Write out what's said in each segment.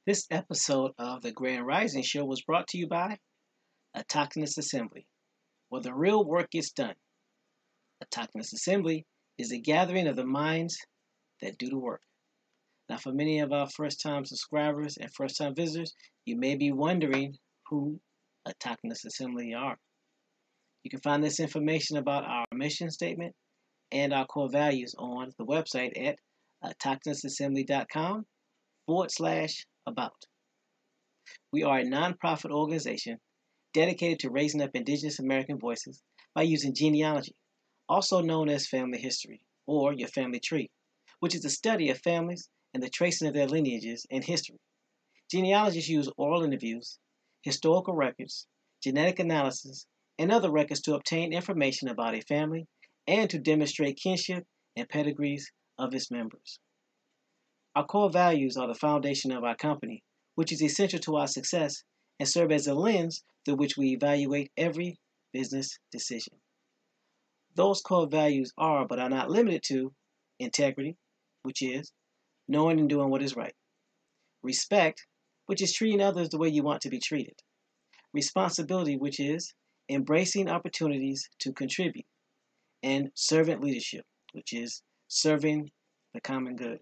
This episode of the Grand Rising Show was brought to you by Autochthonous Assembly, where the real work gets done. Autochthonous Assembly is a gathering of the minds that do the work. Now, for many of our first-time subscribers and first-time visitors, you may be wondering who Autochthonous Assembly are. You can find this information about our mission statement and our core values on the website at autochthonousassembly.com/about. We are a nonprofit organization dedicated to raising up Indigenous American voices by using genealogy, also known as family history, or your family tree, which is the study of families and the tracing of their lineages and history. Genealogists use oral interviews, historical records, genetic analysis, and other records to obtain information about a family and to demonstrate kinship and pedigrees of its members. Our core values are the foundation of our company, which is essential to our success and serve as a lens through which we evaluate every business decision. Those core values are, but are not limited to, integrity, which is knowing and doing what is right; respect, which is treating others the way you want to be treated; responsibility, which is embracing opportunities to contribute; and servant leadership, which is serving the common good.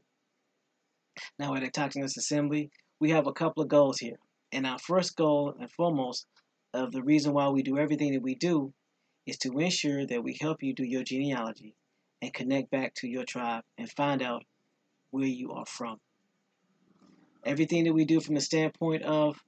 Now, at Autochthonous Assembly, we have a couple of goals here. And our first goal and foremost of the reason why we do everything that we do is to ensure that we help you do your genealogy and connect back to your tribe and find out where you are from. Everything that we do from the standpoint of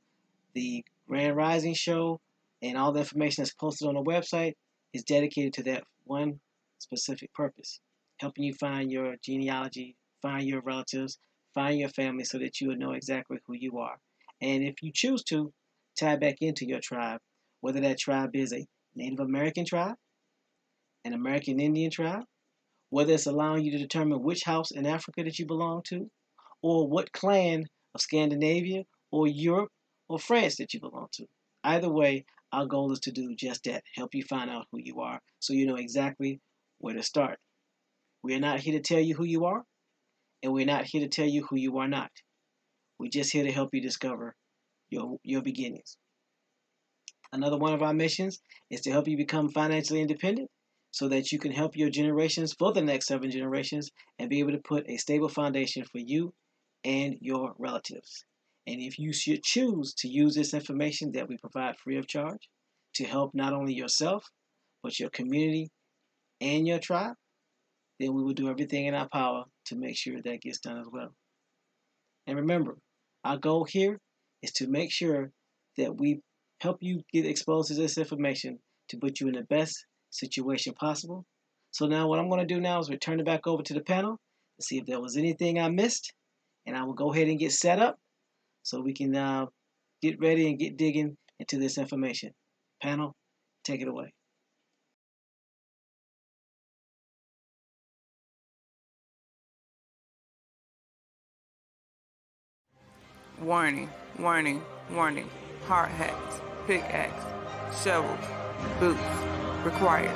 the Grand Rising Show and all the information that's posted on the website is dedicated to that one specific purpose: helping you find your genealogy, find your relatives, find your family so that you will know exactly who you are. And if you choose to, tie back into your tribe, whether that tribe is a Native American tribe, an American Indian tribe, whether it's allowing you to determine which house in Africa that you belong to, or what clan of Scandinavia or Europe or France that you belong to. Either way, our goal is to do just that: help you find out who you are so you know exactly where to start. We are not here to tell you who you are, and we're not here to tell you who you are not. We're just here to help you discover your beginnings. Another one of our missions is to help you become financially independent so that you can help your generations for the next 7 generations and be able to put a stable foundation for you and your relatives. And if you should choose to use this information that we provide free of charge to help not only yourself, but your community and your tribe, then we will do everything in our power to make sure that gets done as well. And remember, our goal here is to make sure that we help you get exposed to this information to put you in the best situation possible. So now what I'm going to do now is return it back over to the panel to see if there was anything I missed, and I will go ahead and get set up so we can get ready and get digging into this information. Panel, take it away. Warning, warning, warning. Hard hats, pickaxe, shovels, boots required.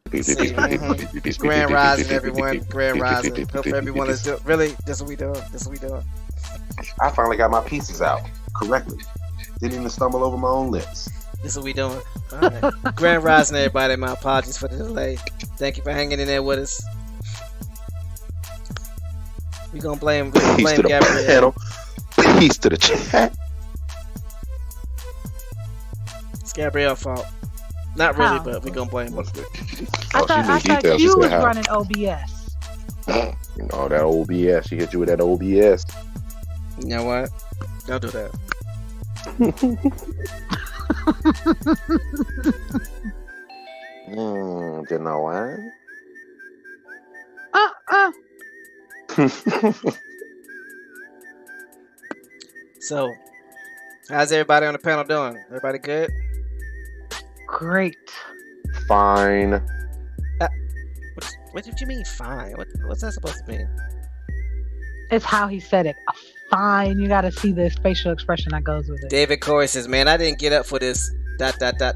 Grand Rising, everyone. Grand Rising. Hope everyone is doing. Really, this is what we doing. This is what we doing. I finally got my pieces out correctly. Didn't even stumble over my own lips. This is what we doing. All right. Grand Rising, everybody. My apologies for the delay. Thank you for hanging in there with us. We gonna blame Peace to the Gabrielle. panel. Peace to the chat. It's Gabrielle's fault. Not really, How? but we gonna blame her. I thought you was running OBS. You know, that OBS. She hit you with that OBS. You know what? Don't do that. You know what? So, how's everybody on the panel doing? Everybody good? Great. Fine. What did you mean fine? What's that supposed to mean? It's how he said it. Fine. You got to see the facial expression that goes with it. David Corey says, "Man, I didn't get up for this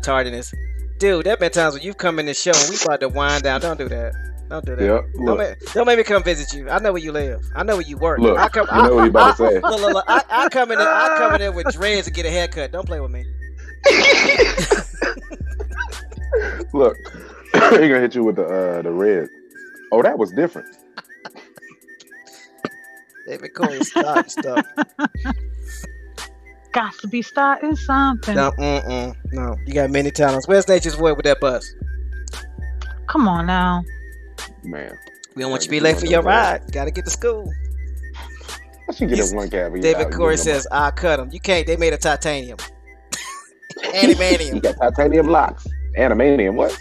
tardiness." Dude, there been times when you've come in the show and we about to wind down. Don't do that. Don't do that. Yep, don't make me come visit you. I know where you live. I know where you work. Look, you know what you about to say. Look, I come in there with dreads to get a haircut. Don't play with me. Look, he gonna hit you with the red. Oh, that was different. David Corey, stop stuff. Got to be starting something. No, you got many talents. Where's Nature's Boy with that bus? Come on now. Man, We don't want you to be late for your ride. Got to get to school. I should get it one cab. David Corey says, "I'll cut them." You can't. They made of titanium. Animanium. You got titanium locks. Animanium. What?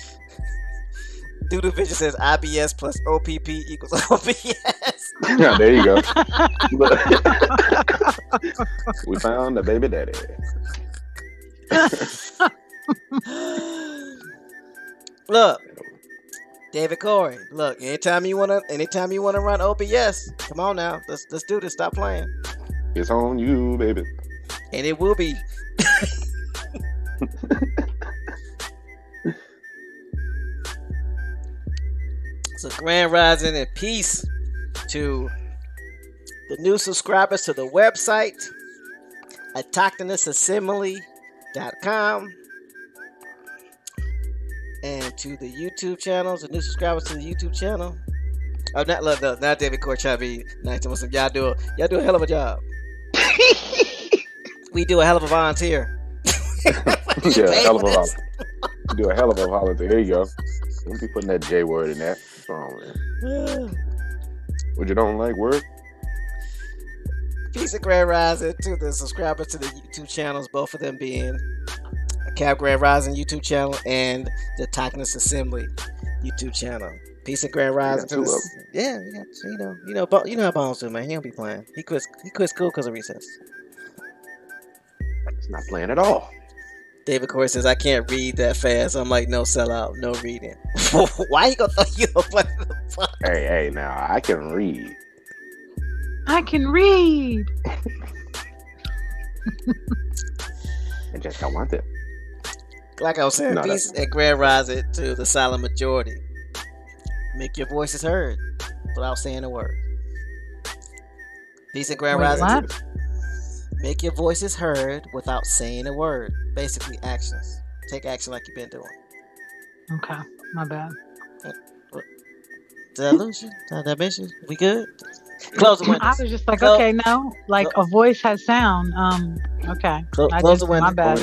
Doodle Vision says IBS plus OPP equals OBS. Yeah, there you go. We found the baby daddy. Look, David Corey. Look, anytime you wanna run OBS, come on now. Let's do this. Stop playing. It's on you, baby. And it will be. So grand rising and peace to the new subscribers to the website autochthonousassembly.com and to the YouTube channels, the new subscribers to the YouTube channel. Oh, not David Corey trying to be nice to us. Y'all do a hell of a job. We do a hell of a volunteer. Yeah, hell of a volunteer. Do a hell of a volunteer. Here you go. Don't be putting that J word in that. What's wrong with it? What you don't like, word? Peace and grand rising to the subscribers to the YouTube channels, both of them being a Cab Grand Rising YouTube channel and the Autochthonous Assembly YouTube channel. Peace and grand rising to this. Yeah, you know how Bones do, man. He don't be playing. He quit school because of recess. It's not playing at all. David Corey says, "I can't read that fast." I'm like, no sellout, no reading. Why you gonna throw you a button? Hey, now I can read. I can read. I just don't want it. Like I was saying, peace and grand rising to the silent majority. Make your voices heard without saying a word. Peace and grand rising. Make your voices heard without saying a word. Basically, actions. Take action like you've been doing. Okay, my bad. Did I lose you? Did I miss you? We good? Close the windows. I was just like, okay, no. Like a voice has sound. Okay. Close the window. My bad.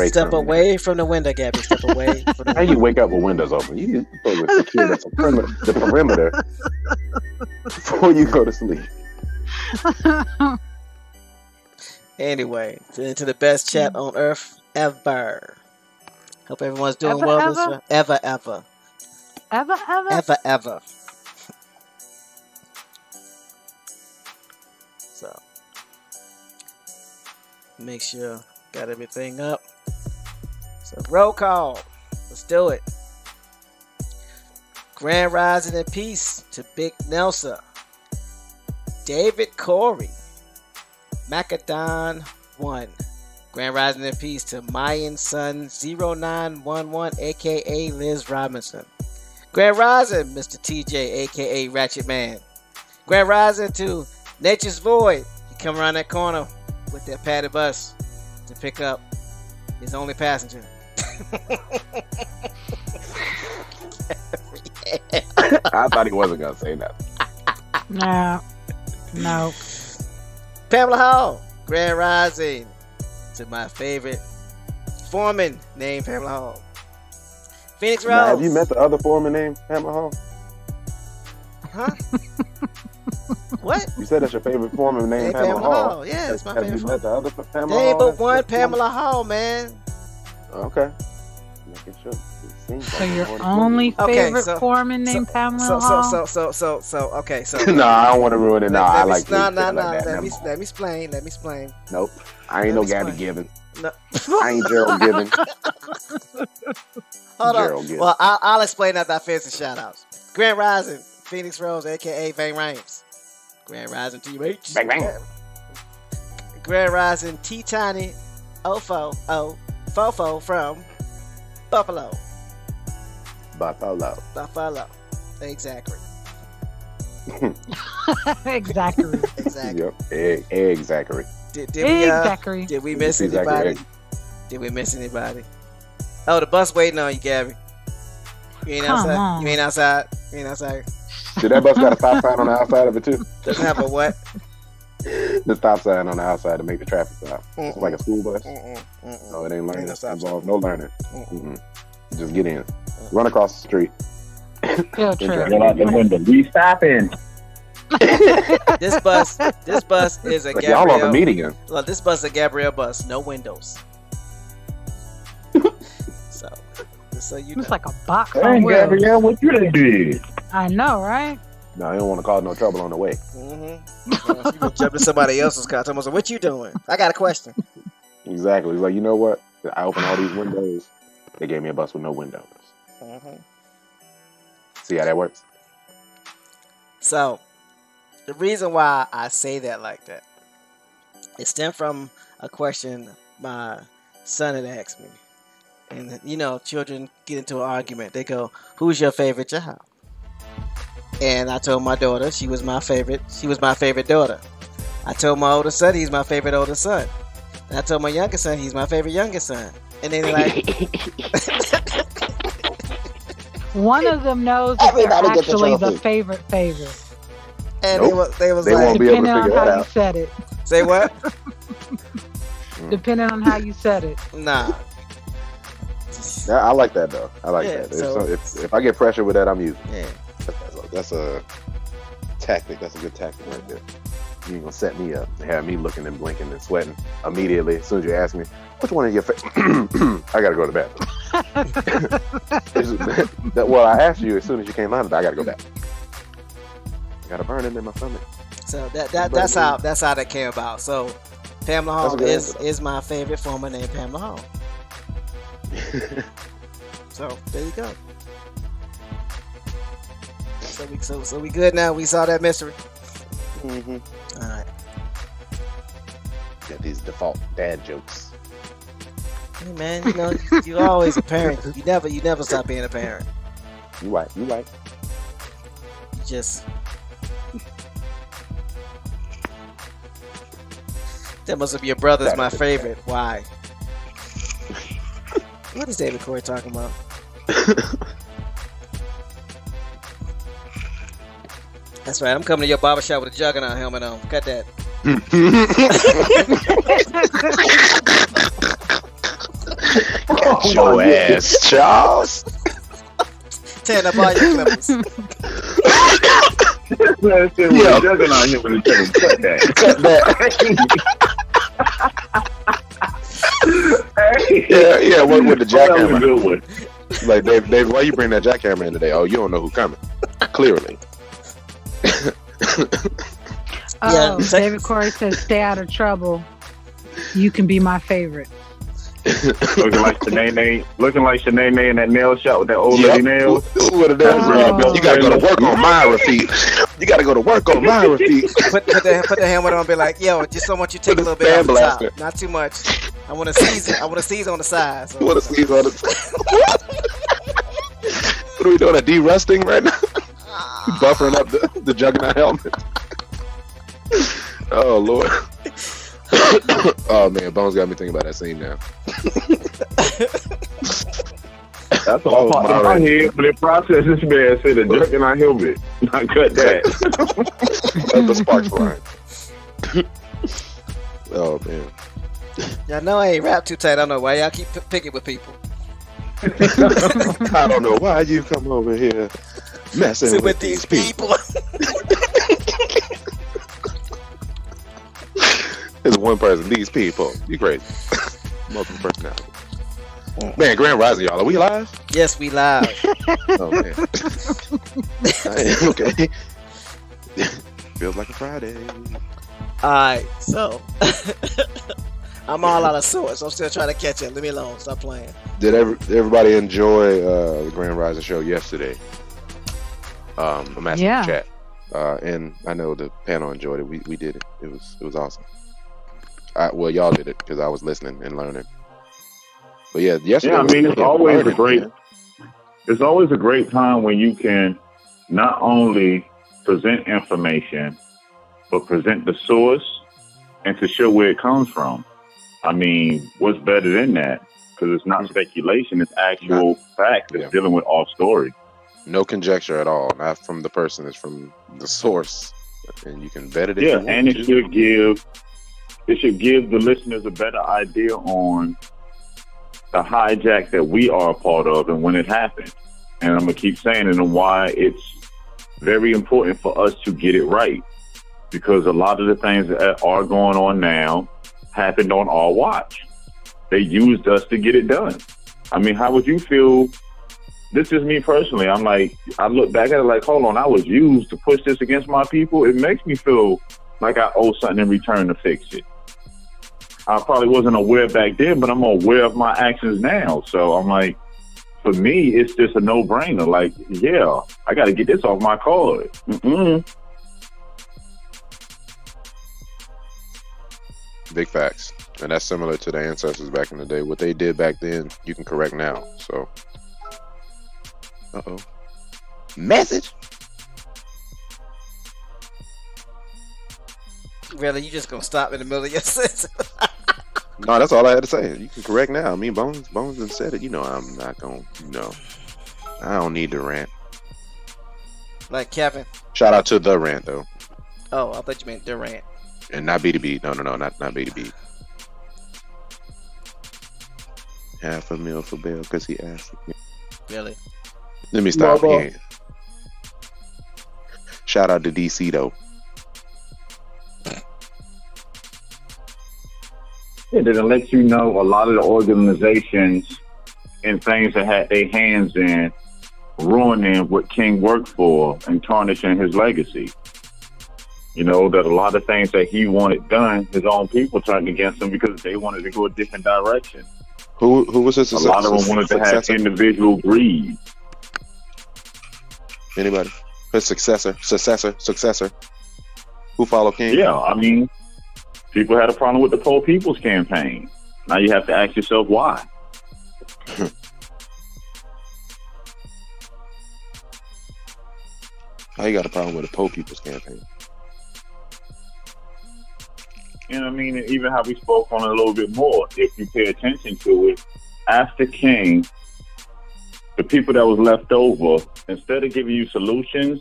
Step away from the window, Gabby. Step away from the How you wake up with windows open? You supposed to secure the perimeter before you go to sleep. Anyway, into the best chat on earth ever. Hope everyone's doing well. Ever. So, make sure got everything up. So, roll call. Let's do it. Grand rising and peace to Big Nelson, David Corey, Macadon 1. Grand rising and peace to Mayan Sun 0911, aka Liz Robinson. Grand Rising, Mr. TJ, aka Ratchet Man. Grand Rising to Nature's Void. He come around that corner with that padded bus to pick up his only passenger. I thought he wasn't gonna say nothing. No. Pamela Hall, Grand Rising to my favorite foreman named Pamela Hall. Phoenix Rose. Now, have you met the other foreman named Pamela Hall? Huh? What? You said that's your favorite foreman named Pamela Hall. Yeah, that's my have favorite you met the other Pamela There ain't Hall? but one Pamela Hall, man. Okay. Making sure. So your only favorite foreman named Pamela Hall? Okay, so. No, I don't want to ruin it. No, I like No. Let me explain. Nope. I ain't no Gabby Gibbons. No. I ain't Gerald Gibbons. Hold on. Gibbons. Well, I'll explain after I finish the shout outs. Grand Rising, Phoenix Rose, aka Vang Rames. Grand Rising TH. Bang bang. Grand Rising T Tiny Fofo from Buffalo. Buffalo. Exactly. Exactly. Yep. Exactly. Did we miss anybody? Did we miss anybody? Oh, the bus waiting on you, Gabby. You ain't outside. You ain't outside. Did that bus got a stop sign on the outside of it too? Doesn't have a what? The stop sign on the outside to make the traffic stop. It's like a school bus. No, it ain't learning. No learning. Just get in. Run across the street. Field trip. Get out the window. We stopping. This bus is a Like Gabrielle. y'all on the median. Look, this bus is a Gabrielle bus, no windows. So you know. It's like a box Hey, on wheels. Gabrielle, what you done did? I know, right? No, you don't want to cause no trouble on the way. You gonna jump in somebody else's car. Someone said, "What you doing?" I got a question. Exactly. It's like, you know what? I opened all these windows. They gave me a bus with no windows. See how that works? So, the reason why I say that like that, it stemmed from a question my son had asked me. And, you know, children get into an argument. They go, "Who's your favorite child?" And I told my daughter she was my favorite. She was my favorite daughter. I told my older son he's my favorite older son. And I told my youngest son he's my favorite youngest son. And then they're like... One of them knows that they're actually the favorite. And Nope. they was They like... won't be able to Depending on figure that how you out. said it. Say what? Depending on how you said it. Nah. Yeah, I like that though. I like Yeah, that. so- If I get pressure with that, I'm using. Yeah. That's a tactic. That's a good tactic right there. You ain't gonna set me up and have me looking and blinking and sweating immediately as soon as you ask me which one is your favorite. I gotta go to the bathroom. Well, I asked you as soon as you came out. I gotta go back. I got a burning in my stomach. So that's how that came about. So Pamela Hall That's a good is my favorite former named Pamela Hall. So there you go. So we good now. We saw that mystery. Mm-hmm. All right. Got these default dad jokes. Hey man, you know you always a parent. You never stop being a parent. You right. You just that must be your brother's my favorite. Why? What is David Corey talking about? That's right. I'm coming to your barbershop with a Juggernaut helmet on. Cut that. Got your ass, Charles. Tearing up all your clippers. Yeah, Juggernaut here with the cut that. Cut that. Yeah. What with the That was a jackhammer? good one. Like, Dave, why you bring that jackhammer in today? Oh, you don't know who's coming. Clearly. Oh, David Corey says, "Stay out of trouble. You can be my favorite." Looking like Shanae in that nail shop with that old lady nails. With a damn You gotta go to work on Myra feet. You gotta go to work on Myra feet. Put the helmet on and be like, yo, just so want you to take a little bit off the top. Not too much. I want to seize on the side. So. You want to seize on the What are we doing? A de-rusting right now? Buffering up the Juggernaut helmet. Oh Lord. Oh man, Bones got me thinking about that scene now. That's all popped in my head, but in process, this man said a Juggernaut helmet. I cut that. That's the sparks flying. Oh man. Y'all know I ain't rap too tight. I don't know why y'all keep picking with people. I don't know why you come over here messing with these people. It's one person. These people. You crazy. Multiple personality. Man, Grand Rising, y'all. Are we live? Yes, we live. Oh man. Okay. Feels like a Friday. Alright, so I'm all out of sorts. I'm still trying to catch up. Leave me alone. Stop playing. Did everybody enjoy the Grand Rising show yesterday? I'm asking the chat. And I know the panel enjoyed it. We did it. It was awesome. Well, y'all did it because I was listening and learning. But yeah, yesterday. Yeah, I mean, it's always It's always a great time when you can not only present information, but present the source and to show where it comes from. I mean, what's better than that? Because it's not speculation; it's actual fact that's dealing with our story. No conjecture at all. Not from the person; it's from the source, and you can vet it. Yeah, and it should give the listeners a better idea on the hijack that we are a part of and when it happened. And I'm gonna keep saying it and why it's very important for us to get it right, because a lot of the things that are going on now happened on our watch. They used us to get it done. I mean, how would you feel? This is me personally. I'm like, I look back at it like, hold on, I was used to push this against my people. It makes me feel like I owe something in return to fix it. I probably wasn't aware back then, but I'm aware of my actions now. So I'm like, for me, it's just a no-brainer. Like, yeah, I got to get this off my card. Big facts. And that's similar to the ancestors back in the day. What they did back then, you can correct now. So, message. Really, you just gonna stop in the middle of your sentence? No, that's all I had to say. You can correct now. I mean, Bones done said it. You know, I'm not gonna. I don't need to rant. Like Kevin. Shout out to the rant though. Oh, I thought you meant the rant. And not B2B. No, not B2B. $500,000 for bail because he asked me. Really? Let me stop here. Shout out to DC though. It didn't let you know a lot of the organizations and things that had their hands in ruining what King worked for and tarnishing his legacy. You know, that a lot of things that he wanted done, his own people turned against him because they wanted to go a different direction. Who was his successor? A lot of them wanted to have individual greed. Anybody? His successor. Who followed King? Yeah, I mean, people had a problem with the Poor People's Campaign. Now you have to ask yourself why. How you got a problem with the Poor People's Campaign? And I mean, even how we spoke on it a little bit more, if you pay attention to it, after King, the people that was left over, instead of giving you solutions,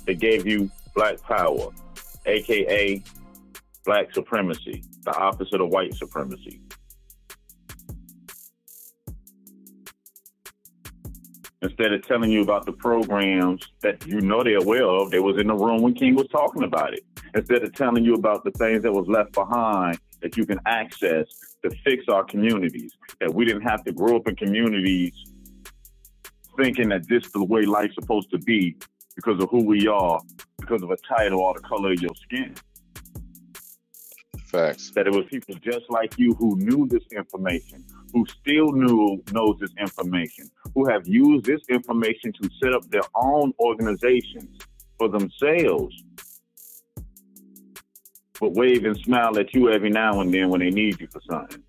they gave you black power, aka black supremacy, the opposite of white supremacy. Instead of telling you about the programs that you know they're aware of, they was in the room when King was talking about it. Instead of telling you about the things that was left behind that you can access to fix our communities, that we didn't have to grow up in communities thinking that this is the way life's supposed to be because of who we are, because of a title or the color of your skin. Facts. That it was people just like you who knew this information, who still knows this information, who have used this information to set up their own organizations for themselves, but wave and smile at you every now and then when they need you for something.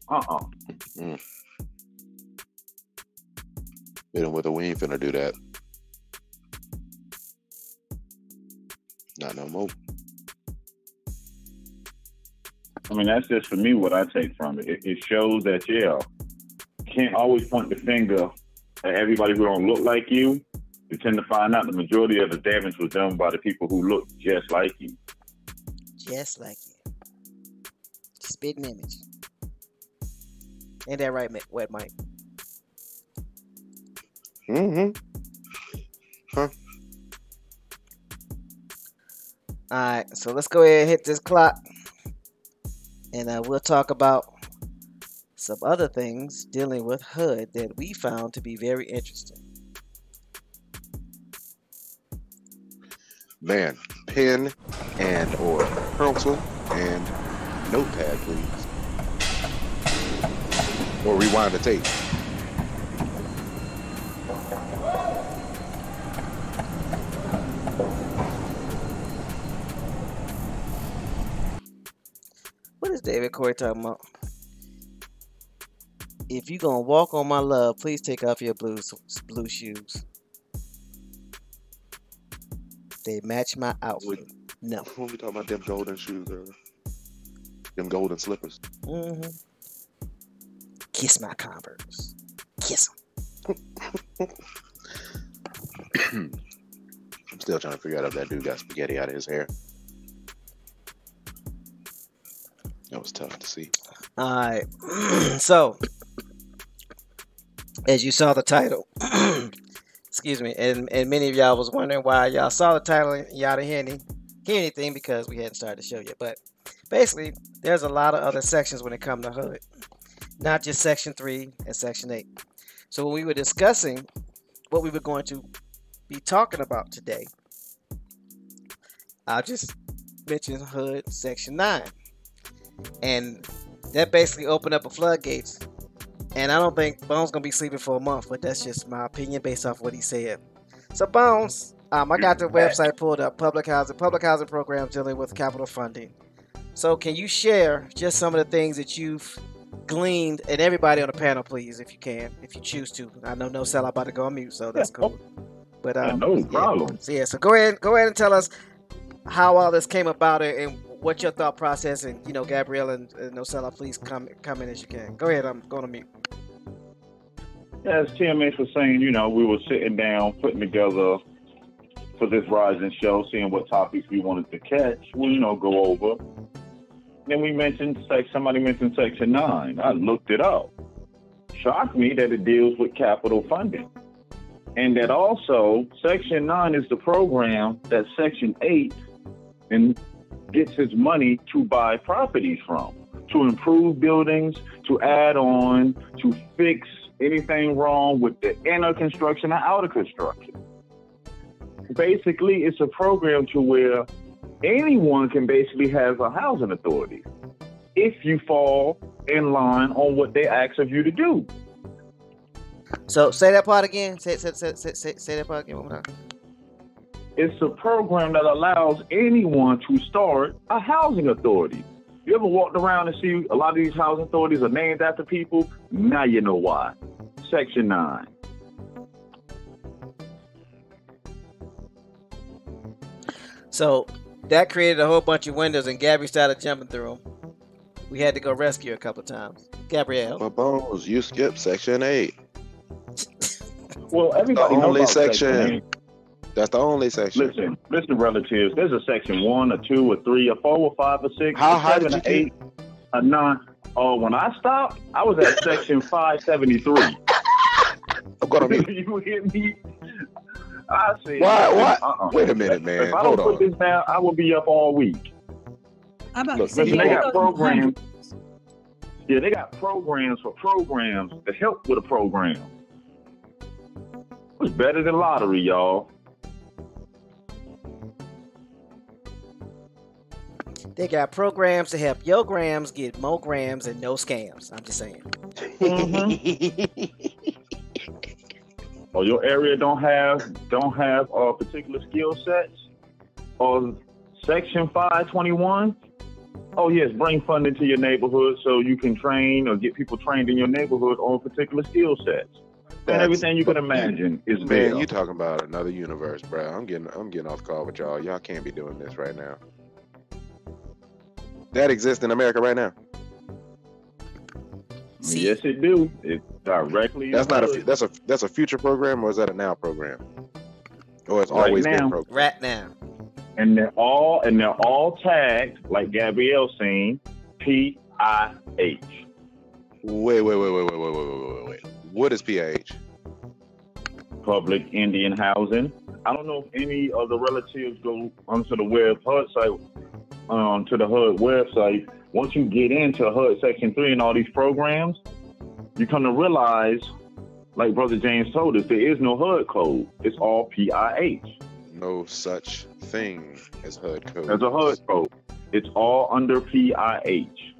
We ain't finna do that. Not no more. I mean, that's just for me what I take from it. It shows that, you can't always point the finger at everybody who don't look like you. You tend to find out the majority of the damage was done by the people who look just like you. Just like you. Spitting image. Ain't that right, Wet Mike? Mm-hmm. Huh. All right, so let's go ahead and hit this clock. And we'll talk about some other things dealing with HUD that we found to be very interesting. Man, pen and or pencil and notepad, please. Or rewind the tape. What is David Corey talking about? If you gonna walk on my love, please take off your blue shoes. They match my outfit. No. When we talking about them golden shoes earlier. Them golden slippers. Mm-hmm. Kiss my Converse. Kiss them. I'm still trying to figure out if that dude got spaghetti out of his hair. That was tough to see. All right. So, as you saw the title, excuse me, and many of y'all was wondering why y'all saw the title and y'all didn't hear anything because we hadn't started the show yet. But basically, there's a lot of other sections when it comes to HUD, not just Section 3 and Section 8. So when we were discussing what we were going to be talking about today, I just mentioned HUD Section 9. And that basically opened up a floodgates. And I don't think Bones gonna be sleeping for a month, but that's just my opinion based off what he said. So Bones, I got the website pulled up, public housing programs dealing with capital funding. So can you share just some of the things that you've gleaned, and everybody on the panel, please, if you can, if you choose to. I know no sell about to go on mute, so that's cool. But no problem. So go ahead and tell us how all this came about and what your thought process, and Gabrielle and no sell, please come in as you can. Go ahead, I'm going to mute. As TMH was saying, we were sitting down, putting together for this Rising show, seeing what topics we wanted to catch. We'll, go over. Then we mentioned somebody mentioned Section 9. I looked it up. Shocked me that it deals with capital funding. And that also, Section 9 is the program that Section 8 gets its money to buy properties from, to improve buildings, to add on, to fix anything wrong with the inner construction and outer construction. Basically, it's a program to where anyone can basically have a housing authority if you fall in line on what they ask of you to do. So say that part again. Say that part again one more time. It's a program that allows anyone to start a housing authority. You ever walked around and see a lot of these housing authorities are named after people? Now you know why. Section 9. So that created a whole bunch of windows, and Gabby started jumping through them. We had to go rescue her a couple of times. Gabrielle. My Bones, you skipped Section 8. Well, everybody knows about Section 8. That's the only section. Listen, relatives. There's a Section 1, a 2, a 3, a 4, a 5, a 6, How a high 7, did you a 8, a 9. Oh, when I stopped, I was at Section 573. I'm gonna be. You hear me? I said, Why? Wait a minute, man. If I don't put this down, I will be up all week. I'm about Look, to say, they got programs. Yeah, they got programs for programs to help with a program. It's better than lottery, y'all. They got programs to help your grams get more grams and no scams. I'm just saying. Or your area don't have particular skill sets, or Section 521. Oh yes, bring funding to your neighborhood so you can train or get people trained in your neighborhood on particular skill sets. and everything you can imagine is there. Man, you talking about another universe, bro. I'm getting off the call with y'all. Y'all can't be doing this right now. That exists in America right now. See, Yes, it do. It's directly. That's not that's a future program, or is that a now program? Or it's Right always been now. programmed? right now. And they're all tagged, like Gabrielle saying, PIH. Wait. What is PIH? Public Indian Housing. I don't know if any of the relatives go onto the HUD site, to the HUD website. Once you get into HUD Section 3 and all these programs, you come to realize, like Brother James told us, there is no HUD code. It's all PIH. No such thing as HUD code. There's a HUD code. It's all under PIH.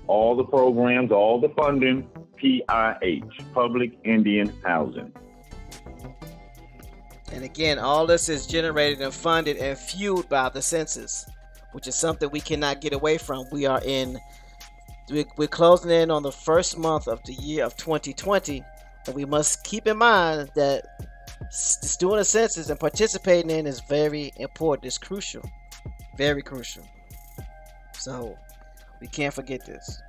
All the programs, all the funding, PIH, Public Indian Housing. And again, all this is generated and funded and fueled by the census, which is something we cannot get away from. We're closing in on the first month of the year of 2020, and we must keep in mind that doing a census and participating in is very important. It's crucial, very crucial. So we can't forget this.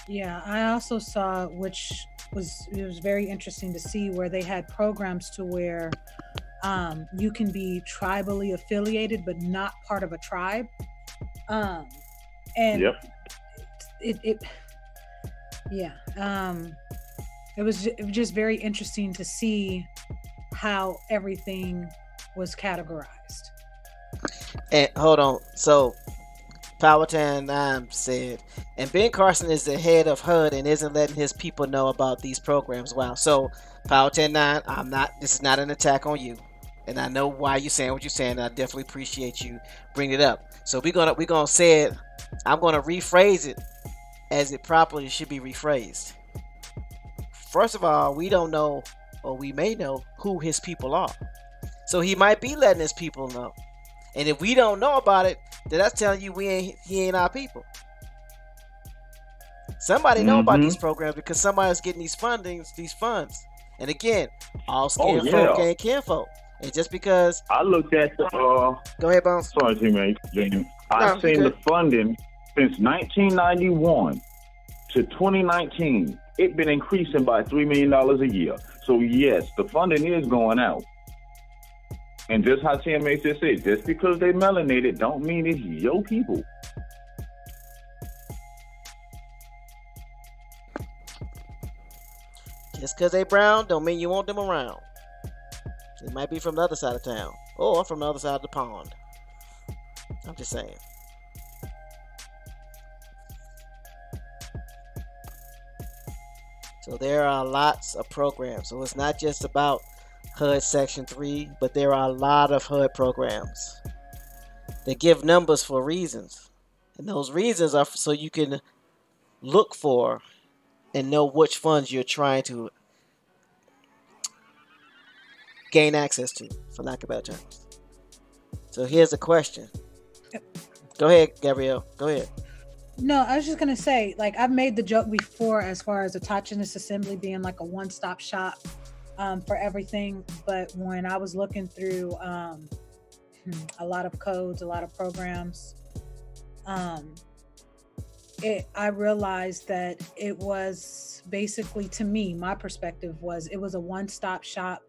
Yeah, I also saw, which was very interesting to see, where they had programs to where you can be tribally affiliated but not part of a tribe. And Yep. It was just very interesting to see how everything was categorized. And hold on, so Powhatan 9 said, and Ben Carson is the head of HUD and isn't letting his people know about these programs. Wow. So Powhatan 9, this is not an attack on you. And I know why you're saying what you're saying, and I definitely appreciate you bringing it up. So we're gonna say it, I'm gonna rephrase it as it properly should be rephrased. First of all, we don't know, or we may know, who his people are. So he might be letting his people know. And if we don't know about it, then that's telling you he ain't our people. Somebody know about these programs because somebody's getting these funds. And again, all skin folk ain't kinfolk. And just because I looked at the go ahead, Bones. Sorry, teammate. I've seen the funding since 1991 to 2019. It's been increasing by $3 million a year. So yes, the funding is going out. And just how TMA just said, just because they melanated don't mean it's your people. Just because they brown don't mean you want them around. They might be from the other side of town or from the other side of the pond. I'm just saying. So there are lots of programs. So it's not just about HUD Section 3, but there are a lot of HUD programs. They give numbers for reasons. And those reasons are so you can look for and know which funds you're trying to gain access to, for lack of better terms. So here's a question. Go ahead, Gabrielle. Go ahead. No, I was just going to say, like, I've made the joke before as far as the Autogenous Assembly being like a one-stop shop for everything. But when I was looking through a lot of codes, a lot of programs, I realized that it was basically, to me, my perspective was it was a one-stop shop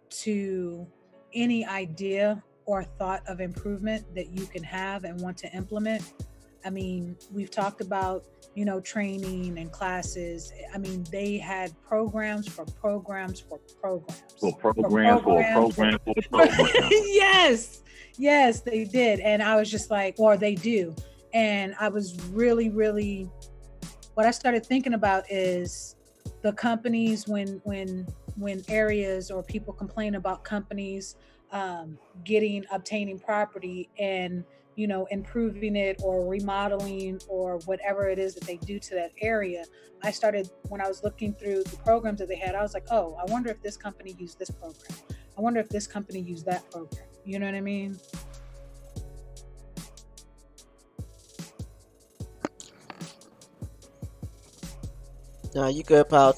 to any idea or thought of improvement that you can have and want to implement. I mean, we've talked about, training and classes. I mean, they had programs for programs for programs. Yes, they did. And I was just like, or they do. And I was really, really, what I started thinking about is the companies when areas or people complain about companies obtaining property and improving it or remodeling or whatever it is that they do to that area. I started, when I was looking through the programs that they had, I was like, oh, I wonder if this company used this program. I wonder if this company used that program. You know what I mean? No, you good, Paul.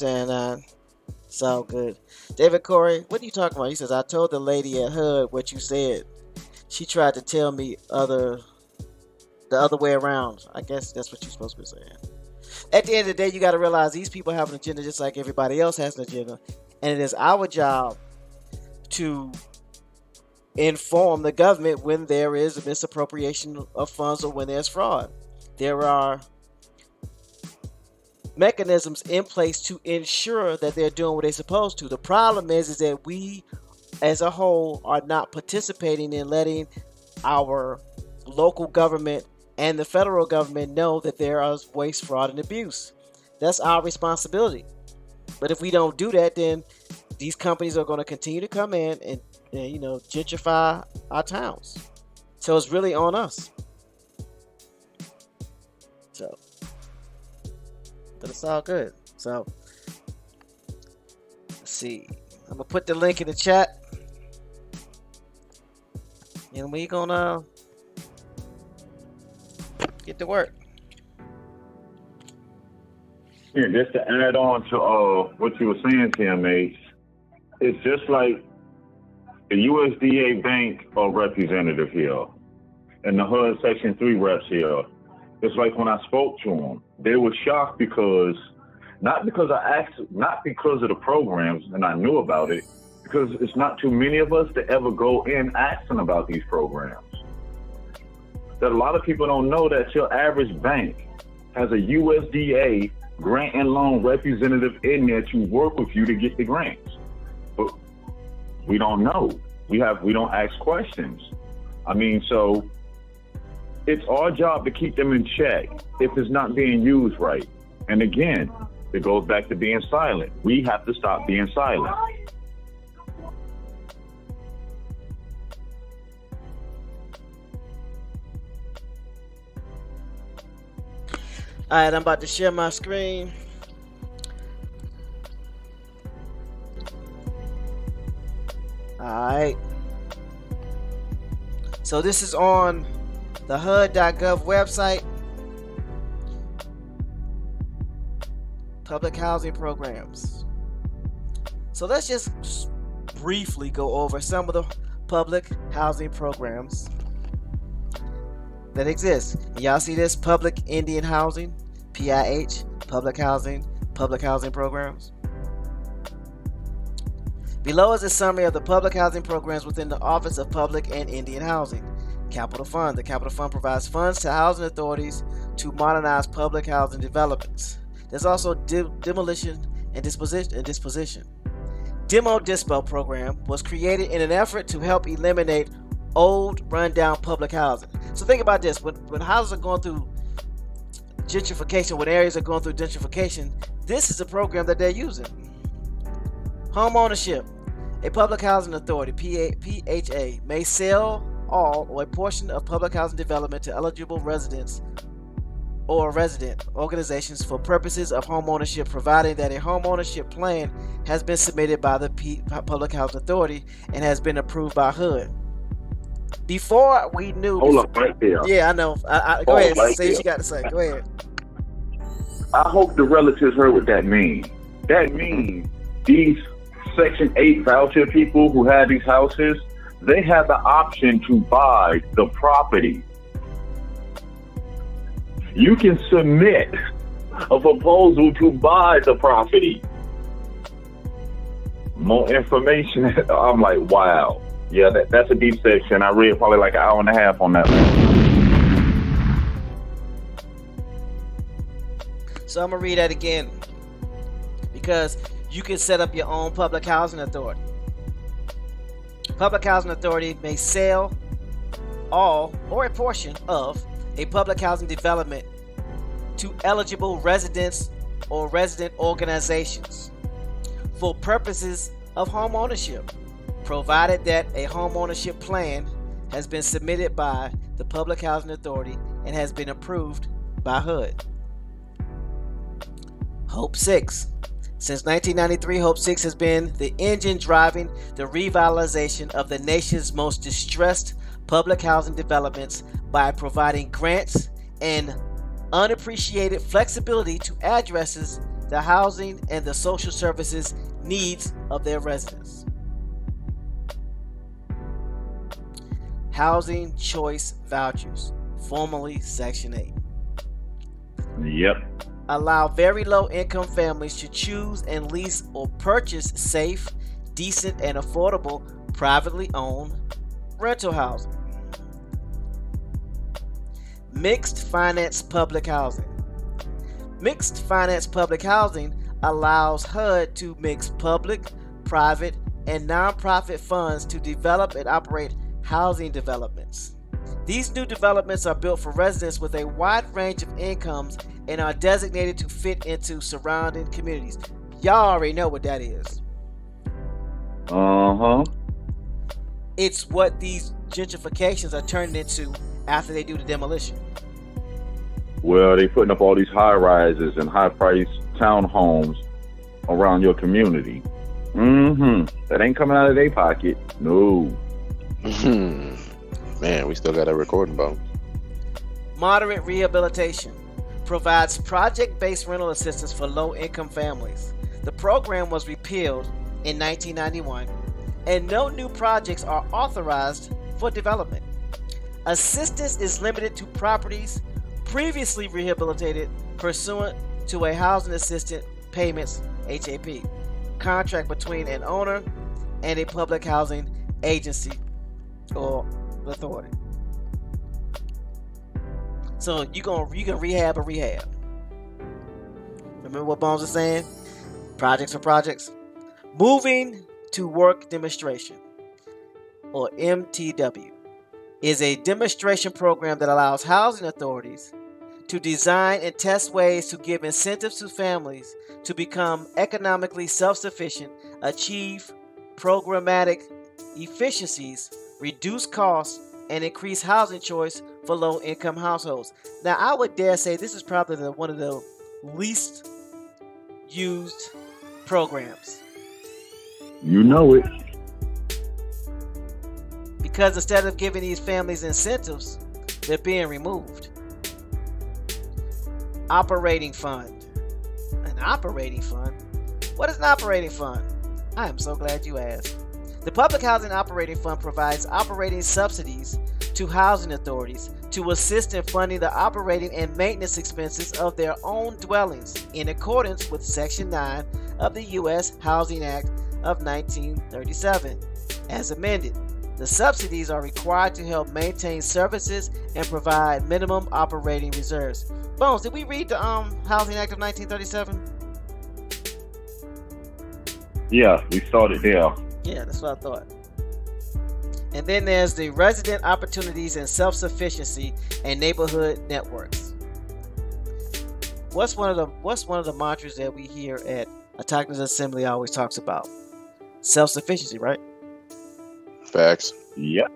It's all good. David Corey, what are you talking about? He says, I told the lady at HUD what you said. She tried to tell me the other way around. I guess that's what you're supposed to be saying. At the end of the day, you got to realize these people have an agenda just like everybody else has an agenda. And it is our job to inform the government when there is a misappropriation of funds or when there's fraud. There are mechanisms in place to ensure that they're doing what they're supposed to. The problem is that we as a whole are not participating in letting our local government and the federal government know that there is waste, fraud, and abuse. That's our responsibility. But if we don't do that, then these companies are going to continue to come in and gentrify our towns. So it's really on us. But it's all good. So let's see. I'm gonna put the link in the chat, and we're gonna get to work. Yeah, just to add on to what you were saying, TMH, it's just like the USDA bank representative here and the HUD Section 3 reps here. It's like when I spoke to them, they were shocked because, not because of the programs and I knew about it, because it's not too many of us that ever go in asking about these programs. That a lot of people don't know that your average bank has a USDA grant and loan representative in there to work with you to get the grants. But we don't know. We don't ask questions. I mean, so it's our job to keep them in check if it's not being used right. And again, it goes back to being silent. We have to stop being silent. All right, I'm about to share my screen. All right. So this is on the HUD.gov website. Public housing programs. So let's just briefly go over some of the public housing programs that exist. Y'all see this? Public Indian housing, PIH, public housing programs. Below is a summary of the public housing programs within the Office of Public and Indian Housing. Capital Fund. The Capital Fund provides funds to housing authorities to modernize public housing developments. There's also demolition and disposition. Demo Dispo program was created in an effort to help eliminate old, rundown public housing. So think about this: when houses are going through gentrification, when areas are going through gentrification, this is a program that they're using. Home ownership. A public housing authority, PHA, may sell all or a portion of public housing development to eligible residents or resident organizations for purposes of home ownership, providing that a home ownership plan has been submitted by the Public Housing Authority and has been approved by HUD. Before we knew... Hold up right there. Yeah, I know. Go ahead. Say what you got to say. Go ahead. I hope the relatives heard what that means. That means these Section 8 voucher people who have these houses, they have the option to buy the property. You can submit a proposal to buy the property. More information. I'm like, wow. Yeah, that's a deep section. I read probably like an hour and a half on that one. So I'm going to read that again, because you can set up your own public housing authority. Public housing authority may sell all or a portion of a public housing development to eligible residents or resident organizations for purposes of home ownership, provided that a home ownership plan has been submitted by the Public Housing Authority and has been approved by HUD. Hope 6. Since 1993, Hope 6 has been the engine driving the revitalization of the nation's most distressed public housing developments by providing grants and unappreciated flexibility to addresses the housing and the social services needs of their residents. Housing Choice Vouchers, formerly Section 8. Yep. Allow very low income families to choose and lease or purchase safe, decent, and affordable privately owned rental housing. Mixed finance public housing. Mixed finance public housing allows HUD to mix public, private, and nonprofit funds to develop and operate housing developments. These new developments are built for residents with a wide range of incomes and are designated to fit into surrounding communities. Y'all already know what that is. It's what these gentrifications are turned into after they do the demolition. Well, they putting up all these high rises and high priced townhomes around your community. That ain't coming out of their pocket. No. Man, we still got that recording bone. Moderate rehabilitation provides project-based rental assistance for low-income families. The program was repealed in 1991, and no new projects are authorized for development. Assistance is limited to properties previously rehabilitated pursuant to a Housing Assistance Payments (HAP) contract between an owner and a public housing agency or authority. So you can rehab a rehab. Remember what Bones was saying? Projects for projects. Moving to Work Demonstration, or MTW, is a demonstration program that allows housing authorities to design and test ways to give incentives to families to become economically self-sufficient, achieve programmatic efficiencies, reduce costs, and increase housing choice for low-income households. Now, I would dare say this is probably one of the least used programs. You know it. Because instead of giving these families incentives, they're being removed. Operating fund. An operating fund? What is an operating fund? I am so glad you asked. The Public Housing Operating Fund provides operating subsidies to housing authorities to assist in funding the operating and maintenance expenses of their own dwellings in accordance with Section 9 of the U.S. Housing Act of 1937, as amended. The subsidies are required to help maintain services and provide minimum operating reserves. Bones, did we read the Housing Act of 1937? Yeah, we started there. Yeah, that's what I thought. And then there's the Resident Opportunities and Self-Sufficiency and Neighborhood Networks. What's one of the mantras that we hear at Autonomous Assembly always talks about? Self-sufficiency, right? Facts. Yep.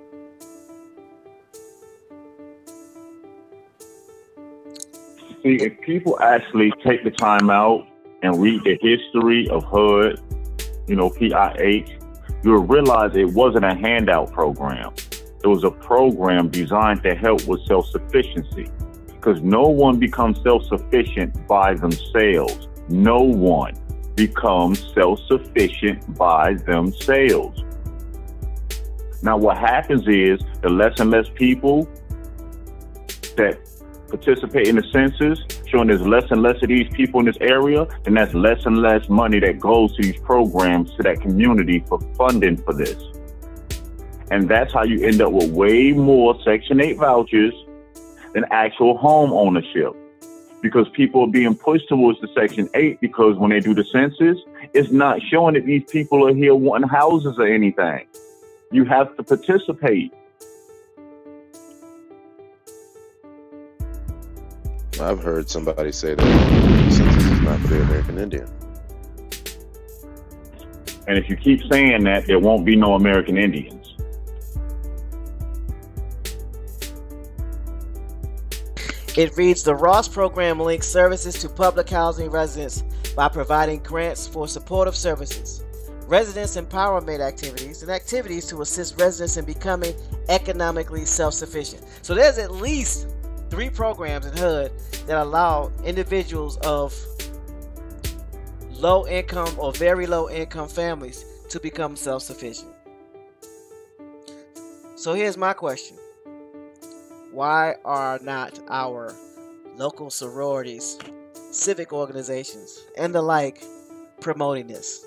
See, if people actually take the time out and read the history of HUD, PIH, you'll realize it wasn't a handout program. It was a program designed to help with self-sufficiency, because no one becomes self-sufficient by themselves. No one becomes self-sufficient by themselves. Now, what happens is the less and less people that participate in the census, showing there's less and less of these people in this area, and that's less and less money that goes to these programs, to that community for funding for this. And that's how you end up with way more Section 8 vouchers than actual home ownership. Because people are being pushed towards the Section 8 because when they do the census, it's not showing that these people are here wanting houses or anything. You have to participate. I've heard somebody say that the census is not for the American Indian. And if you keep saying that, there won't be no American Indians. It reads, the Ross program links services to public housing residents by providing grants for supportive services, residents empowerment activities, and activities to assist residents in becoming economically self-sufficient. So there's at least 3 programs in HUD that allow individuals of low income or very low income families to become self-sufficient. So here's my question. Why are not our local sororities, civic organizations, and the like promoting this?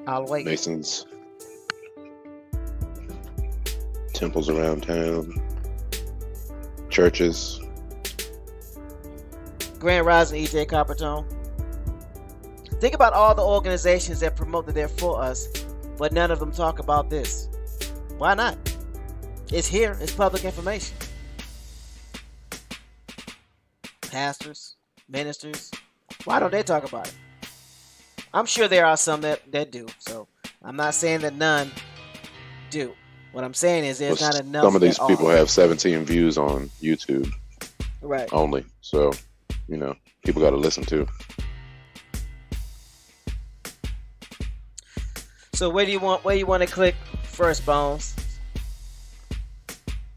I'll wait. Masons, temples around town, churches. Grand Rising, EJ Coppertone. Think about all the organizations that promote that they're for us, but none of them talk about this. Why not? It's here. It's public information. Pastors, ministers, why don't they talk about it? I'm sure there are some that do. So I'm not saying that none do. What I'm saying is there's not enough. Some of these people have 17 views on YouTube. Right. Only. So, you know, people got to listen to. So where do you want to click first, Bones?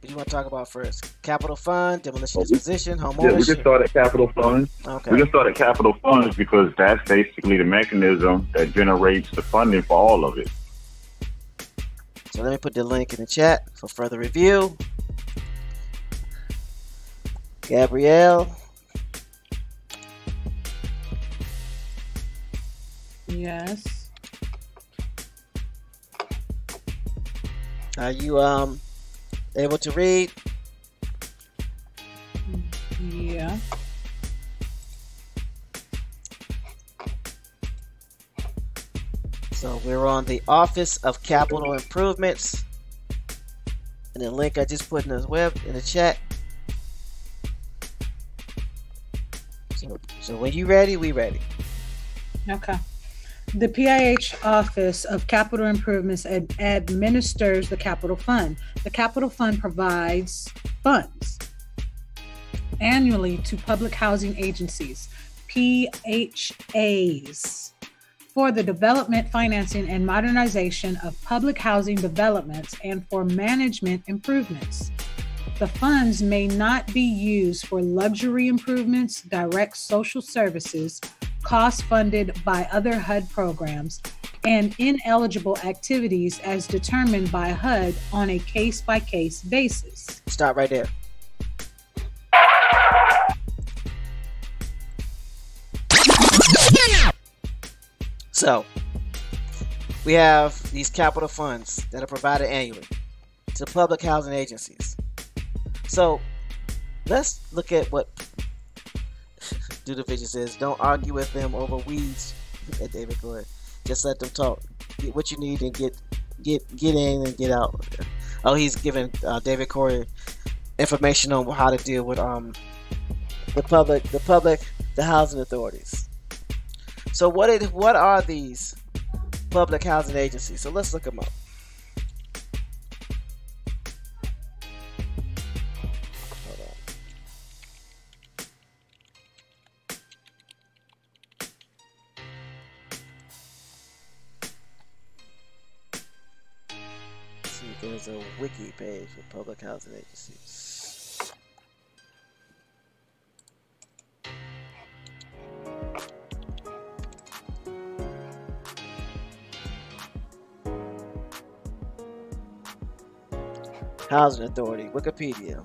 What do you want to talk about first? Capital Fund, demolition disposition, home ownership? Yeah, we can start at Capital Funds. Okay. We can start at Capital Funds because that's basically the mechanism that generates the funding for all of it. So let me put the link in the chat for further review. Gabrielle. Yes. Are you able to read? Yeah. So we're on the Office of Capital Improvements, and the link I just put in the chat. So when you ready, we ready. Okay. The PIH Office of Capital Improvements administers the Capital Fund. The Capital Fund provides funds annually to public housing agencies, PHAs, for the development, financing, and modernization of public housing developments and for management improvements. The funds may not be used for luxury improvements, direct social services, costs funded by other HUD programs, and ineligible activities as determined by HUD on a case-by-case basis. Stop right there. So, we have these capital funds that are provided annually to public housing agencies. So, let's look at what Dudavision says. Don't argue with them over weeds. At David Corey, just let them talk. Get what you need and get in and get out. Oh, he's giving David Corey information on how to deal with the housing authorities. So what are these public housing agencies? So let's look them up. Hold on. Let's see if there's a wiki page for public housing agencies. Housing Authority, Wikipedia.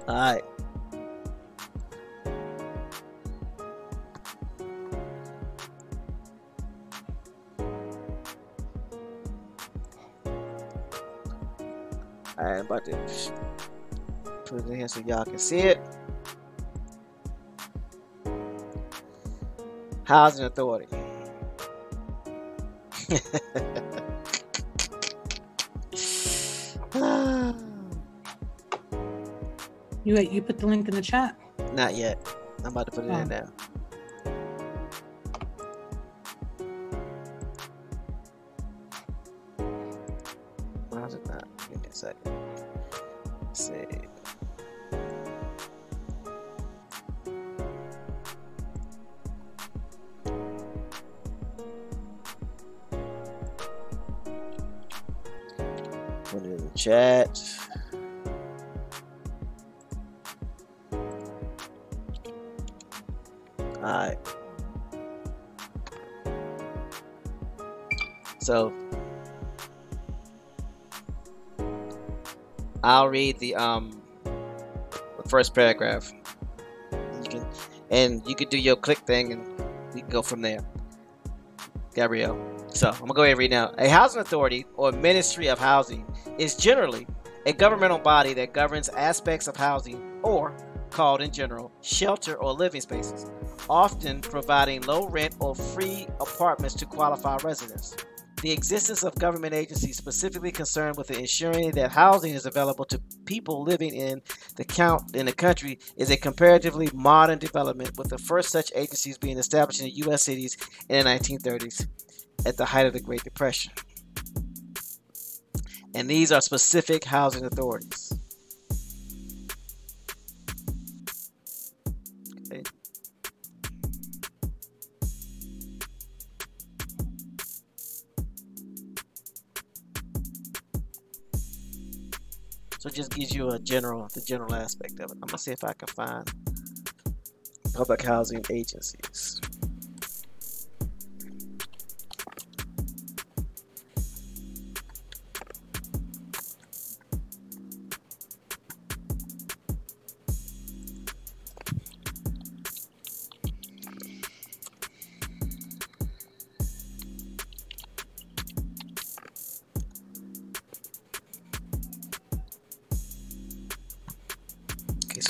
Alright. I'm about to put it in here so y'all can see it. Housing Authority. You put the link in the chat? Not yet. I'm about to put it in now. Why is it not? Give me a second. Let's see. Put it in the chat. So I'll read the first paragraph. You can do your click thing, and we can go from there. Gabrielle. So I'm gonna go ahead and read now. A housing authority or ministry of housing is generally a governmental body that governs aspects of housing, or called in general shelter or living spaces, often providing low rent or free apartments to qualified residents. The existence of government agencies specifically concerned with ensuring that housing is available to people living in the country is a comparatively modern development, with the first such agencies being established in the U.S. cities in the 1930s at the height of the Great Depression. And these are specific housing authorities. Okay. So it just gives you the general aspect of it. I'm gonna see if I can find public housing agencies.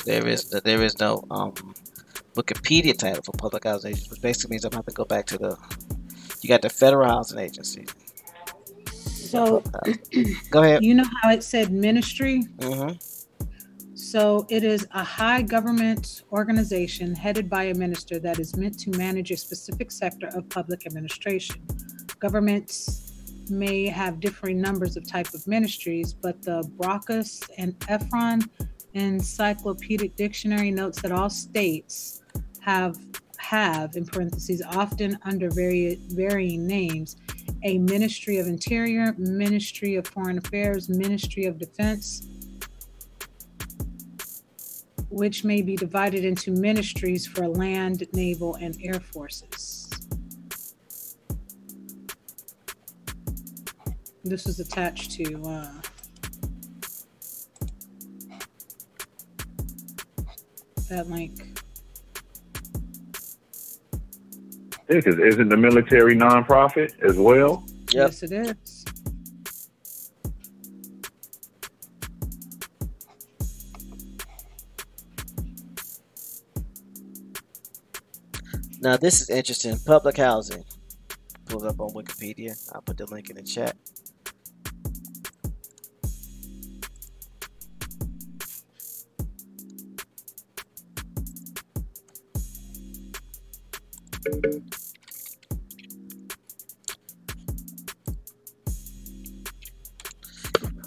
There is no Wikipedia title for public housing agencies, which basically means I'm going to have to go back to you got the Federal Housing Agency. So, go ahead. You know how it said ministry? Mm-hmm. So it is a high government organization headed by a minister that is meant to manage a specific sector of public administration. Governments may have differing numbers of type of ministries, but the Brockus and Efron Encyclopedic Dictionary notes that all states have in parentheses, often under varying names, a Ministry of Interior, Ministry of Foreign Affairs, Ministry of Defense, which may be divided into ministries for land, naval, and air forces. This was attached to that link. Yeah, because isn't the military nonprofit as well? Yep. Yes, it is. Now this is interesting. Public housing. Pull it up on Wikipedia. I'll put the link in the chat.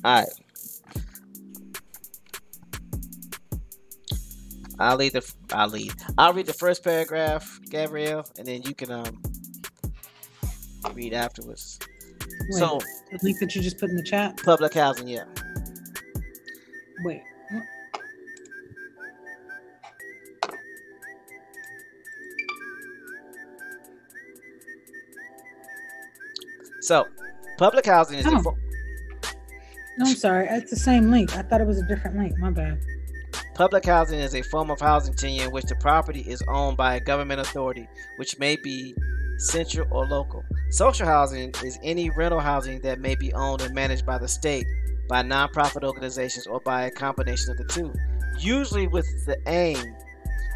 All right. I'll read the first paragraph, Gabrielle, and then you can read afterwards. Wait, So the link that you just put in the chat? public housing, yeah. Wait. What? So public housing is No, I'm sorry. It's the same link. I thought it was a different link. My bad. Public housing is a form of housing tenure in which the property is owned by a government authority, which may be central or local. Social housing is any rental housing that may be owned and managed by the state, by nonprofit organizations, or by a combination of the two, usually with the aim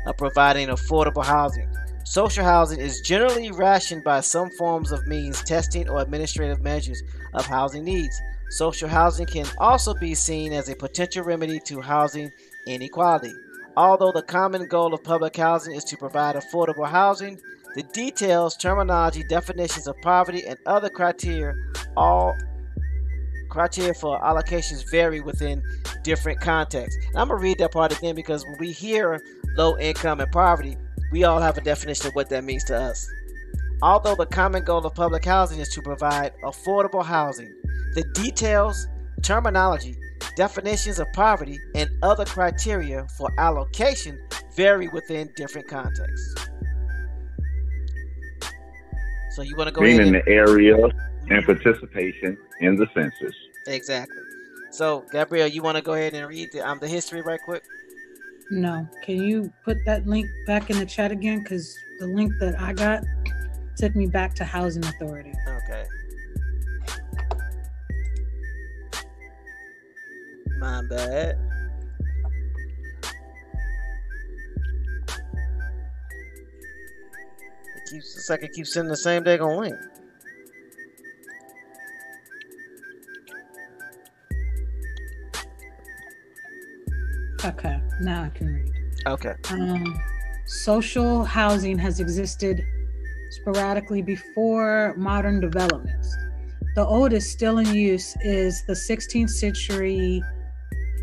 of providing affordable housing. Social housing is generally rationed by some forms of means testing or administrative measures of housing needs. Social housing can also be seen as a potential remedy to housing inequality. Although the common goal of public housing is to provide affordable housing, the details, terminology, definitions of poverty, and other criteria for allocations vary within different contexts. And I'm going to read that part again because when we hear low income and poverty, we all have a definition of what that means to us. Although the common goal of public housing is to provide affordable housing, the details, terminology, definitions of poverty, and other criteria for allocation vary within different contexts. So you want to go Meaning ahead the area, and participation in the census. Exactly. So, Gabrielle, you want to go ahead and read the history right quick? No. Can you put that link back in the chat again? Because the link that I got took me back to Housing Authority. Okay. My bad. It's like it keeps sending the same daggone link. Okay, now I can read. Okay. Social housing has existed sporadically before modern developments. The oldest still in use is the 16th century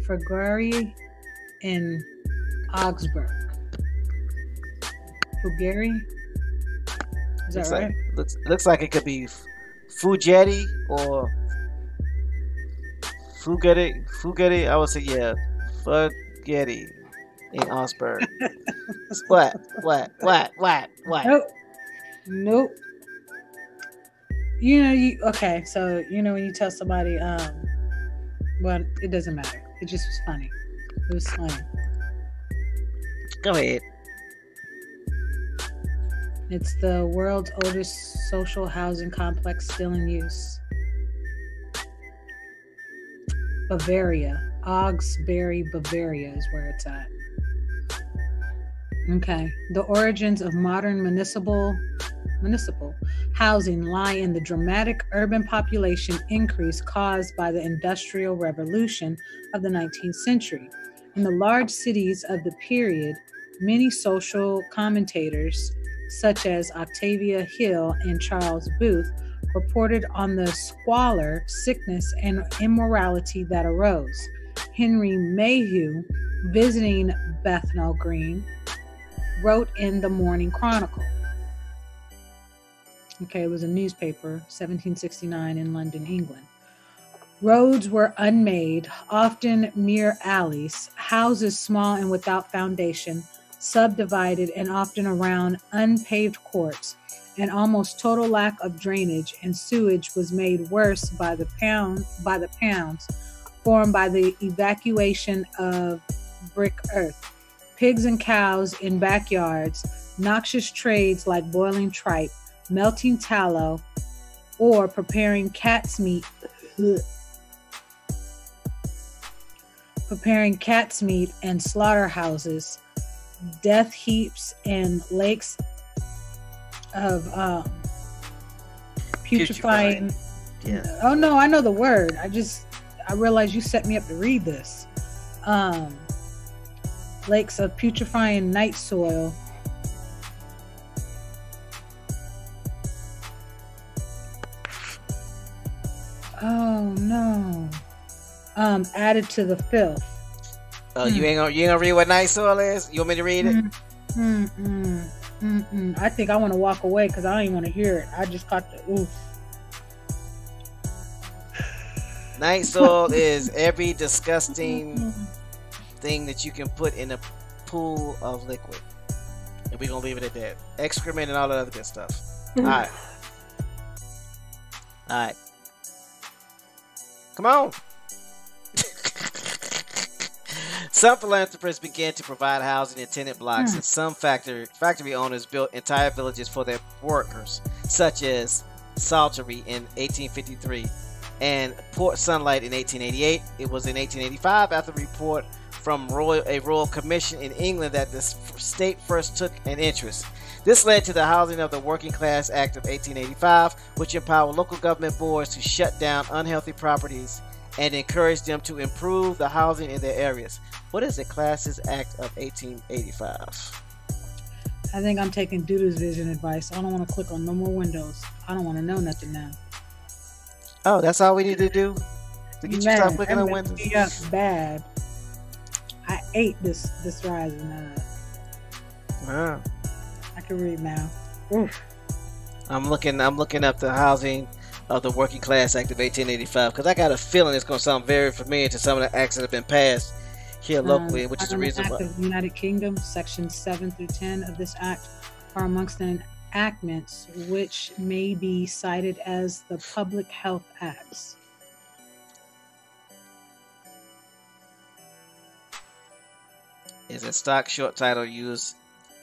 Frugary in Augsburg. Frugary? Is that right? Looks like it could be Fugetti or Fugetti. I would say, yeah, Fugetti in Augsburg. What? Nope. Okay, so when you tell somebody, well, it doesn't matter. It just was funny. It was slang. Go ahead. It's the world's oldest social housing complex still in use. Bavaria. Augsburg, Bavaria is where it's at. Okay. The origins of modern municipal housing lie in the dramatic urban population increase caused by the Industrial Revolution of the 19th century. In the large cities of the period, many social commentators, such as Octavia Hill and Charles Booth, reported on the squalor, sickness, and immorality that arose. Henry Mayhew, visiting Bethnal Green, wrote in the Morning Chronicle. Okay, it was a newspaper, 1769 in London, England. Roads were unmade, often mere alleys, houses small and without foundation, subdivided and often around unpaved courts. An almost total lack of drainage and sewage was made worse by the pounds formed by the evacuation of brick earth. Pigs and cows in backyards, noxious trades like boiling tripe, melting tallow, or preparing cat's meat. Preparing cat's meat and slaughterhouses, death heaps, and lakes of putrefying. Yeah. Oh no, I know the word. I realized you set me up to read this. Lakes of putrefying night soil. Oh no. Added to the filth. Oh, you ain't gonna read what night soil is? You want me to read it? I think I want to walk away because I don't even want to hear it. I just caught the oof. Night soil is every disgusting thing that you can put in a pool of liquid. And we're gonna leave it at that. Excrement and all that other good stuff. Alright. Come on. Some philanthropists began to provide housing in tenant blocks, and some factory owners built entire villages for their workers, such as Saltery in 1853 and Port Sunlight in 1888. It was in 1885, after a report from a royal commission in England, that the state first took an interest. This led to the Housing of the Working Class Act of 1885, which empowered local government boards to shut down unhealthy properties and encourage them to improve the housing in their areas. What is the Classes Act of 1885? I think I'm taking Dudu's vision advice. I don't want to click on no more windows. I don't want to know nothing now. Oh, that's all we need to do to get you to stop clicking on windows? Yeah, bad. I ate this rising. Wow. I can read now. Oof. I'm looking up the Housing of the Working Class Act of 1885 because I got a feeling it's going to sound very familiar to some of the acts that have been passed here locally, which is the reason why. Act of the United Kingdom, sections 7 through 10 of this act are amongst the enactments which may be cited as the Public Health Acts. Is a stock short title used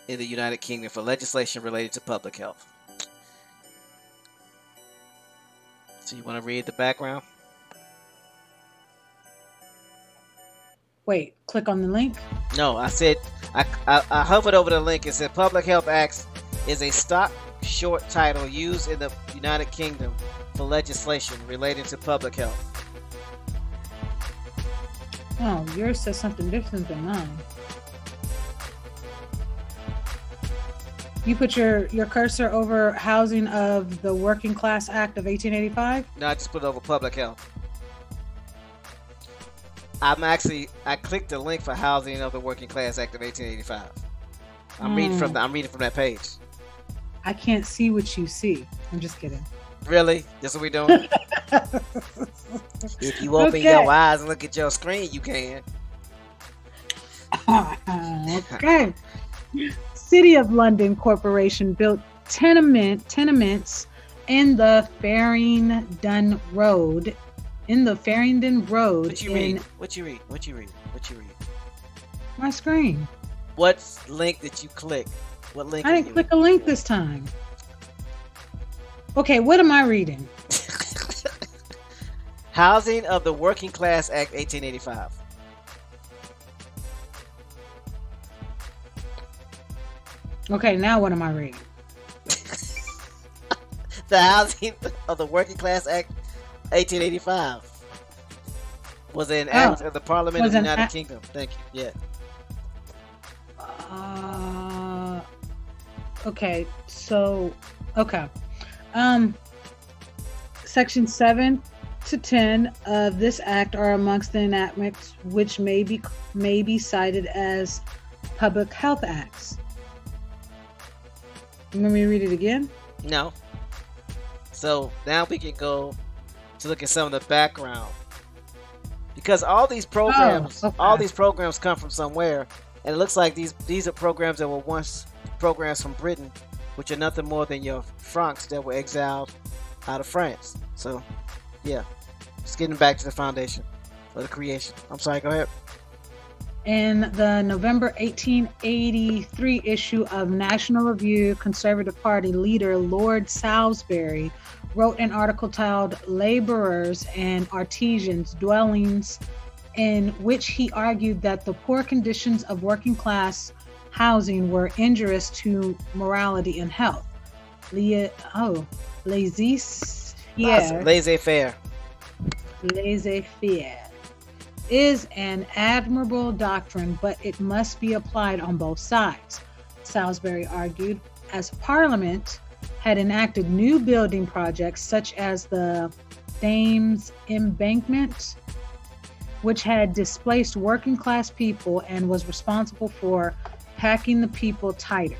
in the United Kingdom for legislation related to public health. So you want to read the background? Wait, click on the link? No, I said, I hovered over the link. It said Public Health Acts is a stock short title used in the United Kingdom for legislation relating to public health. Oh, yours says something different than mine. You put your cursor over Housing of the Working Class Act of 1885? No, I just put it over public health. I clicked the link for Housing of the Working Class Act of 1885. I'm reading from that page. I can't see what you see. I'm just kidding. Really? That's what we doing? If you open your eyes and look at your screen, you can. Okay. City of London Corporation built tenements in the Farringdon Road. What you read? My screen. What link did you click? What link? I didn't click a link this time. Okay, what am I reading? Housing of the Working Class Act 1885. Okay, now what am I reading? The Housing of the Working Class Act 1885 was an act of the Parliament of the United Kingdom. Thank you. Yeah. Okay, so Section 7 to 10 of this act are amongst the enactments which may be cited as public health acts. You want me to read it again? No. So now we can go to look at some of the background, because all these programs, come from somewhere, and it looks like these are programs that were once programs from Britain, which are nothing more than your Francs that were exiled out of France. So, yeah, just getting back to the foundation or the creation. I'm sorry, go ahead. In the November 1883 issue of National Review, Conservative Party leader Lord Salisbury wrote an article titled Laborers and Artisans' Dwellings, in which he argued that the poor conditions of working class housing were injurious to morality and health. Laissez-faire is an admirable doctrine, but it must be applied on both sides, Salisbury argued, as Parliament had enacted new building projects such as the Thames Embankment, which had displaced working class people and was responsible for packing the people tighter.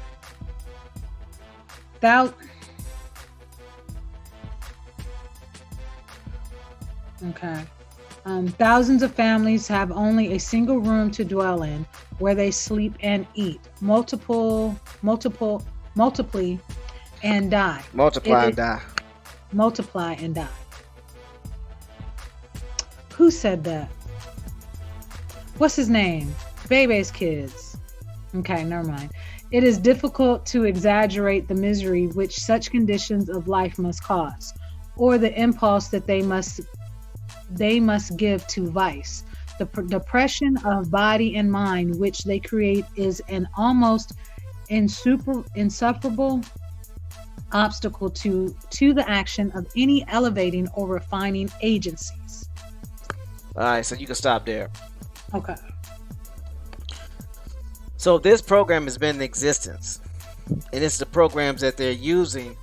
Thousands of families have only a single room to dwell in, where they sleep and eat, multiply and die. Multiply and die. Who said that? What's his name? Bebe's kids. Okay, never mind. It is difficult to exaggerate the misery which such conditions of life must cause, or the impulse that they must give to vice. The depression of body and mind which they create is an almost insufferable obstacle to the action of any elevating or refining agencies. All right, so you can stop there. Okay. So this program has been in existence, and it's the programs that they're using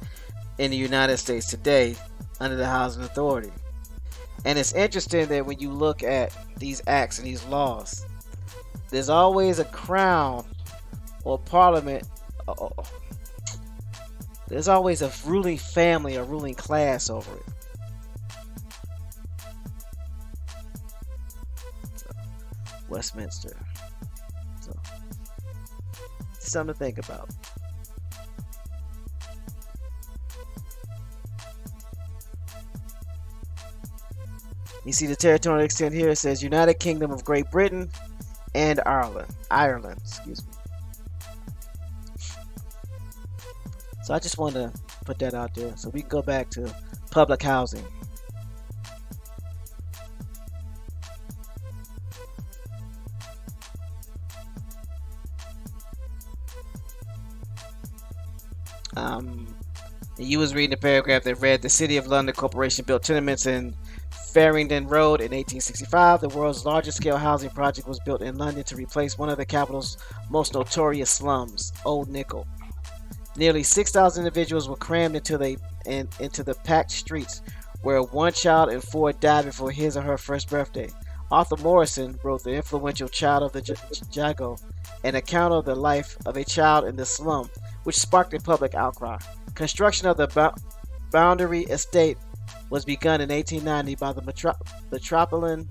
in the United States today under the Housing Authority. And it's interesting that when you look at these acts and these laws, there's always a crown or parliament. There's always a ruling family or ruling class over it. So, Westminster. So, something to think about. You see the territorial extent here. It says United Kingdom of Great Britain and Ireland, excuse me. So I just want to put that out there so we can go back to public housing. You was reading a paragraph that read, the City of London Corporation built tenements in Farringdon Road in 1865. The world's largest scale housing project was built in London to replace one of the capital's most notorious slums, Old Nickel. Nearly 6,000 individuals were crammed into the packed streets, where one child and 4 died before his or her first birthday. Arthur Morrison wrote the influential Child of the Jago, an account of the life of a child in the slum, which sparked a public outcry. Construction of the Boundary Estate was begun in 1890 by the Metropolitan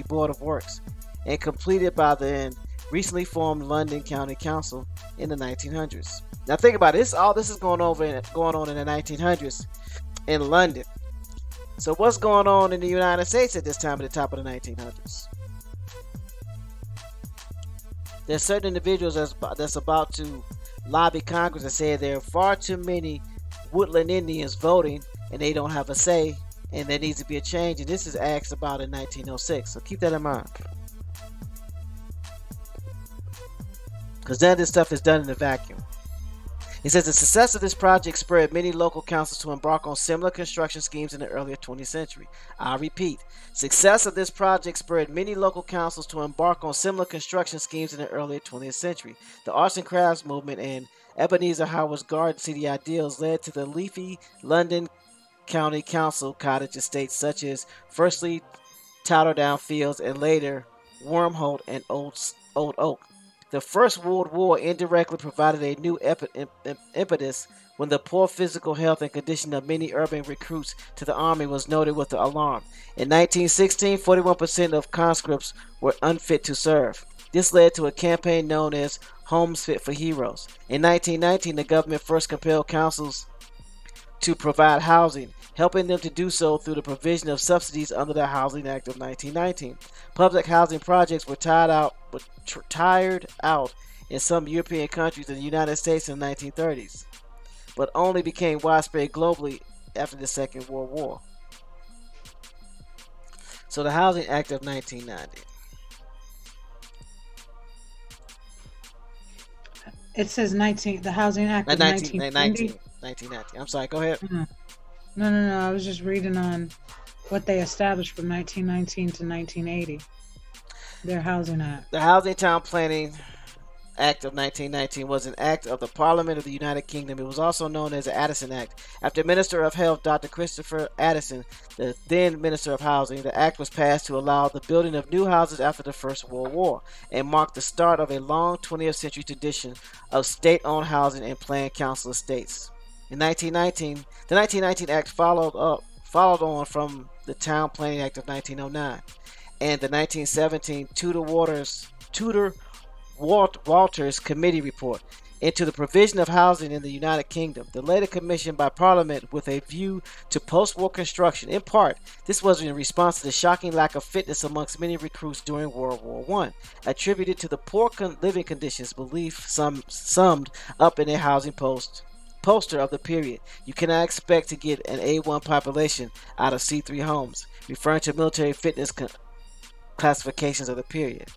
Board of Works and completed by the recently formed London County Council in the 1900s. Now think about it. All this is going on in the 1900s in London. So what's going on in the United States at this time at the top of the 1900s? There's certain individuals that's about to lobby Congress and say there are far too many woodland Indians voting and they don't have a say and there needs to be a change. And this is asked about in 1906. So keep that in mind. Because none of this stuff is done in a vacuum. It says the success of this project spurred many local councils to embark on similar construction schemes in the earlier 20th century. I repeat, success of this project spurred many local councils to embark on similar construction schemes in the earlier 20th century. The arts and crafts movement and Ebenezer Howard's Garden City ideals led to the leafy London County Council cottage estates such as firstly Totterdown Fields and later Wormholt and Old Oak. The First World War indirectly provided a new impetus when the poor physical health and condition of many urban recruits to the army was noted with alarm. In 1916, 41% of conscripts were unfit to serve. This led to a campaign known as Homes Fit for Heroes. In 1919, the government first compelled councils to provide housing, helping them to do so through the provision of subsidies under the Housing Act of 1919. Public housing projects were tired out in some European countries and the United States in the 1930s, but only became widespread globally after the Second World War. So the Housing Act of 1990. It says the Housing Act of 1990. 1990. I'm sorry, go ahead. No. I was just reading on what they established from 1919 to 1980. Their Housing Act. The Housing Town Planning Act of 1919 was an act of the Parliament of the United Kingdom. It was also known as the Addison Act. After Minister of Health Dr. Christopher Addison, the then Minister of Housing, the act was passed to allow the building of new houses after the First World War and marked the start of a long 20th century tradition of state-owned housing and planned council estates. In 1919, the 1919 Act followed on from the Town Planning Act of 1909 and the 1917 Tudor Walters Committee report into the provision of housing in the United Kingdom, the later commissioned by Parliament with a view to post-war construction. In part, this was in response to the shocking lack of fitness amongst many recruits during World War I, attributed to the poor living conditions belief summed up in a housing poster of the period. You cannot expect to get an A1 population out of C3 homes, referring to military fitness classifications of the period.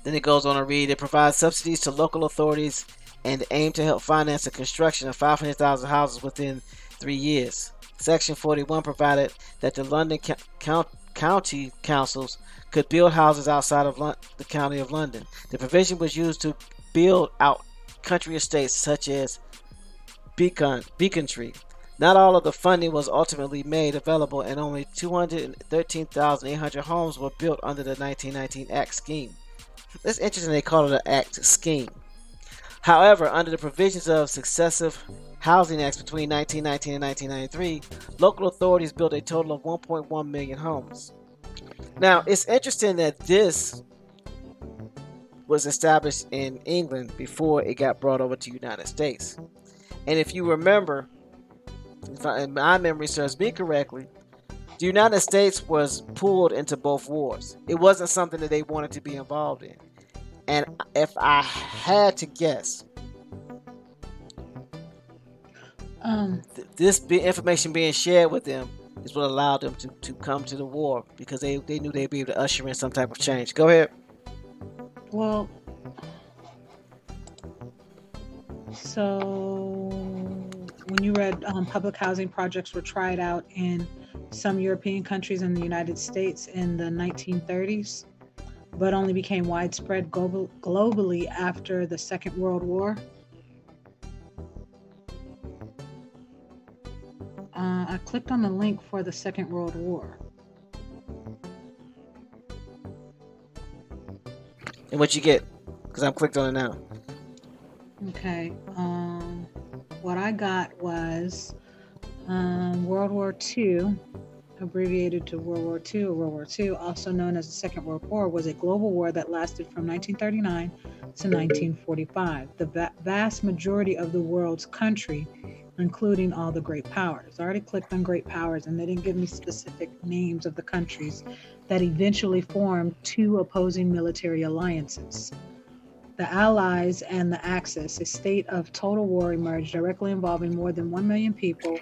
Then it goes on to read, it provides subsidies to local authorities and aim to help finance the construction of 500,000 houses within 3 years. Section 41 provided that the London county councils could build houses outside of the County of London. The provision was used to build out country estates such as Beaconsfield. Not all of the funding was ultimately made available, and only 213,800 homes were built under the 1919 Act scheme. It's interesting they call it an Act scheme. However, under the provisions of successive housing acts between 1919 and 1993, local authorities built a total of 1.1 million homes. Now, it's interesting that this was established in England before it got brought over to the United States. And if you remember, if my memory serves me correctly, the United States was pulled into both wars. It wasn't something that they wanted to be involved in. And if I had to guess, this information being shared with them is what allowed them to come to the war, because they knew they'd be able to usher in some type of change. Go ahead. Well, so when you read public housing projects were tried out in some European countries and the United States in the 1930s, but only became widespread globally after the Second World War. I clicked on the link for the Second World War. And what you get? Because I'm clicked on it now. Okay. What I got was World War II, abbreviated to World War II or World War II, also known as the Second World War, was a global war that lasted from 1939 to 1945. The vast majority of the world's country, including all the great powers. I already clicked on great powers, and they didn't give me specific names of the countries that eventually formed two opposing military alliances. The Allies and the Axis, a state of total war, emerged, directly involving more than 1 million people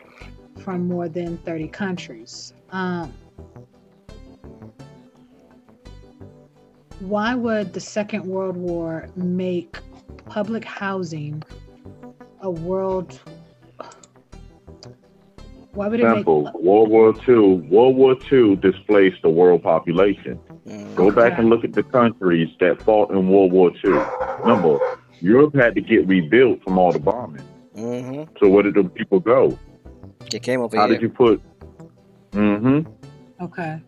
from more than 30 countries. Why would the Second World War make public housing a world? Why would it Simple. make World War II displaced the world population. Go back and look at the countries that fought in World War II. Remember, Europe had to get rebuilt from all the bombing. Mm-hmm. So where did the people go? They came over How here. did you put? Mm-hmm. Okay.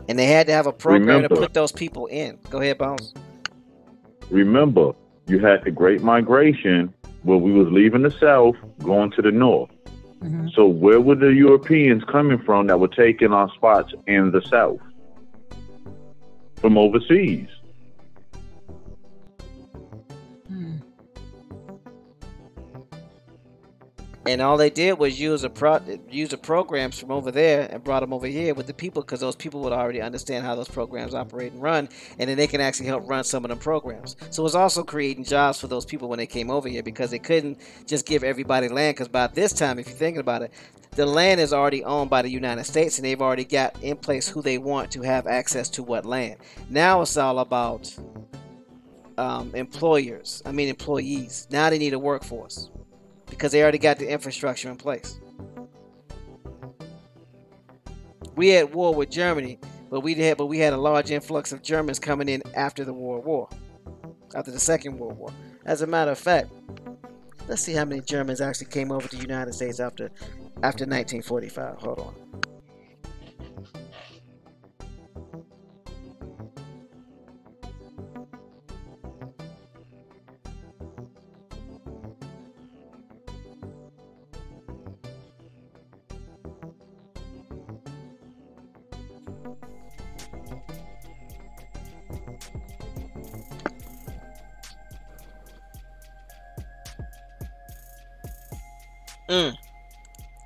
And they had to have a program to Remember. put those people in. Go ahead, Bones. Remember, you had the Great Migration where we was leaving the South, going to the North. Mm-hmm. So where were the Europeans coming from that were taking our spots in the South? From overseas. And all they did was use the programs from over there and brought them over here with the people, because those people would already understand how those programs operate and run, and then they can actually help run some of them programs. So it was also creating jobs for those people when they came over here, because they couldn't just give everybody land, because by this time, if you're thinking about it, the land is already owned by the United States, and they've already got in place who they want to have access to what land. Now it's all about employees. Now they need a workforce, because they already got the infrastructure in place. We had war with Germany, but we had a large influx of Germans coming in after the World War, after the Second World War. As a matter of fact, let's see how many Germans actually came over to the United States after 1945. Hold on.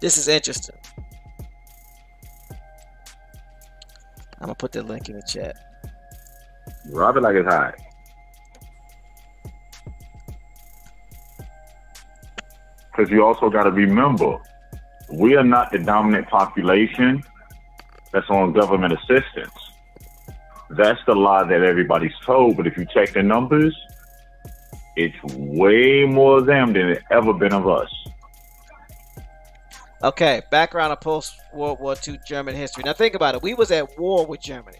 This is interesting. I'm gonna put the link in the chat. Drop it like it's hot. Because you also got to remember, we are not the dominant population that's on government assistance. That's the lie that everybody's told. But if you check the numbers, it's way more of them than it ever been of us. Okay, background of post-World War II German history. Now think about it. We was at war with Germany.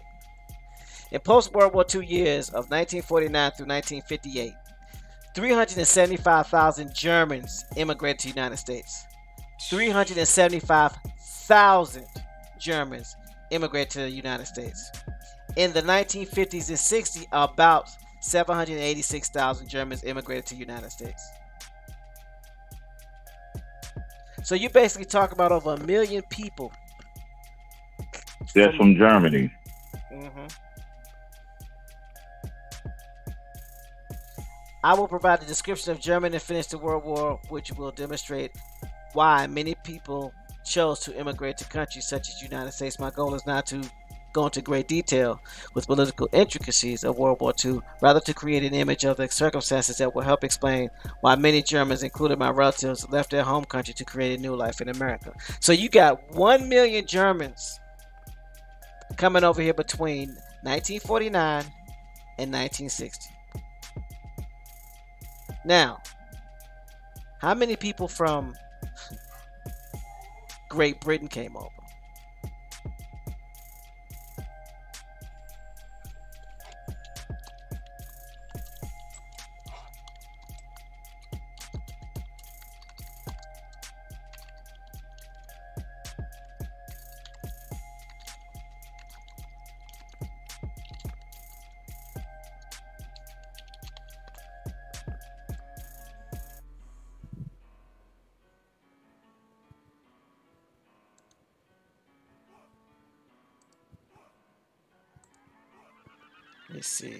In post-World War II years of 1949 through 1958, 375,000 Germans immigrated to the United States. 375,000 Germans immigrated to the United States. In the 1950s and 60s, about 786,000 Germans immigrated to the United States. So you basically talk about over 1 million people. That's from Germany. Mm-hmm. I will provide the description of German and finish the World War, which will demonstrate why many people chose to immigrate to countries such as the United States. My goal is not to go into great detail with political intricacies of World War II, rather to create an image of the circumstances that will help explain why many Germans, including my relatives, left their home country to create a new life in America. So you got 1 million Germans coming over here between 1949 and 1960. Now, how many people from Great Britain came over? Let's see.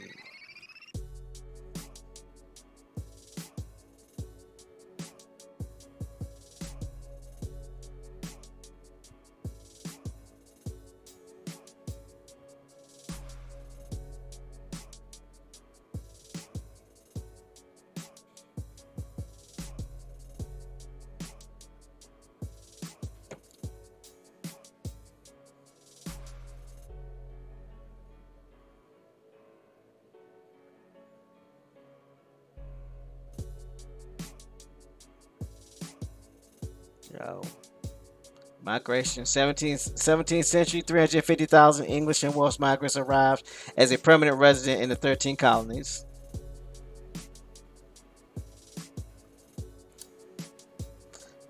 Migration. 17th century, 350,000 English and Welsh migrants arrived as a permanent resident in the 13 colonies.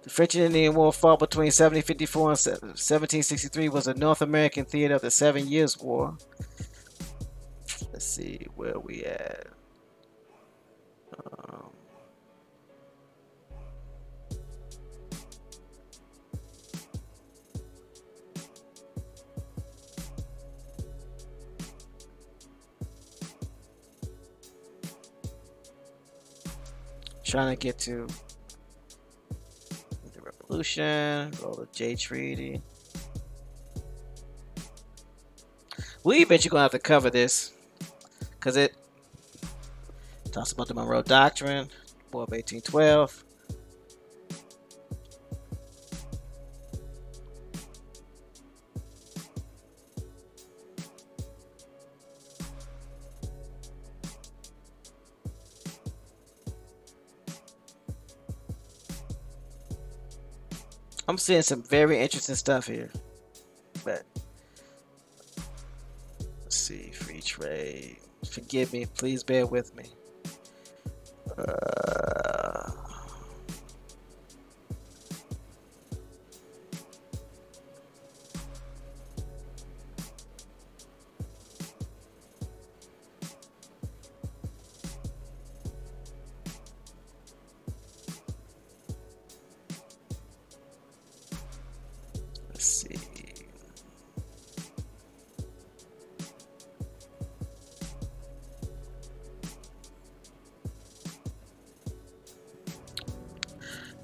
The French and Indian War fought between 1754 and 1763 was a North American theater of the 7 Years' War. Let's see where we at. Trying to get to the Revolution, roll the J Treaty. We eventually gonna have to cover this because it talks about the Monroe Doctrine, War of 1812. I'm seeing some very interesting stuff here, but let's see. Free trade. Forgive me, please bear with me. Let's see.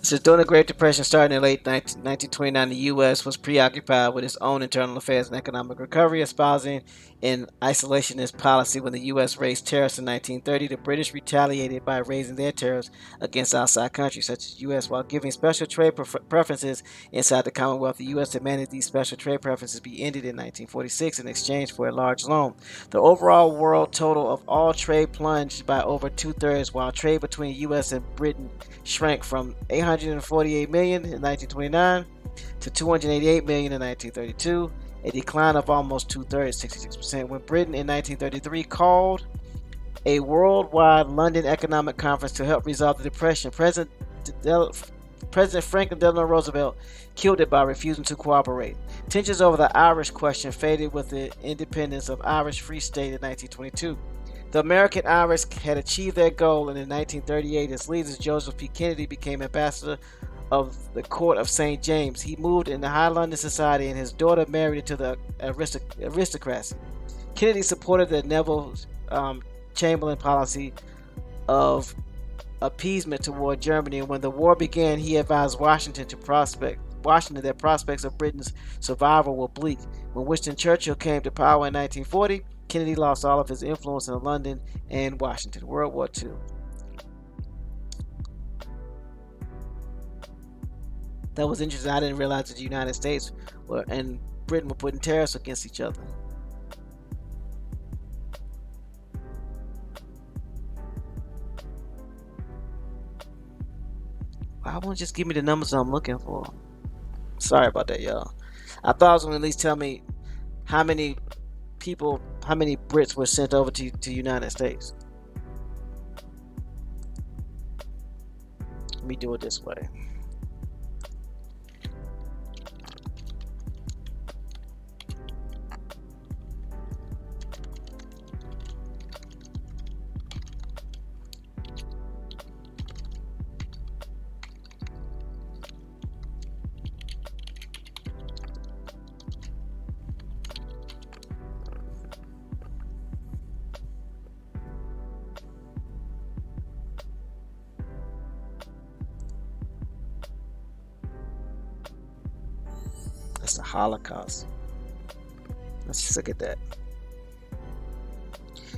Since during the Great Depression starting in late 1929, the U.S. was preoccupied with its own internal affairs and economic recovery, espousing an isolationist policy. When the U.S. raised tariffs in 1930, the British retaliated by raising their tariffs against outside countries such as the U.S. While giving special trade preferences inside the Commonwealth, the U.S. demanded these special trade preferences be ended in 1946 in exchange for a large loan. The overall world total of all trade plunged by over 2/3, while trade between the U.S. and Britain shrank from 848 million in 1929 to 288 million in 1932, a decline of almost 2/3, 66%. When Britain in 1933 called a worldwide London Economic Conference to help resolve the Depression, President Franklin Delano Roosevelt killed it by refusing to cooperate. Tensions over the Irish question faded with the independence of Irish Free State in 1922. The American Irish had achieved their goal, and in 1938, its leader Joseph P. Kennedy became ambassador of the Court of St. James. He moved into high London society, and his daughter married into the aristocracy. Kennedy supported the Neville Chamberlain policy of appeasement toward Germany, and when the war began, he advised Washington that prospects of Britain's survival were bleak. When Winston Churchill came to power in 1940, Kennedy lost all of his influence in London and Washington. World War II. That was interesting. I didn't realize that the United States and Britain were putting tariffs against each other. Why won't just give me the numbers I'm looking for? Sorry about that, y'all. I thought it was going to at least tell me how many Brits were sent over to the United States. Let me do it this way. That's the Holocaust. Let's just look at that.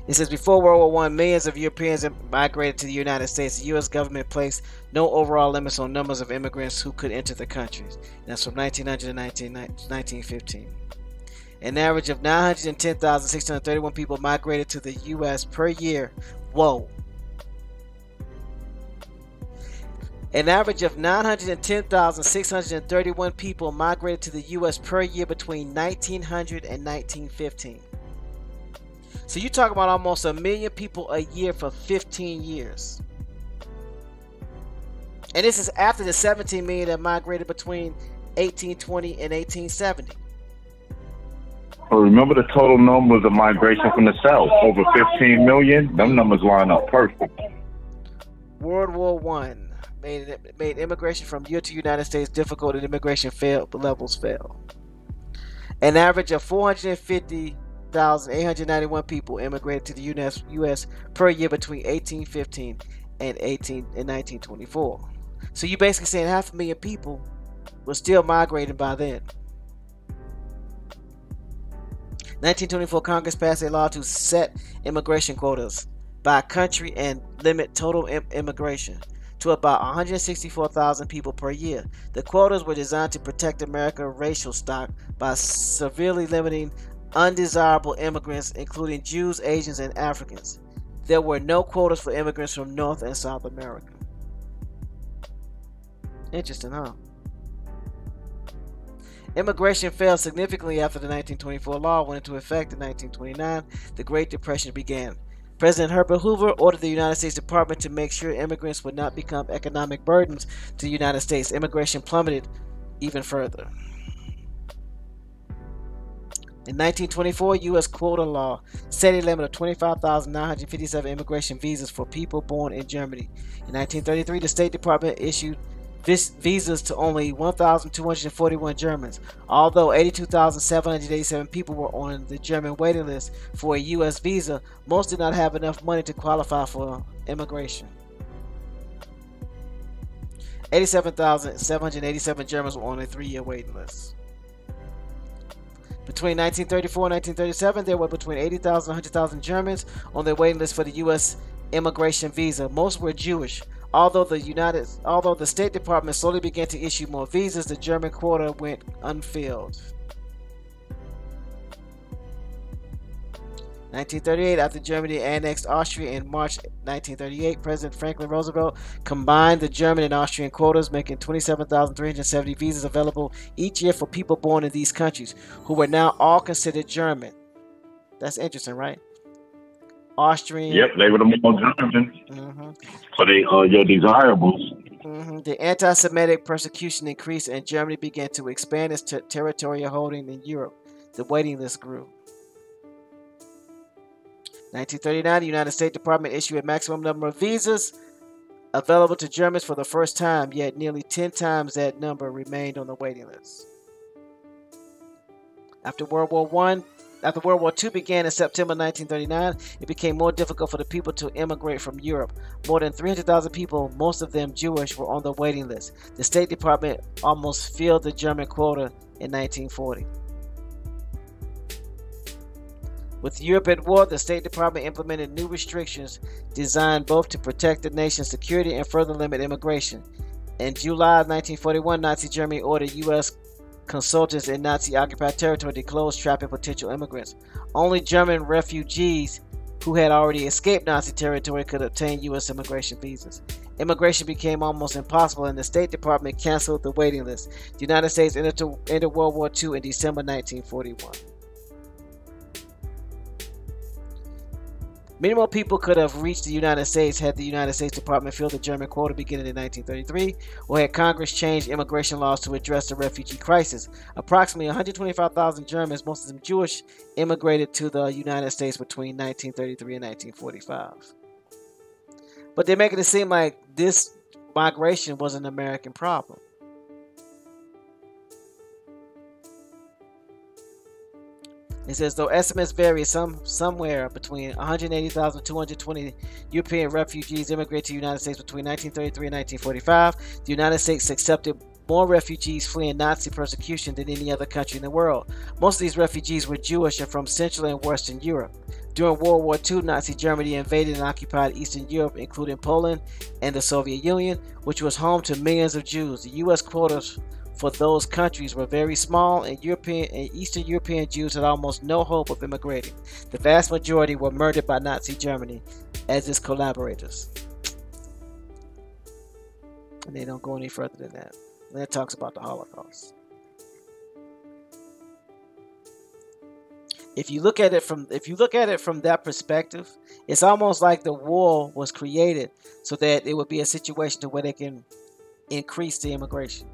It says, before World War I, millions of Europeans migrated to the United States. The U.S. government placed no overall limits on numbers of immigrants who could enter the countries. That's from 1900 to 1915. An average of 910,631 people migrated to the U.S. per year. Whoa. An average of 910,631 people migrated to the U.S. per year between 1900 and 1915. So you talk about almost 1 million people a year for 15 years. And this is after the 17 million that migrated between 1820 and 1870. Well, remember the total numbers of migration from the South, over 15 million? Them numbers line up perfect. World War I made immigration from Europe to the United States difficult, and immigration levels fell. An average of 450,891 people immigrated to the U.S. per year between 1815 and 1924. So you're basically saying 500,000 people were still migrating by then. 1924 Congress passed a law to set immigration quotas by country and limit total immigration to about 164,000 people per year. The quotas were designed to protect America's racial stock by severely limiting undesirable immigrants, including Jews, Asians, and Africans. There were no quotas for immigrants from North and South America. Interesting, huh? Immigration fell significantly after the 1924 law went into effect in 1929. The Great Depression began. President Herbert Hoover ordered the United States Department to make sure immigrants would not become economic burdens to the United States. Immigration plummeted even further. In 1924, U.S. quota law set a limit of 25,957 immigration visas for people born in Germany. In 1933, the State Department issued visas to only 1,241 Germans. Although 82,787 people were on the German waiting list for a U.S. visa, most did not have enough money to qualify for immigration. 87,787 Germans were on a 3-year waiting list. Between 1934 and 1937, there were between 80,000 and 100,000 Germans on the waiting list for the U.S. immigration visa. Most were Jewish. Although the State Department slowly began to issue more visas, the German quota went unfilled. 1938, after Germany annexed Austria in March 1938, President Franklin Roosevelt combined the German and Austrian quotas, making 27,370 visas available each year for people born in these countries, who were now all considered German. That's interesting, right? Austrian. Yep, they were the more German. Mm-hmm. So they are your desirables. Mm-hmm. The anti-Semitic persecution increased, and Germany began to expand its territorial holding in Europe. The waiting list grew. 1939, the United States Department issued a maximum number of visas available to Germans for the first time, yet nearly 10 times that number remained on the waiting list. After World War I, After World War II began in September 1939, it became more difficult for the people to immigrate from Europe. More than 300,000 people, most of them Jewish, were on the waiting list. The State Department almost filled the German quota in 1940. With Europe at war, the State Department implemented new restrictions designed both to protect the nation's security and further limit immigration. In July 1941, Nazi Germany ordered U.S. consultants in Nazi-occupied territory to close trapping potential immigrants. Only German refugees who had already escaped Nazi territory could obtain U.S. immigration visas. Immigration became almost impossible, and the State Department canceled the waiting list. The United States entered World War II in December 1941. Many more people could have reached the United States had the United States Department filled the German quota beginning in 1933, or had Congress changed immigration laws to address the refugee crisis. Approximately 125,000 Germans, most of them Jewish, immigrated to the United States between 1933 and 1945. But they're making it seem like this migration was an American problem. It says, though estimates vary, somewhere between 180,000 and 220 European refugees immigrated to the United States between 1933 and 1945. The United States accepted more refugees fleeing Nazi persecution than any other country in the world. Most of these refugees were Jewish and from Central and Western Europe. During World War II, Nazi Germany invaded and occupied Eastern Europe, including Poland and the Soviet Union, which was home to millions of Jews. The U.S. quotas for those countries were very small, and Eastern European Jews had almost no hope of immigrating. The vast majority were murdered by Nazi Germany as its collaborators. And they don't go any further than that. And it talks about the Holocaust. If you look at it from that perspective, it's almost like the war was created so that it would be a situation to where they can increase the immigration.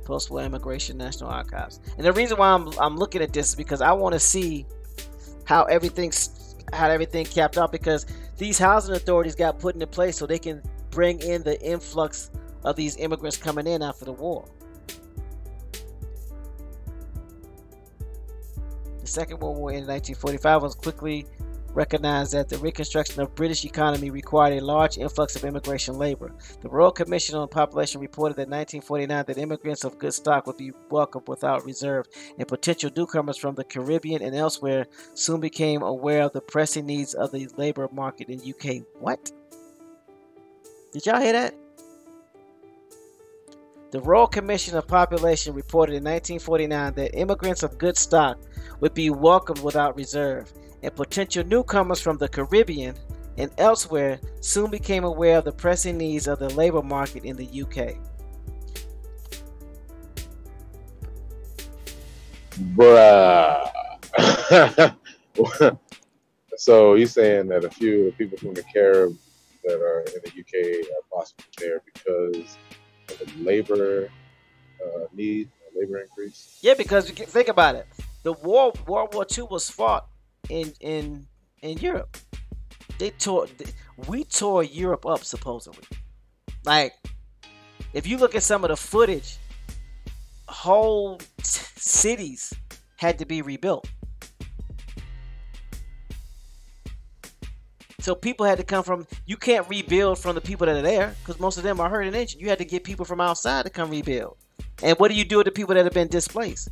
Post-war immigration, National Archives. And the reason why I'm looking at this is because I want to see how everything capped out, because these housing authorities got put into place so they can bring in the influx of these immigrants coming in after the war. The Second World War in 1945 was quickly recognized that the reconstruction of British economy required a large influx of immigration labor. The Royal Commission on Population reported in 1949 that immigrants of good stock would be welcomed without reserve, and potential newcomers from the Caribbean and elsewhere soon became aware of the pressing needs of the labor market in UK. What? Did y'all hear that? The Royal Commission of Population reported in 1949 that immigrants of good stock would be welcomed without reserve, and potential newcomers from the Caribbean and elsewhere soon became aware of the pressing needs of the labor market in the UK. Bruh. So you're saying that a few of the people from the Caribbean that are in the UK are possibly there because of the labor need, labor increase? Yeah, because think about it. The World War II was fought in Europe. We tore Europe up, supposedly. Like, if you look at some of the footage, whole cities had to be rebuilt. So people had to come from, you can't rebuild from the people that are there because most of them are hurt and injured. You had to get people from outside to come rebuild. And what do you do with the people that have been displaced?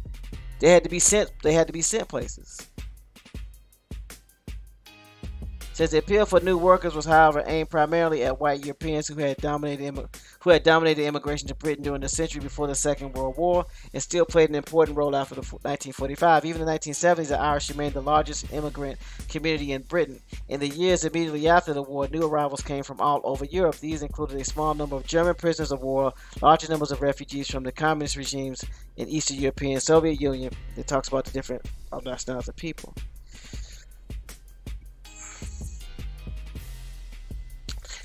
They had to be sent places. Says the appeal for new workers was, however, aimed primarily at white Europeans who had dominated immigration to Britain during the century before the Second World War, and still played an important role after 1945. Even in the 1970s, the Irish remained the largest immigrant community in Britain. In the years immediately after the war, new arrivals came from all over Europe. These included a small number of German prisoners of war, larger numbers of refugees from the communist regimes in Eastern European Soviet Union. It talks about the different nationalities of people.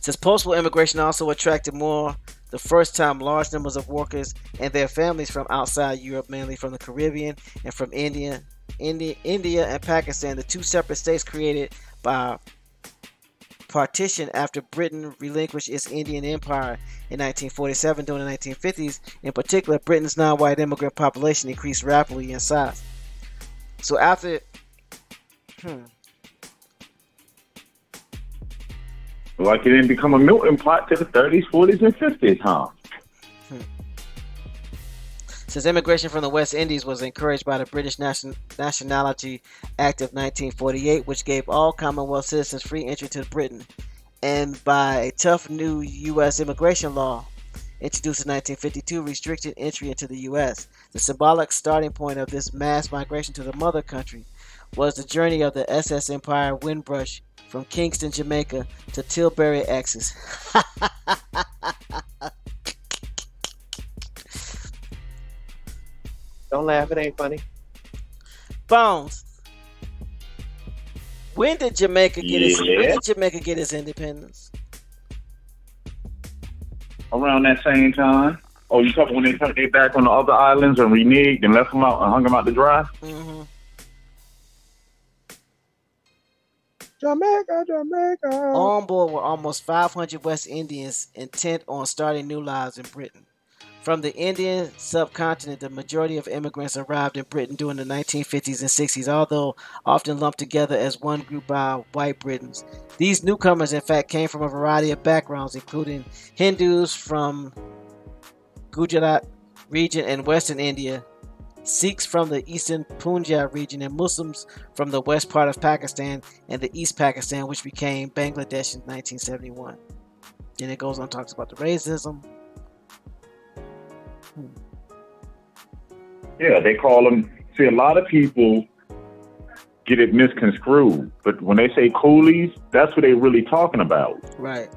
Since post-war immigration also attracted the first time large numbers of workers and their families from outside Europe, mainly from the Caribbean and from India and Pakistan, the two separate states created by partition after Britain relinquished its Indian Empire in 1947. During the 1950s, in particular, Britain's non-white immigrant population increased rapidly in size. So after... Like it didn't become a melting pot to the 30s, 40s, and 50s, huh? Since immigration from the West Indies was encouraged by the British Nationality Act of 1948, which gave all Commonwealth citizens free entry to Britain, and by a tough new U.S. immigration law introduced in 1952, restricted entry into the U.S. The symbolic starting point of this mass migration to the mother country was the journey of the SS Empire Windrush from Kingston, Jamaica to Tilbury, Essex. Don't laugh, it ain't funny. Bones. When did Jamaica get its independence? Around that same time. Oh, you talking when they turned their back on the other islands and reneged and left them out and hung them out to dry? Mm-hmm. Jamaica. On board were almost 500 West Indians intent on starting new lives in Britain. From the Indian subcontinent, the majority of immigrants arrived in Britain during the 1950s and 60s, although often lumped together as one group by white Britons. These newcomers, in fact, came from a variety of backgrounds, including Hindus from Gujarat region and Western India, Sikhs from the eastern Punjab region, and Muslims from the west part of Pakistan and the East Pakistan, which became Bangladesh in 1971. Then it goes on and talks about the racism. Yeah, they call them. See, a lot of people get it misconstrued, but when they say coolies, that's what they're really talking about. Right.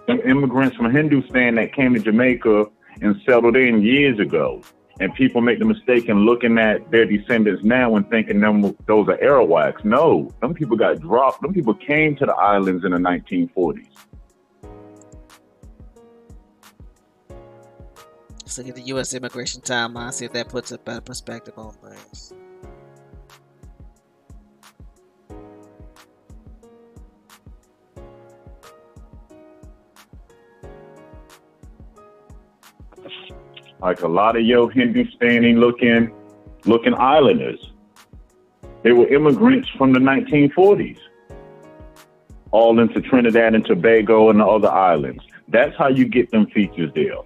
Some immigrants from Hindustan that came to Jamaica and settled in years ago. And people make the mistake in looking at their descendants now and thinking those are Arawaks. No, some people got dropped. Some people came to the islands in the 1940s. Let's look at the U.S. immigration timeline, see if that puts a better perspective on things. Like a lot of your Hindustani looking islanders. They were immigrants from the 1940s. All into Trinidad and Tobago and the other islands. That's how you get them features there.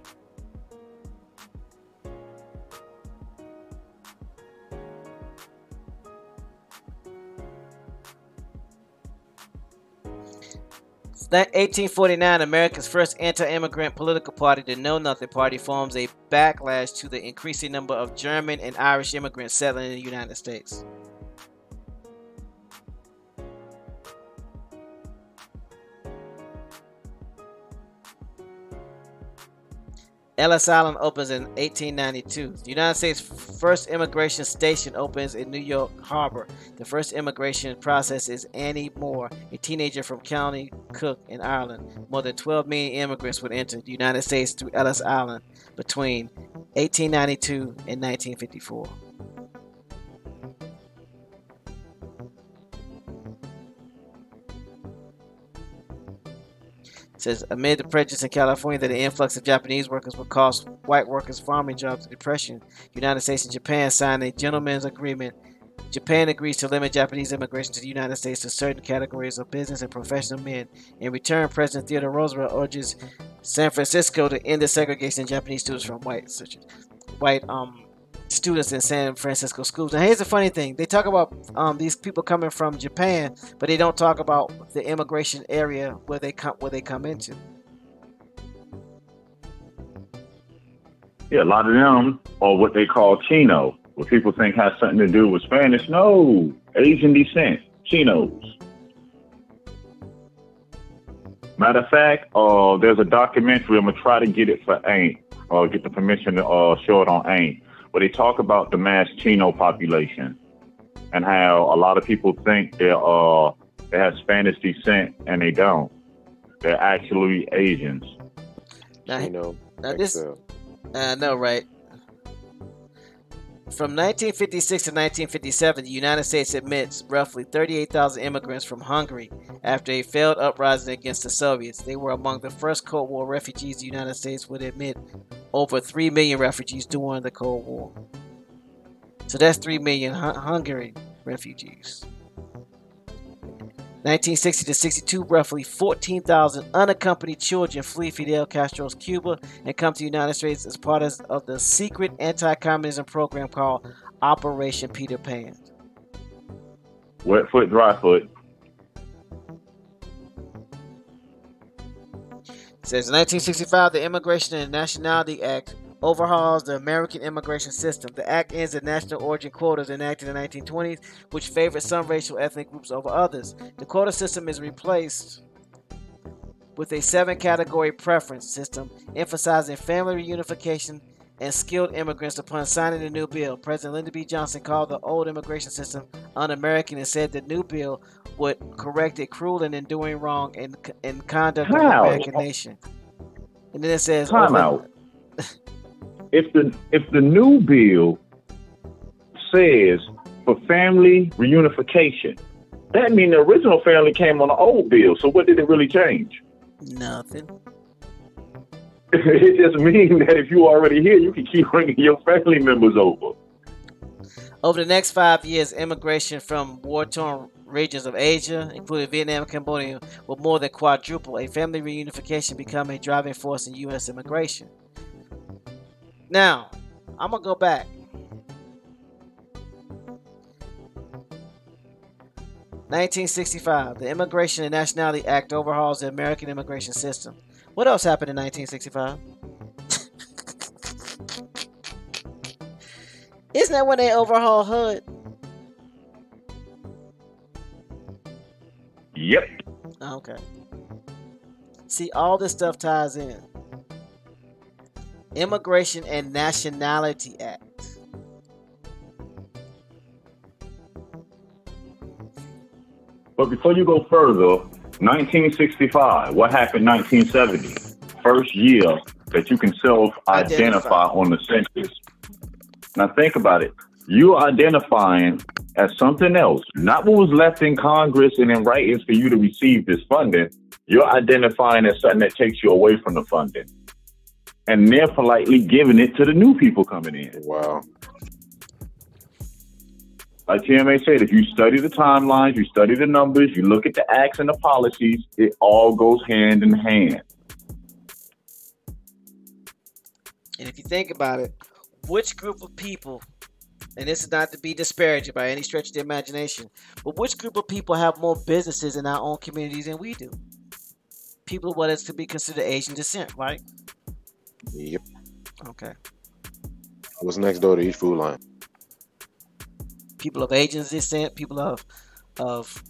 That 1849, America's first anti-immigrant political party, the Know Nothing Party, forms a backlash to the increasing number of German and Irish immigrants settling in the United States. Ellis Island opens in 1892. The United States' first immigration station opens in New York Harbor. The first immigration process is Annie Moore, a teenager from County Cook in Ireland. More than 12 million immigrants would enter the United States through Ellis Island between 1892 and 1954. Says, amid the prejudice in California that the influx of Japanese workers would cost white workers farming jobs a depression, United States and Japan signed a gentleman's agreement. Japan agrees to limit Japanese immigration to the United States to certain categories of business and professional men. In return, President Theodore Roosevelt urges San Francisco to end the segregation of Japanese students from white students in San Francisco schools. Now, here's the funny thing: they talk about these people coming from Japan, but they don't talk about the immigration area where they come into. Yeah, a lot of them are what they call Chino, what people think has something to do with Spanish. No, Asian descent, Chinos. Matter of fact, there's a documentary. I'm gonna try to get it for AIM, or get the permission to show it on AIM. But they talk about the mass Chino population and how a lot of people think they have Spanish descent, and they don't. They're actually Asians. Now this, I know, right? From 1956 to 1957, the United States admits roughly 38,000 immigrants from Hungary after a failed uprising against the Soviets. They were among the first Cold War refugees the United States would admit. Over 3 million refugees during the Cold War. So that's 3 million Hungary refugees. 1960 to 62, roughly 14,000 unaccompanied children flee Fidel Castro's Cuba and come to the United States as part of the secret anti-communism program called Operation Peter Pan. Wet foot, dry foot. It says in 1965, the Immigration and Nationality Act overhauls the American immigration system. The act ends the national origin quotas enacted in the 1920s, which favored some racial ethnic groups over others. The quota system is replaced with a 7-category preference system, emphasizing family reunification and skilled immigrants. Upon signing the new bill, President Lyndon B. Johnson called the old immigration system un-American and said the new bill would correct a cruel and enduring wrong in conduct of the American nation. And then it says, time out. If the new bill says for family reunification, that means the original family came on the old bill. So what did it really change? Nothing. It just means that if you already here, you can keep bringing your family members over. Over the next 5 years, immigration from war-torn regions of Asia, including Vietnam and Cambodia, will more than quadruple. A family reunification become a driving force in U.S. immigration. Now, I'm going to go back. 1965, the Immigration and Nationality Act overhauls the American immigration system. What else happened in 1965? Isn't that when they overhauled HUD? Yep. Okay. See, all this stuff ties in. Immigration and Nationality Act. But before you go further, 1965, what happened 1970? First year that you can self-identify on the census. Now think about it. You're identifying as something else, not what was left in Congress and in writings for you to receive this funding. You're identifying as something that takes you away from the funding. And they're politely giving it to the new people coming in. Wow. Like TMA said, if you study the timelines, you study the numbers, you look at the acts and the policies, it all goes hand in hand. And if you think about it, which group of people, and this is not to be disparaging by any stretch of the imagination, but which group of people have more businesses in our own communities than we do? People of what is to be considered Asian descent, right? Yep. Okay. What's next door to each food line? People of Asian descent, people of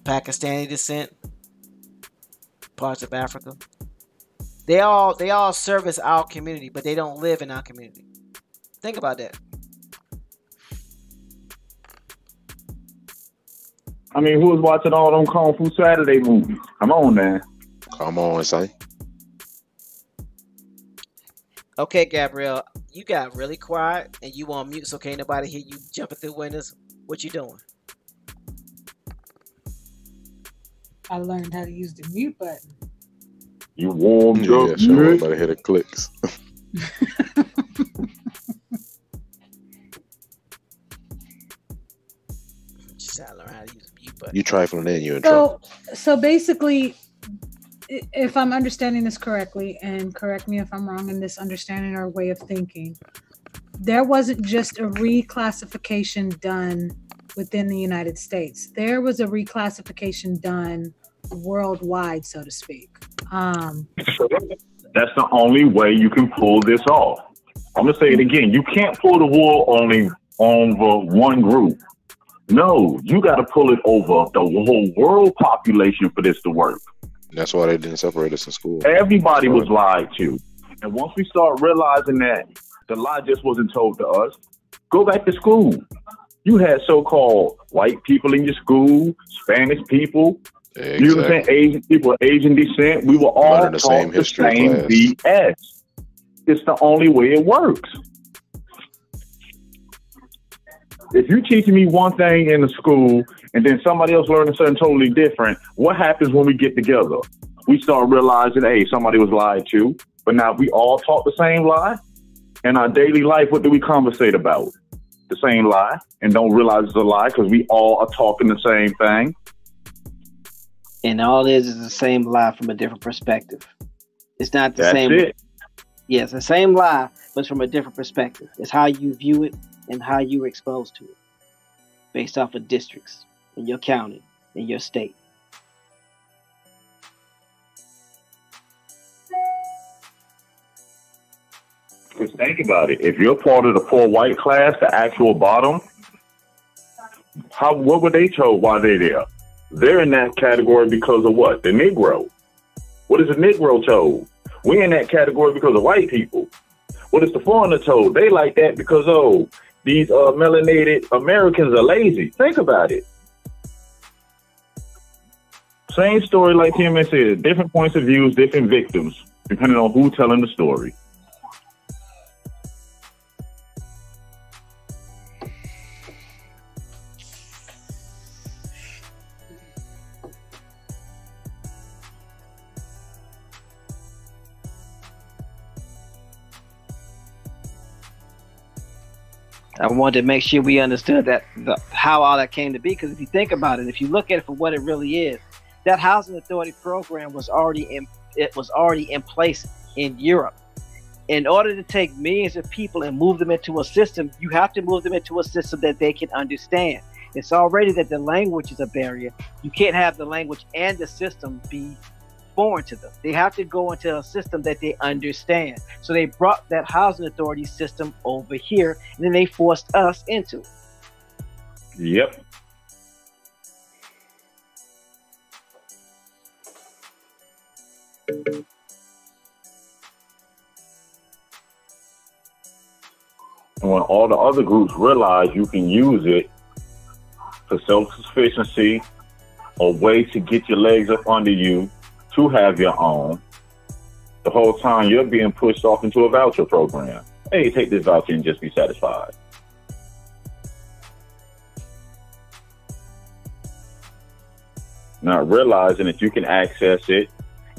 Pakistani descent, parts of Africa. They all service our community, but they don't live in our community. Think about that. I mean, who was watching all them Kung Fu Saturday movies? Come on, man. Come on, say. Okay, Gabrielle, you got really quiet and you on mute, so can't nobody hear you jumping through windows. What you doing? I learned how to use the mute button. You warmed up. Yeah, sure. Everybody hear the clicks. Just gotta learn how to use the mute button. You trifling in, you in trouble. So basically, if I'm understanding this correctly, and correct me if I'm wrong in this understanding or way of thinking, there wasn't just a reclassification done within the United States. There was a reclassification done worldwide, so to speak. That's the only way you can pull this off. I'm going to say it again. You can't pull the wool only over one group. No, you got to pull it over the whole world population for this to work. That's why they didn't separate us in school. Everybody was lied to. And once we start realizing that the lie just wasn't told to us, go back to school. You had so-called white people in your school, Spanish people, Exactly. You know, Asian people, Asian descent. We were all Learning the same taught history the same class. BS. It's the only way it works. If you teaching me one thing in the school and then somebody else learning something totally different, what happens when we get together? We start realizing, hey, somebody was lied to, but now we all talk the same lie. In our daily life, what do we conversate about? The same lie, and don't realize it's a lie because we all are talking the same thing. And all it is the same lie from a different perspective. It's not the same. That's it. Yes, the same lie, but it's from a different perspective. It's how you view it and how you were exposed to it, based off of districts in your county, in your state. Because think about it. If you're part of the poor white class, the actual bottom, what were they told why they're there? They're in that category because of what? The Negro. What is the Negro told? We're in that category because of white people. What is the foreigner told? They like that because, oh, these melanated Americans are lazy. Think about it. Same story like Tim said. Different points of views, different victims, depending on who's telling the story. I wanted to make sure we understood that how all that came to be, because if you think about it, if you look at it for what it really is, that housing authority program was already in place in Europe. In order to take millions of people and move them into a system, you have to move them into a system that they can understand. It's already that the language is a barrier. You can't have the language and the system be foreign to them. They have to go into a system that they understand. So they brought that housing authority system over here, and then they forced us into it. Yep. And when all the other groups realize you can use it for self-sufficiency, a way to get your legs up under you, to have your own, the whole time you're being pushed off into a voucher program. Hey, take this voucher and just be satisfied. Not realizing that you can access it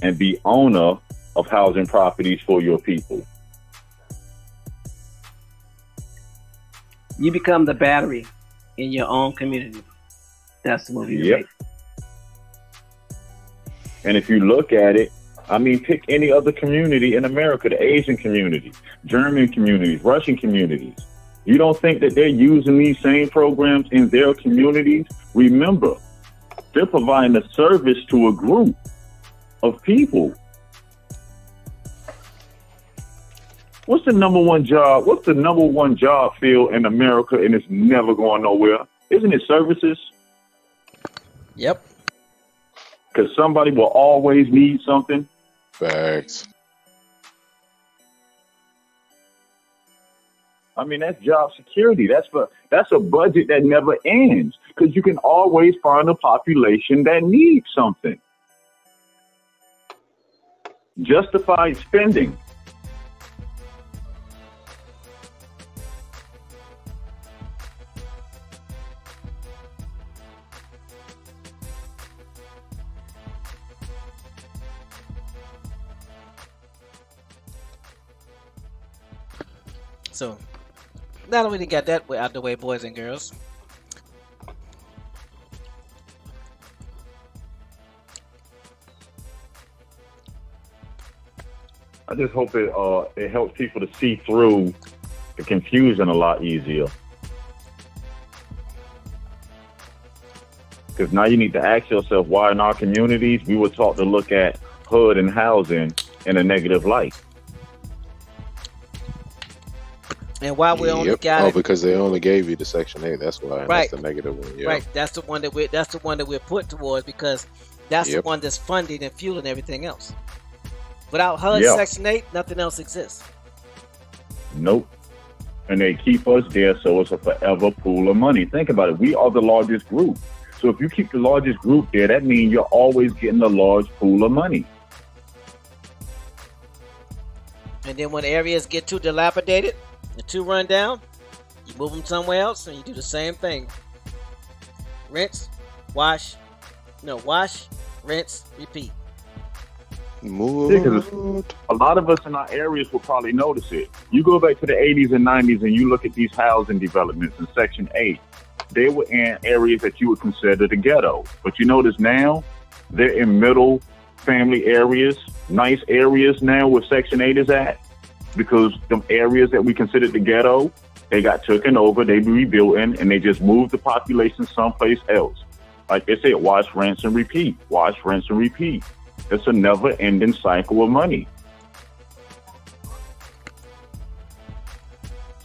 and be owner of housing properties for your people. You become the battery in your own community. That's the movie. Yep. And if you look at it, I mean, pick any other community in America, the Asian community, German communities, Russian communities. You don't think that they're using these same programs in their communities? Remember, they're providing a service to a group of people. What's the number one job? What's the number one job field in America, and it's never going nowhere? Isn't it services? Yep. Because somebody will always need something. Facts. I mean, that's job security. That's a budget that never ends, because you can always find a population that needs something. Justified spending. So, now that we got that out the way, boys and girls, I just hope it helps people to see through the confusion a lot easier. Because now you need to ask yourself, why in our communities we were taught to look at HUD and housing in a negative light. and why we only got it. Because they only gave you the Section 8. That's why. Right. That's the negative one. Yeah. Right. That's the one that we're put towards, because that's the one that's funding and fueling everything else. Without HUD Section 8, nothing else exists. Nope. And they keep us there, so it's a forever pool of money. Think about it. We are the largest group. So if you keep the largest group there, that means you're always getting a large pool of money. And then when areas get too dilapidated and too run down, You move them somewhere else and you do the same thing. Rinse, wash, rinse, repeat. Move. A lot of us in our areas will probably notice it. You go back to the 80s and 90s and you look at these housing developments in Section 8. They were in areas that you would consider the ghetto. But you notice now, they're in middle family areas, nice areas now where Section 8 is at. Because the areas that we considered the ghetto, they got taken over, they rebuilt in, and they just moved the population someplace else. Like they said, wash, rinse, and repeat. Wash, rinse, and repeat. It's a never-ending cycle of money.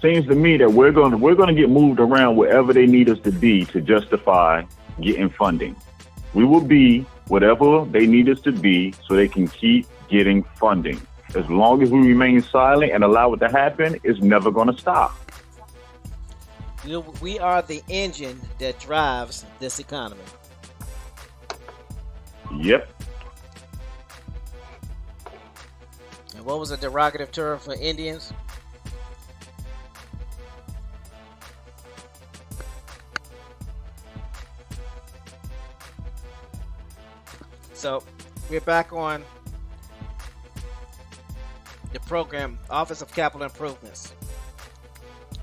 Seems to me that we're going to get moved around wherever they need us to be to justify getting funding. We will be whatever they need us to be so they can keep getting funding. As long as we remain silent and allow it to happen, it's never going to stop. We are the engine that drives this economy. Yep. And what was a derogative term for Indians? So we're back on the program, Office of Capital Improvements.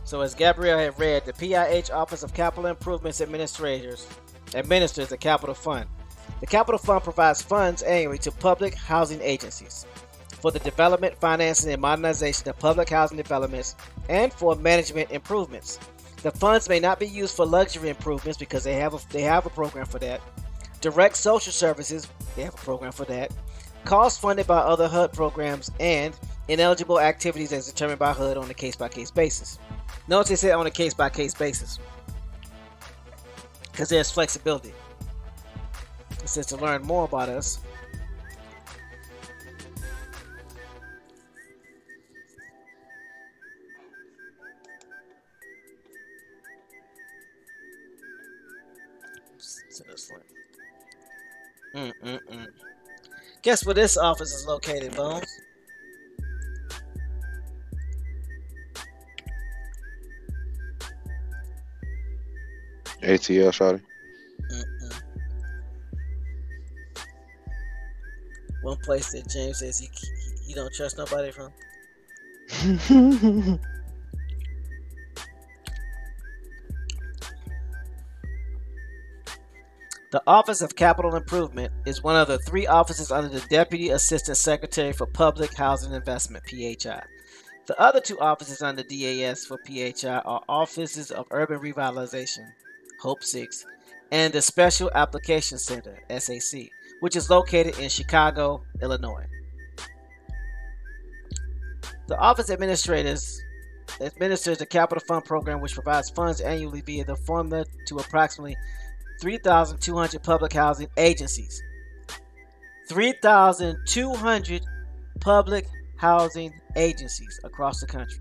So as Gabrielle had read, the PIH Office of Capital Improvements administers the Capital Fund. The Capital Fund provides funds annually to public housing agencies for the development, financing, and modernization of public housing developments and for management improvements. The funds may not be used for luxury improvements because they have a program for that. Direct social services, they have a program for that. Costs funded by other HUD programs, and ineligible activities as determined by HUD on a case-by-case basis. Notice they say on a case-by-case basis because there's flexibility. It says to learn more about us, Guess where this office is located, Bones? ATL, shawty. One place that James says he don't trust nobody from. The Office of Capital Improvement is one of the three offices under the Deputy Assistant Secretary for Public Housing Investment, PHI. The other two offices under DAS for PHI are Offices of Urban Revitalization, Hope 6, and the Special Application Center, SAC, which is located in Chicago, Illinois. The office administers the Capital Fund program, which provides funds annually via the formula to approximately 3,200 public housing agencies. 3,200 public housing agencies across the country.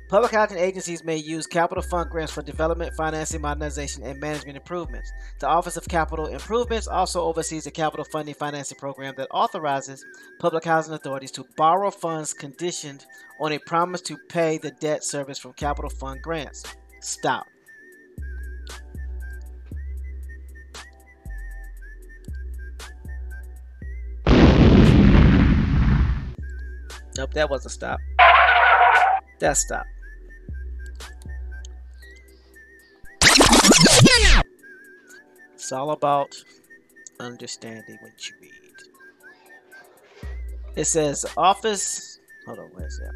Public housing agencies may use Capital Fund grants for development, financing, modernization, and management improvements. The Office of Capital Improvements also oversees the capital funding financing program that authorizes public housing authorities to borrow funds conditioned on a promise to pay the debt service from Capital Fund grants. Stop. Nope, that was a stop. That stop. It's all about understanding what you read. It says office. Hold on, where's that?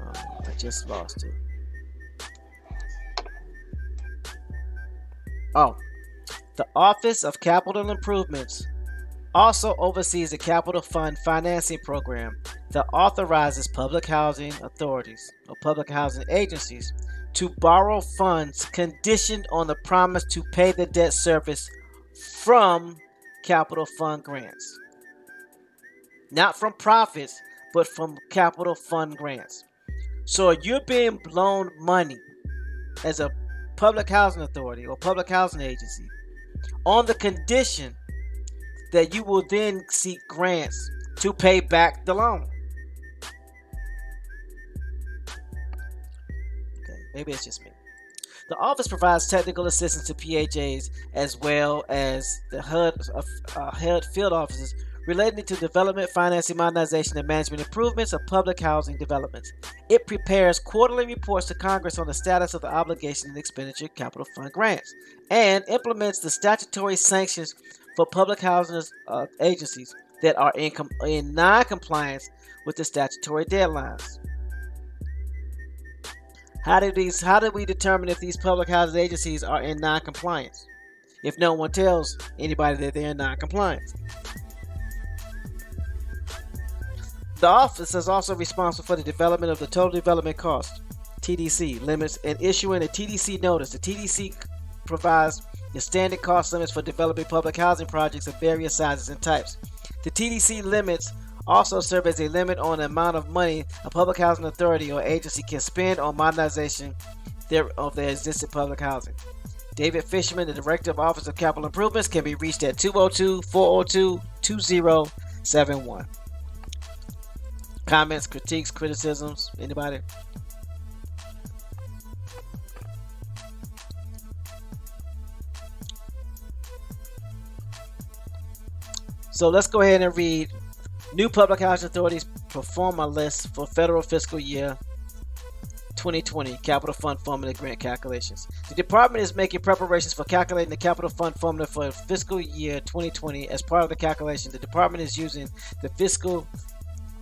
Oh, I just lost it. Oh, the Office of Capital Improvements also oversees the Capital Fund financing program that authorizes public housing authorities or public housing agencies to borrow funds conditioned on the promise to pay the debt service from Capital Fund grants. Not from profits, but from Capital Fund grants. So you're being loaned money as a public housing authority or public housing agency on the condition that you will then seek grants to pay back the loan. Okay, maybe it's just me. The office provides technical assistance to PHAs as well as the HUD field offices relating to development, financing, modernization, and management improvements of public housing developments. It prepares quarterly reports to Congress on the status of the obligation and expenditure capital fund grants and implements the statutory sanctions for public housing agencies that are in non-compliance with the statutory deadlines. How do we determine if these public housing agencies are in non-compliance? If no one tells anybody that they're in non-compliance. The office is also responsible for the development of the total development cost, TDC, limits and issuing a TDC notice. The TDC provides the standard cost limits for developing public housing projects of various sizes and types. The TDC limits also serve as a limit on the amount of money a public housing authority or agency can spend on modernization of their existing public housing. David Fishman, the Director of Office of Capital Improvements, can be reached at 202-402-2071. Comments, critiques, criticisms, anybody? So let's go ahead and read new Public Housing Authority's performer list for federal fiscal year 2020 capital fund formula grant calculations. The department is making preparations for calculating the capital fund formula for fiscal year 2020. As part of the calculation, the department is using the fiscal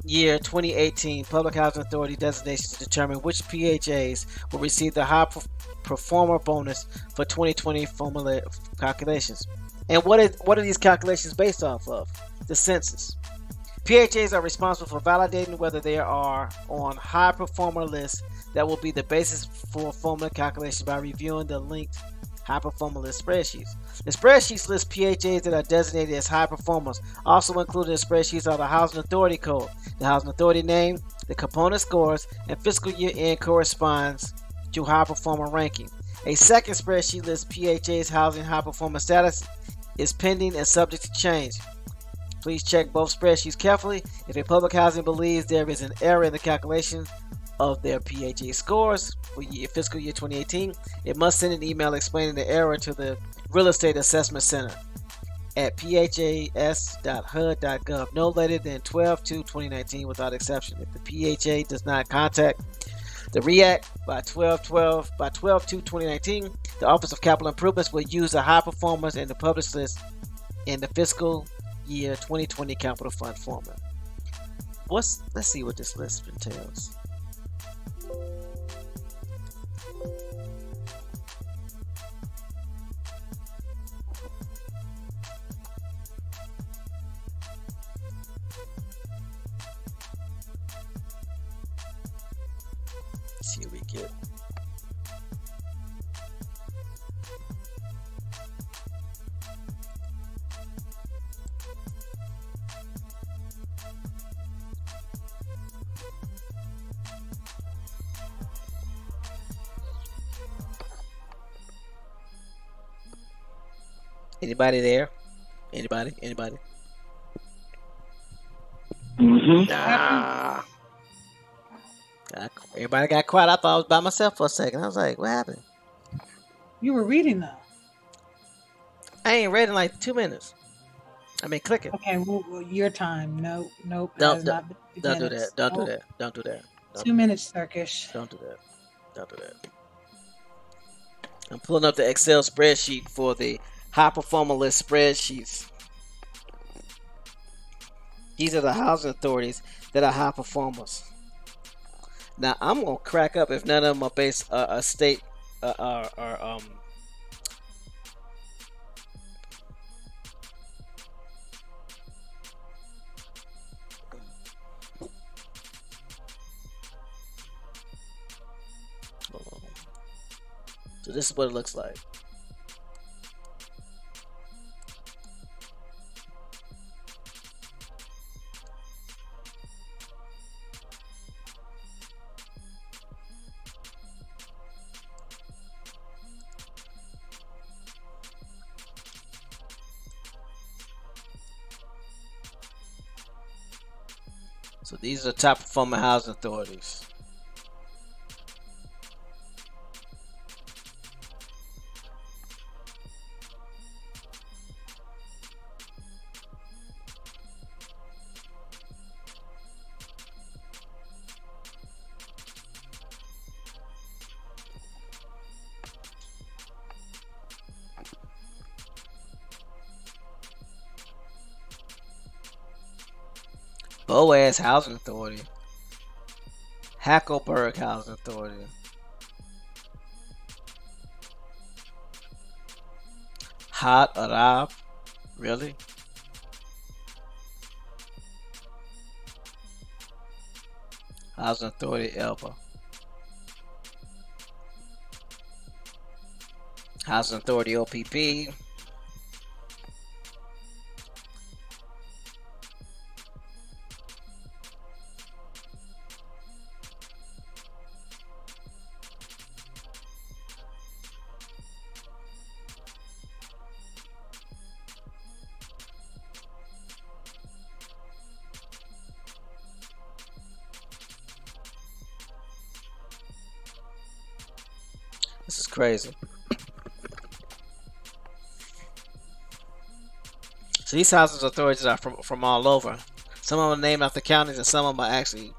year 2018 Public Housing Authority designations to determine which PHAs will receive the high performer bonus for 2020 formula calculations. And what are these calculations based off of? The census. PHAs are responsible for validating whether they are on high performer lists that will be the basis for formula calculation by reviewing the linked high performer list spreadsheets. The spreadsheets list PHAs that are designated as high performers. Also included in the spreadsheets are the Housing Authority code, the Housing Authority name, the component scores, and fiscal year end corresponds to high performer ranking. A second spreadsheet lists PHA's housing high performer status is pending and subject to change. Please check both spreadsheets carefully. If a public housing believes there is an error in the calculation of their PHA scores for fiscal year 2018, it must send an email explaining the error to the Real Estate Assessment Center at phas.hud.gov no later than 12/2/2019 without exception. If the PHA does not contact the REACT by 12/2/2019, the Office of Capital Improvements will use the high performers in the published list in the fiscal year 2020 capital fund formula. Let's see what this list entails. Let's see what we get. Anybody there? Anybody? Mm-hmm. Nah. Everybody got quiet. I thought I was by myself for a second. I was like, what happened? You were reading though. I ain't read in like 2 minutes. I mean, click it. Okay, well, your time. Nope. Don't do that. Don't do that. 2 minutes, Turkish. Don't do that. I'm pulling up the Excel spreadsheet for the high performer list spreadsheets. These are the housing authorities that are high performers. Now I'm gonna crack up if none of them are based state So this is what it looks like. So these are the top performing housing authorities. Boaz Housing Authority, Hackleburg Housing Authority, Hod Arab, really? Housing Authority Elba, Housing Authority OPP, this is crazy. So these housing authorities are from all over. Some of them are named after counties, and some of them are actually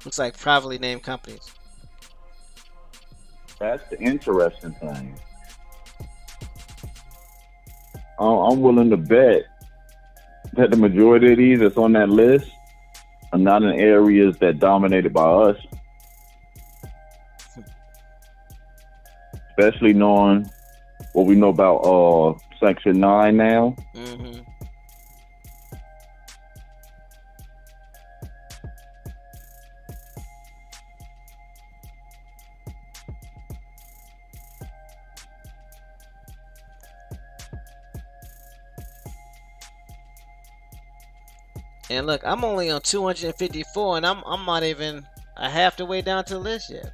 looks like privately named companies. That's the interesting thing. I'm willing to bet that the majority of these that's on that list are not in areas that dominated by us. Especially knowing what we know about Section 9 now. Mm-hmm. And look, I'm only on 254, and I'm not even a half the way down to the list yet.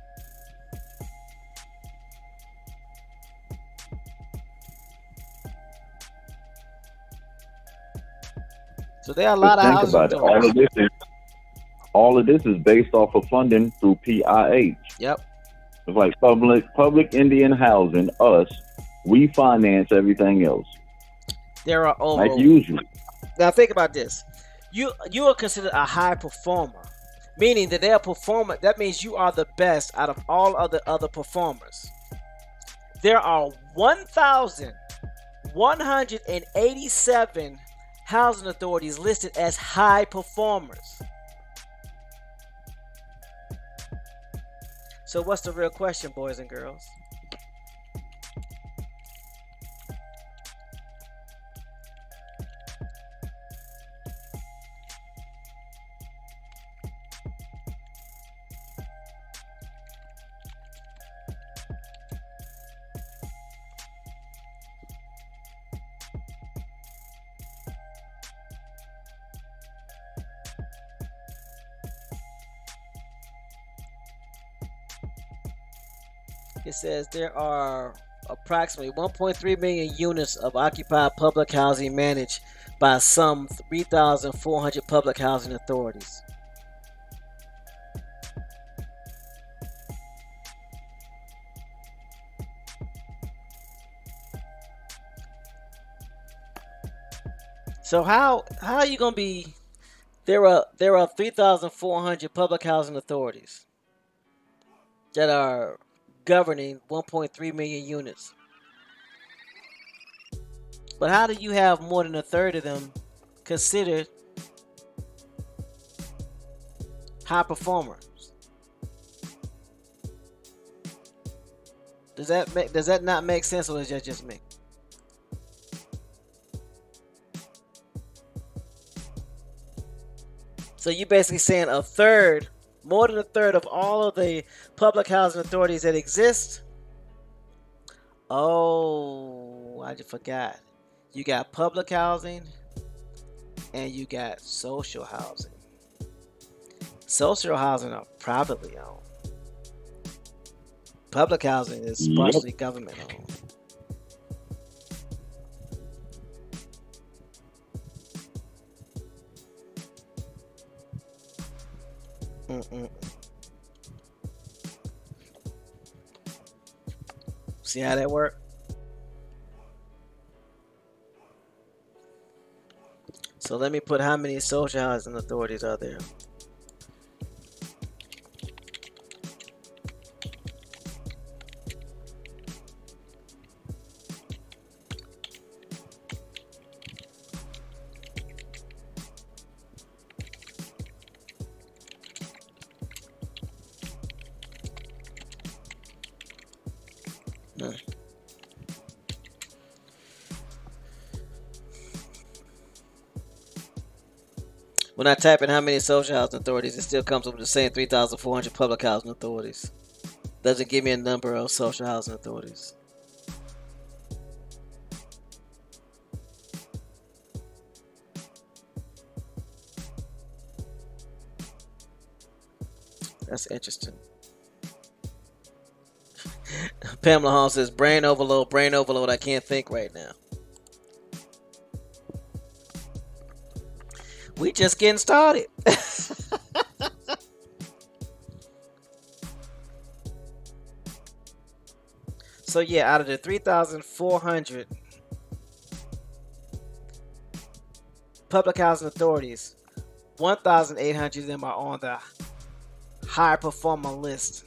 So there are a lot of Think housing about it. authorities. All of this is based off of funding through PIH. Yep. It's like public Indian housing. Us, we finance everything else. There are over. Like usual. Now think about this. You are considered a high performer, meaning that they're a performer. That means you are the best out of all of the other performers. There are 1,187 housing authorities listed as high performers. So what's the real question, boys and girls? It says there are approximately 1.3 million units of occupied public housing managed by some 3,400 public housing authorities. So how are you gonna be? There are 3,400 public housing authorities that are governing 1.3 million units. But how do you have more than a third of them considered high performers? Does that not make sense, or is that just me? So you're basically saying a third, more than a third of all of the public housing authorities that exist. Oh, I just forgot. You got public housing and you got social housing. Social housing are privately owned. Public housing is partially government owned. See how that work? So let me put how many social housing authorities are there. When I type in how many social housing authorities, it still comes up with the same 3,400 public housing authorities. Doesn't give me a number of social housing authorities. That's interesting. Pamela Hall says, brain overload, I can't think right now. We just getting started. So yeah, out of the 3,400 public housing authorities, 1,800 of them are on the high performer list.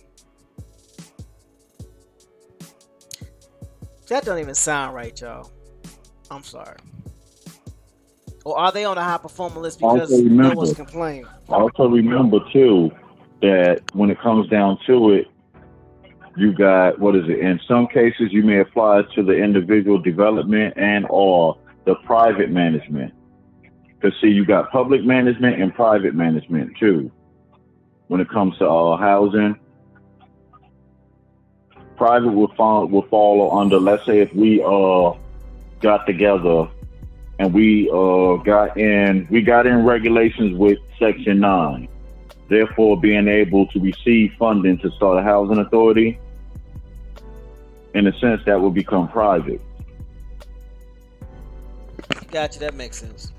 That don't even sound right, y'all. I'm sorry. Or are they on the high performer list because no one's complaining? Also remember, too, that when it comes down to it, you got, what is it? In some cases, you may apply to the individual development and or the private management. Because, see, you got public management and private management, too. When it comes to housing, private will fall under, let's say if we got together and we got in regulations with Section 9, therefore being able to receive funding to start a housing authority, in a sense that will become private. Gotcha, that makes sense.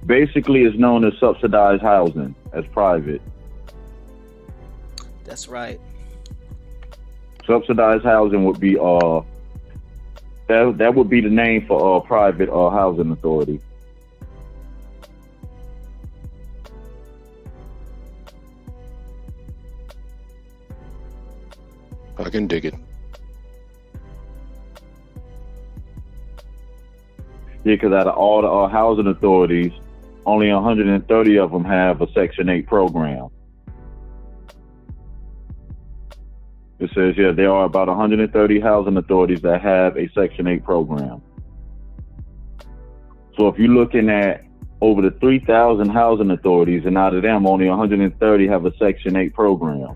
Basically, it's known as subsidized housing as private. That's right. Subsidized housing would be that would be the name for private housing authority. I can dig it. Yeah, because out of all the housing authorities, only 130 of them have a Section 8 program. It says, yeah, there are about 130 housing authorities that have a Section 8 program. So if you're looking at over the 3,000 housing authorities, and out of them, only 130 have a Section 8 program.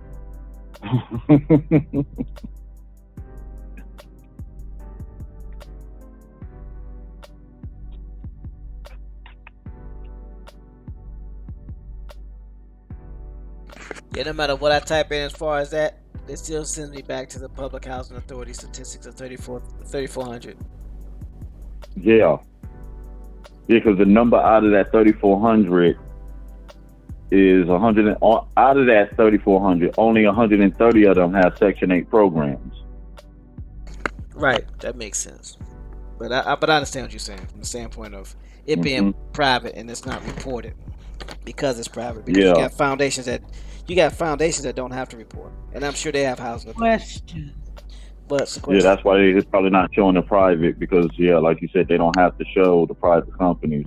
Yeah, no matter what I type in as far as that, it still sends me back to the public housing authority statistics of 3,400. Yeah. Yeah, because the number out of that 3,400 is 100. Out of that 3,400, only 130 of them have Section 8 programs. Right, that makes sense. But I understand what you're saying from the standpoint of it being private and it's not reported because it's private. Because you got foundations that don't have to report, and I'm sure they have housing. Question. But yeah, that's why it's probably not showing the private because like you said, they don't have to show the private companies.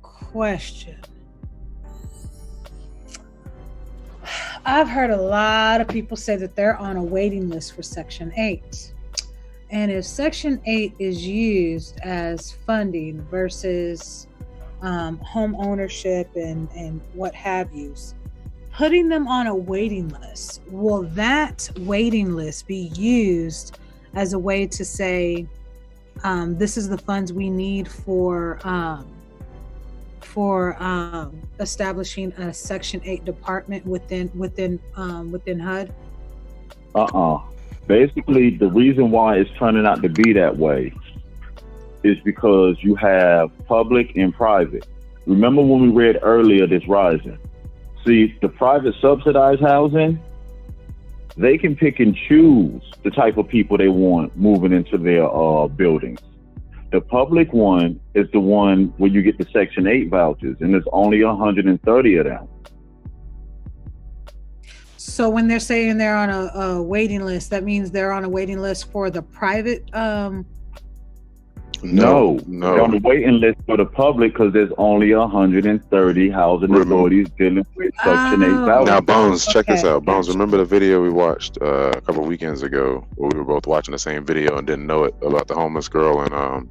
Question. I've heard a lot of people say that they're on a waiting list for Section 8. And if Section 8 is used as funding versus home ownership and what have yous, putting them on a waiting list, will that waiting list be used as a way to say, this is the funds we need for establishing a Section 8 department within HUD? Basically, the reason why it's turning out to be that way is because you have public and private. Remember when we read earlier this rising? See, the private subsidized housing, they can pick and choose the type of people they want moving into their buildings. The public one is the one where you get the Section 8 vouchers, and there's only 130 of them. So when they're saying they're on a waiting list, that means they're on a waiting list for the private. No, they're on the waiting list for the public because there's only 130 housing authorities dealing with Section 8 vouchers. Now, Bones, check this out. Bones, remember the video we watched a couple of weekends ago where we were both watching the same video and didn't know it about the homeless girl in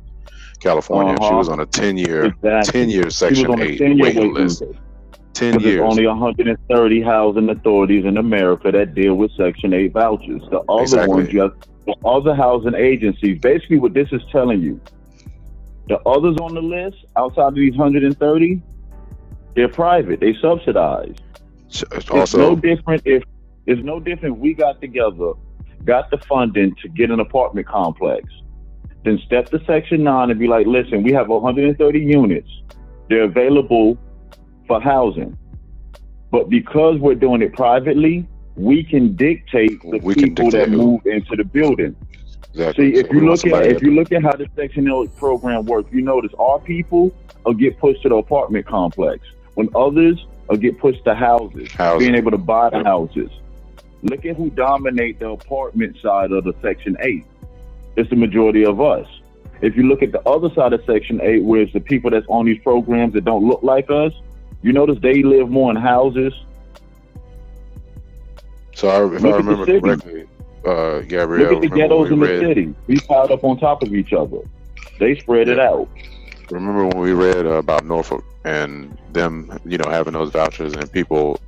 California? She was on a 10-year Section 8 waiting list. 10 years. There's only 130 housing authorities in America that deal with Section 8 vouchers. The other ones, the other housing agencies, basically what this is telling you, the others on the list outside of these 130, they're private. They subsidized. It's no different if we got together, got the funding to get an apartment complex, then step to Section 9 and be like, listen, we have 130 units. They're available for housing. But because we're doing it privately, we can dictate the people that move into the building. Exactly. See, if you look at how the Section 8 program works, you notice our people will get pushed to the apartment complex, when others will get pushed to houses. Being able to buy the houses. Look at who dominate the apartment side of the Section 8. It's the majority of us. If you look at the other side of Section 8, where it's the people that's on these programs that don't look like us, you notice they live more in houses. So if I remember correctly, Gabrielle, look at the ghettos in the city. We piled up on top of each other. They spread it out. Remember when we read about Norfolk and them, having those vouchers and people,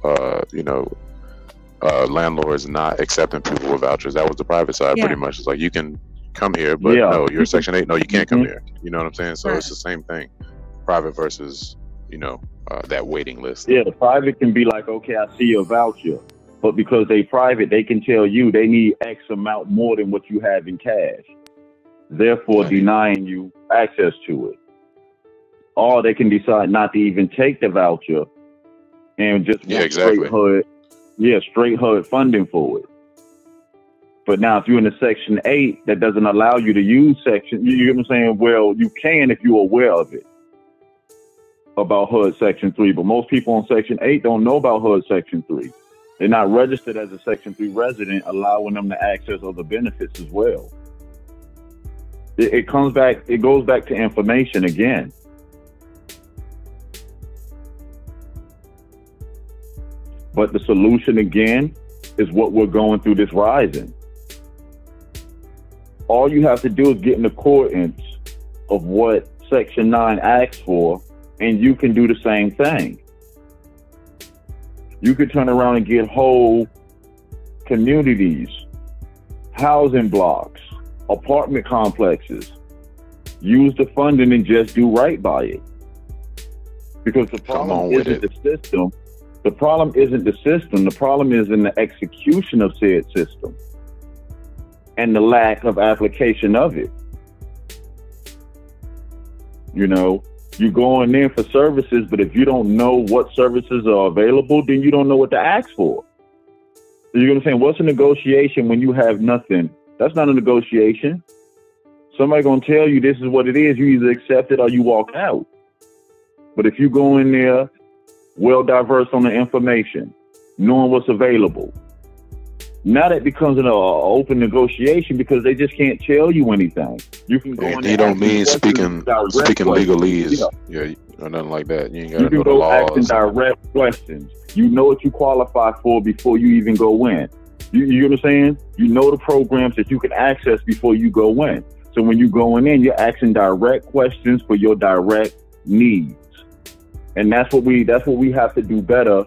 landlords not accepting people with vouchers? That was the private side, pretty much. It's like, you can come here, but no, you're Section 8. No, you can't come here. You know what I'm saying? So it's the same thing. Private versus, that waiting list. Yeah, the private can be like, okay, I see your voucher. But because they private, they can tell you they need X amount more than what you have in cash, therefore denying you access to it. Or they can decide not to even take the voucher and just straight HUD funding for it. But now if you're in the Section 8, that doesn't allow you to use Section, you get what I'm saying? Well, you can if you're aware of it, about HUD Section 3. But most people on Section 8 don't know about HUD Section 3. They're not registered as a Section 3 resident, allowing them to access other benefits as well. It goes back to information again. But the solution again is what we're going through this rising. All you have to do is get in accordance of what Section 9 asks for, and you can do the same thing. You could turn around and get whole communities, housing blocks, apartment complexes. Use the funding and just do right by it. Because the problem isn't the system. The problem isn't the system. The problem is in the execution of said system and the lack of application of it. You go in there for services, but if you don't know what services are available, then you don't know what to ask for. So you're going to say, what's a negotiation when you have nothing? That's not a negotiation. Somebody's going to tell you this is what it is. You either accept it or you walk out. But if you go in there well diverse on the information, knowing what's available, now that becomes an open negotiation because they just can't tell you anything. You can go in there. You don't mean speaking legalese, or nothing like that. You ain't got to know the laws. Asking direct questions. You know what you qualify for before you even go in. You understand? You know the programs that you can access before you go in. So when you're going in, you're asking direct questions for your direct needs, and that's what we have to do better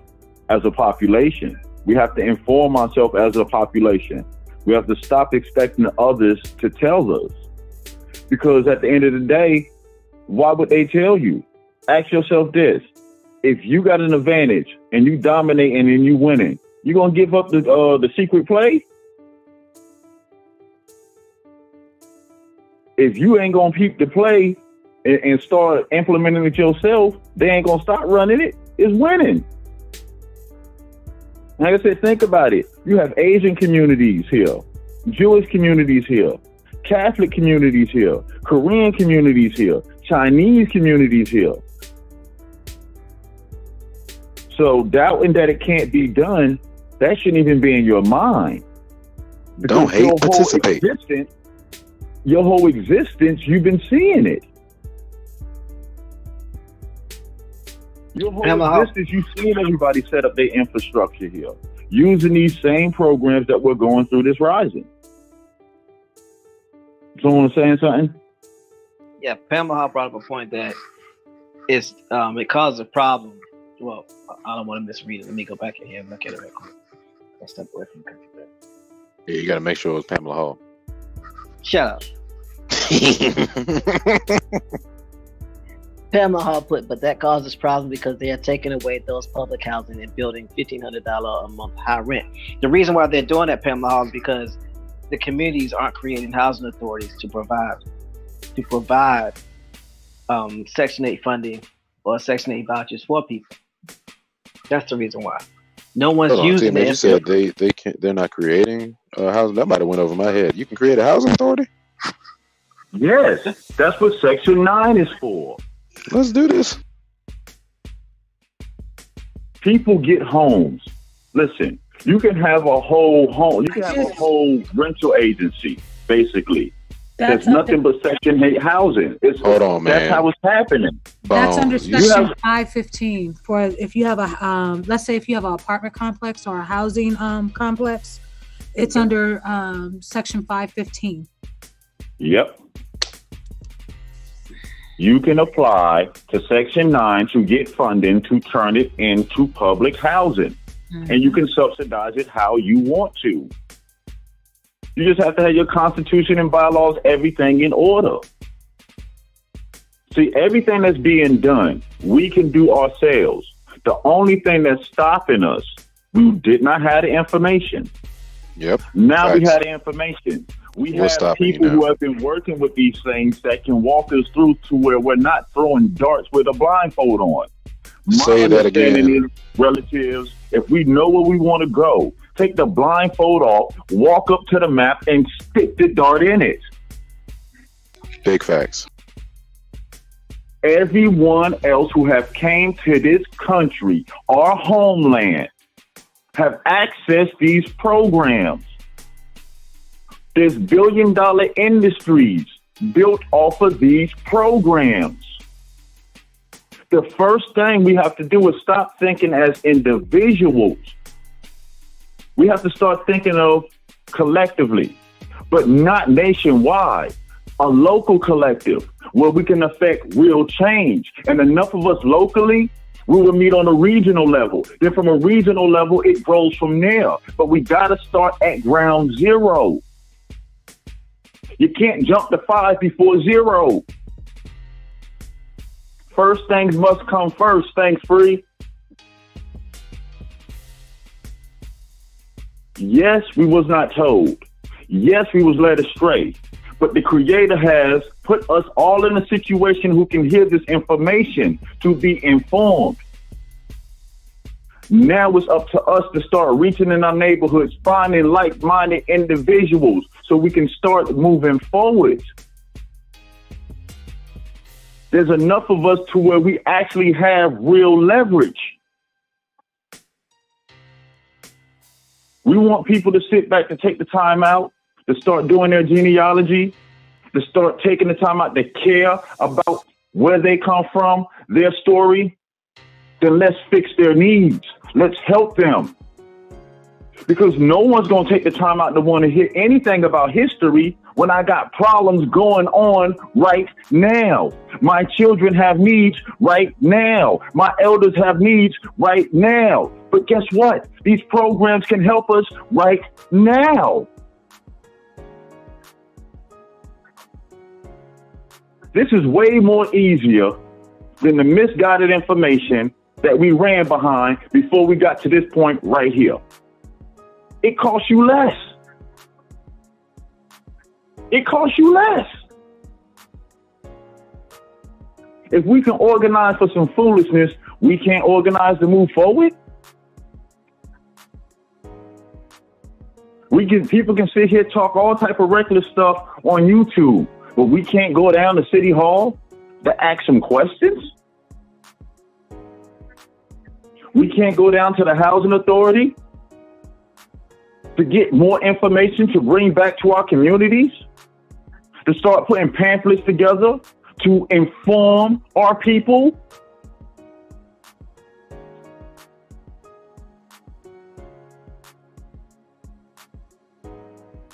as a population. We have to inform ourselves as a population. We have to stop expecting others to tell us. Because at the end of the day, why would they tell you? Ask yourself this. If you got an advantage and you dominating and you winning, you going to give up the secret play? If you ain't going to peep the play, and start implementing it yourself, they ain't gonna stop running it. It's winning. Like I said, think about it. You have Asian communities here, Jewish communities here, Catholic communities here, Korean communities here, Chinese communities here. So doubting that it can't be done, that shouldn't even be in your mind. Don't hate, participate. Your whole existence, you've been seeing it. Your whole existence, you've seen everybody set up their infrastructure here, using these same programs that we're going through this rising. Someone saying something? Yeah, Pamela brought up a point that it causes a problem. Well, I don't want to misread it. Let me go back in here and look at it real quick. I'll step away from the computer. Yeah, you got to make sure it was Pamela Hall. Shut up. Pamela Hall put, but that causes problems because they are taking away those public housing and building $1,500 a month high rent. The reason why they're doing that, Pamela Hall, is because the communities aren't creating housing authorities to provide Section 8 funding or Section 8 vouchers for people. That's the reason why. No one's using it. You said they're not creating housing. That might have went over my head. You can create a housing authority? Yes, that's what Section 9 is for. Let's do this. People get homes. Listen, you can have a whole home. You can have a whole rental agency, basically. There's nothing but Section 8 housing. Hold on, man. That's how it's happening. That's under Section 515. For if you have a, let's say if you have an apartment complex or a housing complex, it's under Section 515. Yep. You can apply to Section 9 to get funding to turn it into public housing. Mm-hmm. And you can subsidize it how you want to. You just have to have your constitution and bylaws, everything in order. See, everything that's being done, we can do ourselves. The only thing that's stopping us, we did not have the information. Yep. Now we have the information. We have people who have been working with these things that can walk us through to where we're not throwing darts with a blindfold on. Say that again. Relatives, if we know where we want to go, take the blindfold off, walk up to the map, and stick the dart in it. Big facts. Everyone else who have came to this country, our homeland, have accessed these programs. There's billion-dollar industries built off of these programs. The first thing we have to do is stop thinking as individuals. We have to start thinking of collectively, but not nationwide. A local collective where we can affect real change. And enough of us locally, we will meet on a regional level. Then from a regional level, it grows from there. But we got to start at ground zero. You can't jump to 5 before 0. First things must come first. Thanks, Free. Yes, we was not told. Yes, we was led astray. But the Creator has put us all in a situation who can hear this information to be informed. Now it's up to us to start reaching in our neighborhoods, finding like-minded individuals so we can start moving forward. There's enough of us to where we actually have real leverage. We want people to sit back and take the time out, to start doing their genealogy, to start taking the time out to care about where they come from, their story. Then let's fix their needs. Let's help them. Because no one's going to take the time out to want to hear anything about history when I got problems going on right now. My children have needs right now. My elders have needs right now. But guess what? These programs can help us right now. This is way more easier than the misguided information that we ran behind before we got to this point right here. It costs you less. It costs you less. If we can organize for some foolishness, we can't organize to move forward. People can sit here, talk all type of reckless stuff on YouTube, but we can't go down to City Hall to ask some questions. We can't go down to the Housing Authority to get more information to bring back to our communities, to start putting pamphlets together to inform our people.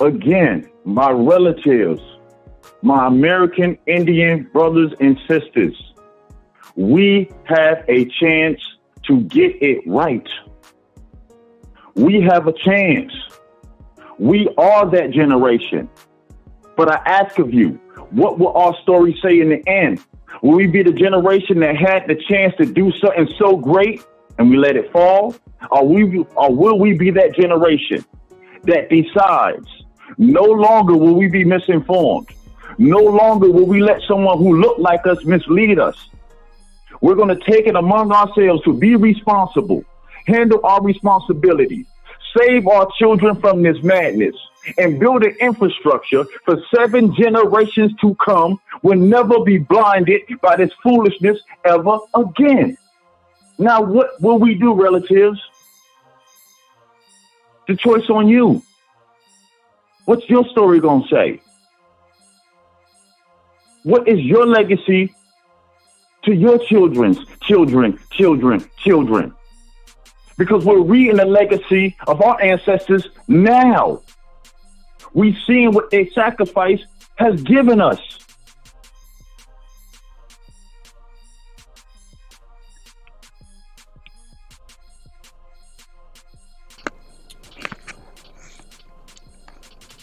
Again, my relatives, my American Indian brothers and sisters, we have a chance to get it right. We have a chance. We are that generation. But I ask of you, what will our story say in the end? Will we be the generation that had the chance to do something so great and we let it fall? Or will we be that generation that decides no longer will we be misinformed? No longer will we let someone who looked like us mislead us. We're going to take it among ourselves to be responsible, handle our responsibilities, save our children from this madness, and build an infrastructure for 7 generations to come will never be blinded by this foolishness ever again. Now, what will we do, relatives? The choice on you. What's your story going to say? What is your legacy to your children's children? Because we're reading the legacy of our ancestors now. We've seen what their sacrifice has given us.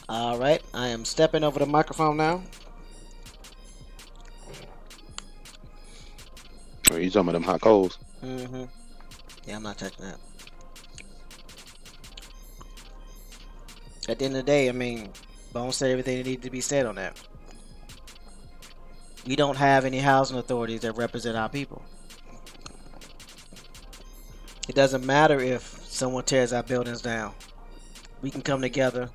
All right, I am stepping over the microphone now. Are you talking about them hot coals? Mm-hmm. Yeah, I'm not touching that. At the end of the day, I mean, Bone said everything that needed to be said on that. We don't have any housing authorities that represent our people. It doesn't matter if someone tears our buildings down. We can come together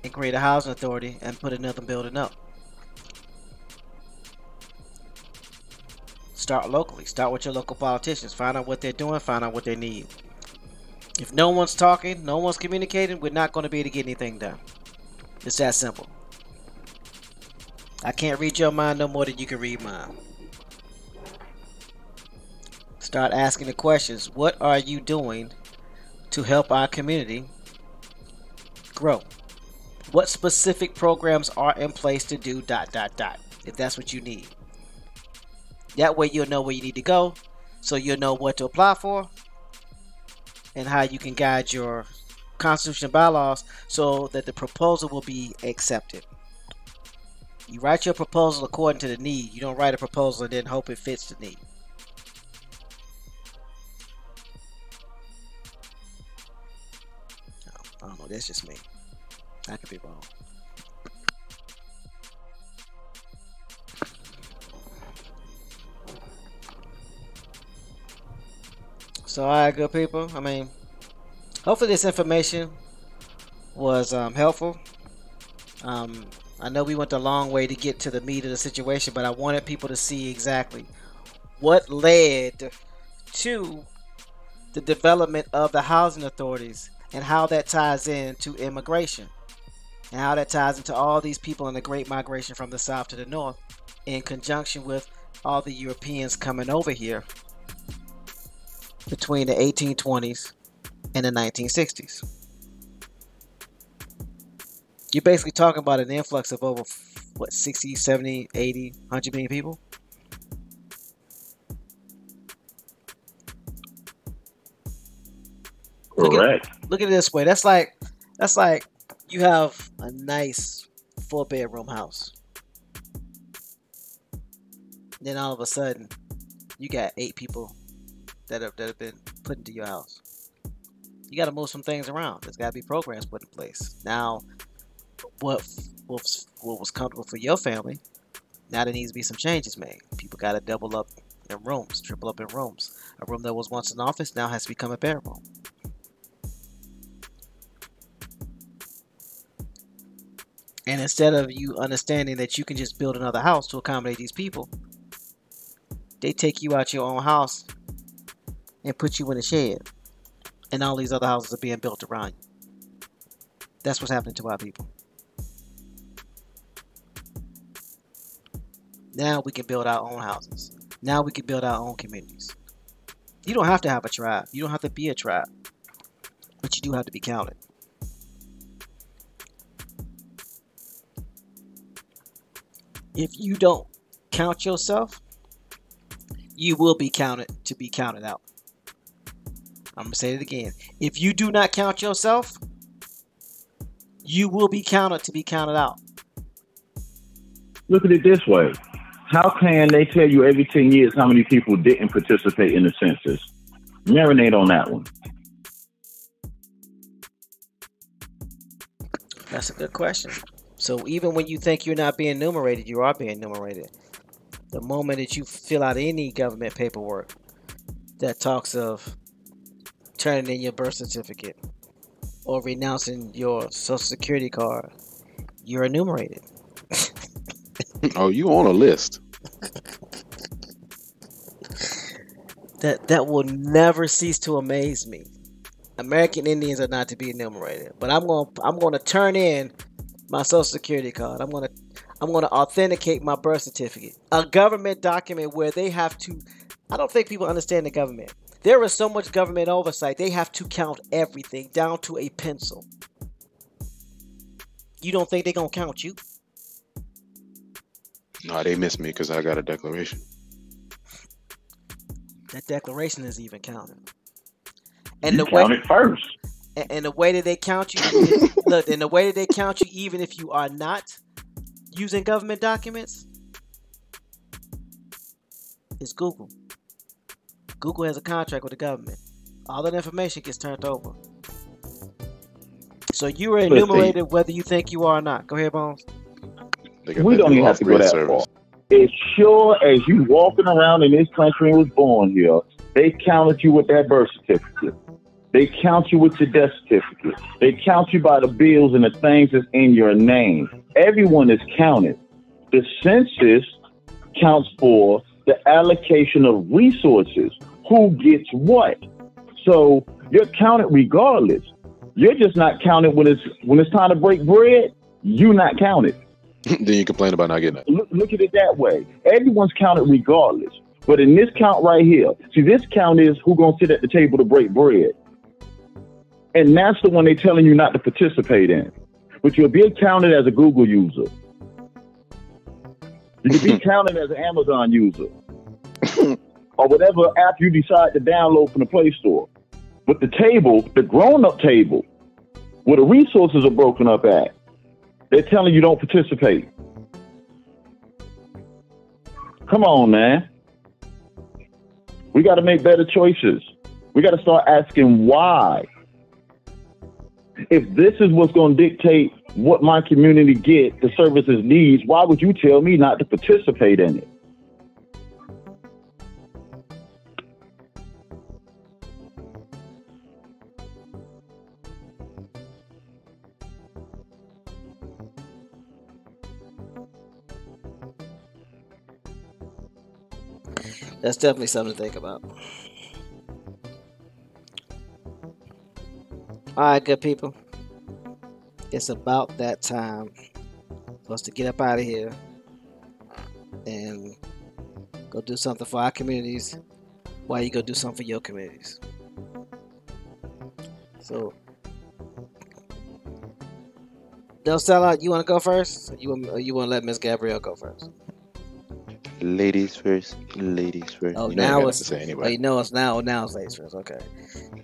and create a housing authority and put another building up. Start locally. Start with your local politicians. Find out what they're doing. Find out what they need. If no one's talking, no one's communicating, we're not going to be able to get anything done. It's that simple. I can't read your mind no more than you can read mine. Start asking the questions. What are you doing to help our community grow? What specific programs are in place to do ... if that's what you need. That way you'll know where you need to go, so you'll know what to apply for and how you can guide your constitution and bylaws so that the proposal will be accepted. You write your proposal according to the need. You don't write a proposal and then hope it fits the need. I don't know, that's just me. I could be wrong. So, alright, good people. I mean, hopefully this information was helpful. I know we went a long way to get to the meat of the situation, but I wanted people to see exactly what led to the development of the housing authorities and how that ties into immigration and how that ties into all these people in the great migration from the south to the north in conjunction with all the Europeans coming over here between the 1820s and the 1960s. You're basically talking about an influx of over, 60, 70, 80, 100 million people? Correct. Look at it this way. That's like you have a nice 4-bedroom house. Then all of a sudden, you got 8 people that have been put into your house. You got to move some things around. There's got to be programs put in place. Now, what was comfortable for your family, now there needs to be some changes made. People got to double up in rooms, triple up in rooms. A room that was once an office now has become a bedroom. And instead of you understanding that you can just build another house to accommodate these people, they take you out your own house and put you in a shed. And all these other houses are being built around you. That's what's happening to our people. Now we can build our own houses. Now we can build our own communities. You don't have to have a tribe. You don't have to be a tribe. But you do have to be counted. If you don't count yourself, you will be counted to be counted out. I'm going to say it again. If you do not count yourself, you will be counted to be counted out. Look at it this way. How can they tell you every 10 years how many people didn't participate in the census? Marinate on that one. That's a good question. So even when you think you're not being enumerated, you are being enumerated. The moment that you fill out any government paperwork that talks of turning in your birth certificate or renouncing your social security card, you're enumerated. Oh, you on a list. That will never cease to amaze me. American Indians are not to be enumerated, but I'm going to turn in my social security card. I'm going to authenticate my birth certificate. A government document where they have to. I don't think people understand the government. There is so much government oversight. They have to count everything down to a pencil. You don't think they're going to count you? No, they miss me because I got a declaration. That declaration is even counted. And you count it first. And the way that they count you, look, and the way that they count you, even if you are not using government documents, is Google. Google has a contract with the government. All that information gets turned over. So you are enumerated whether you think you are or not. Go ahead, Bones. We don't even have to go that far. As sure as you walking around in this country and was born here, they counted you with that birth certificate. They count you with your death certificate. They count you by the bills and the things that's in your name. Everyone is counted. The census counts for the allocation of resources. Who gets what? So you're counted regardless. You're just not counted when it's time to break bread. You're not counted. Then you complain about not getting it. Look at it that way. Everyone's counted regardless. But in this count right here, see, this count is who's going to sit at the table to break bread. And that's the one they're telling you not to participate in. But you'll be counted as a Google user. You can be counted as an Amazon user. Or whatever app you decide to download from the Play Store. But the table, the grown-up table, where the resources are broken up at, they're telling you don't participate. Come on, man. We got to make better choices. We got to start asking why. If this is what's going to dictate what my community get, the services needs, why would you tell me not to participate in it? That's definitely something to think about. All right, good people. It's about that time for us to get up out of here and go do something for our communities while you go do something for your communities. So, don't sell out. You want to go first? You want to let Miss Gabrielle go first? Ladies first. Ladies first. Oh, you now it's say anybody. Oh, you know it's now. Now it's ladies first. Okay,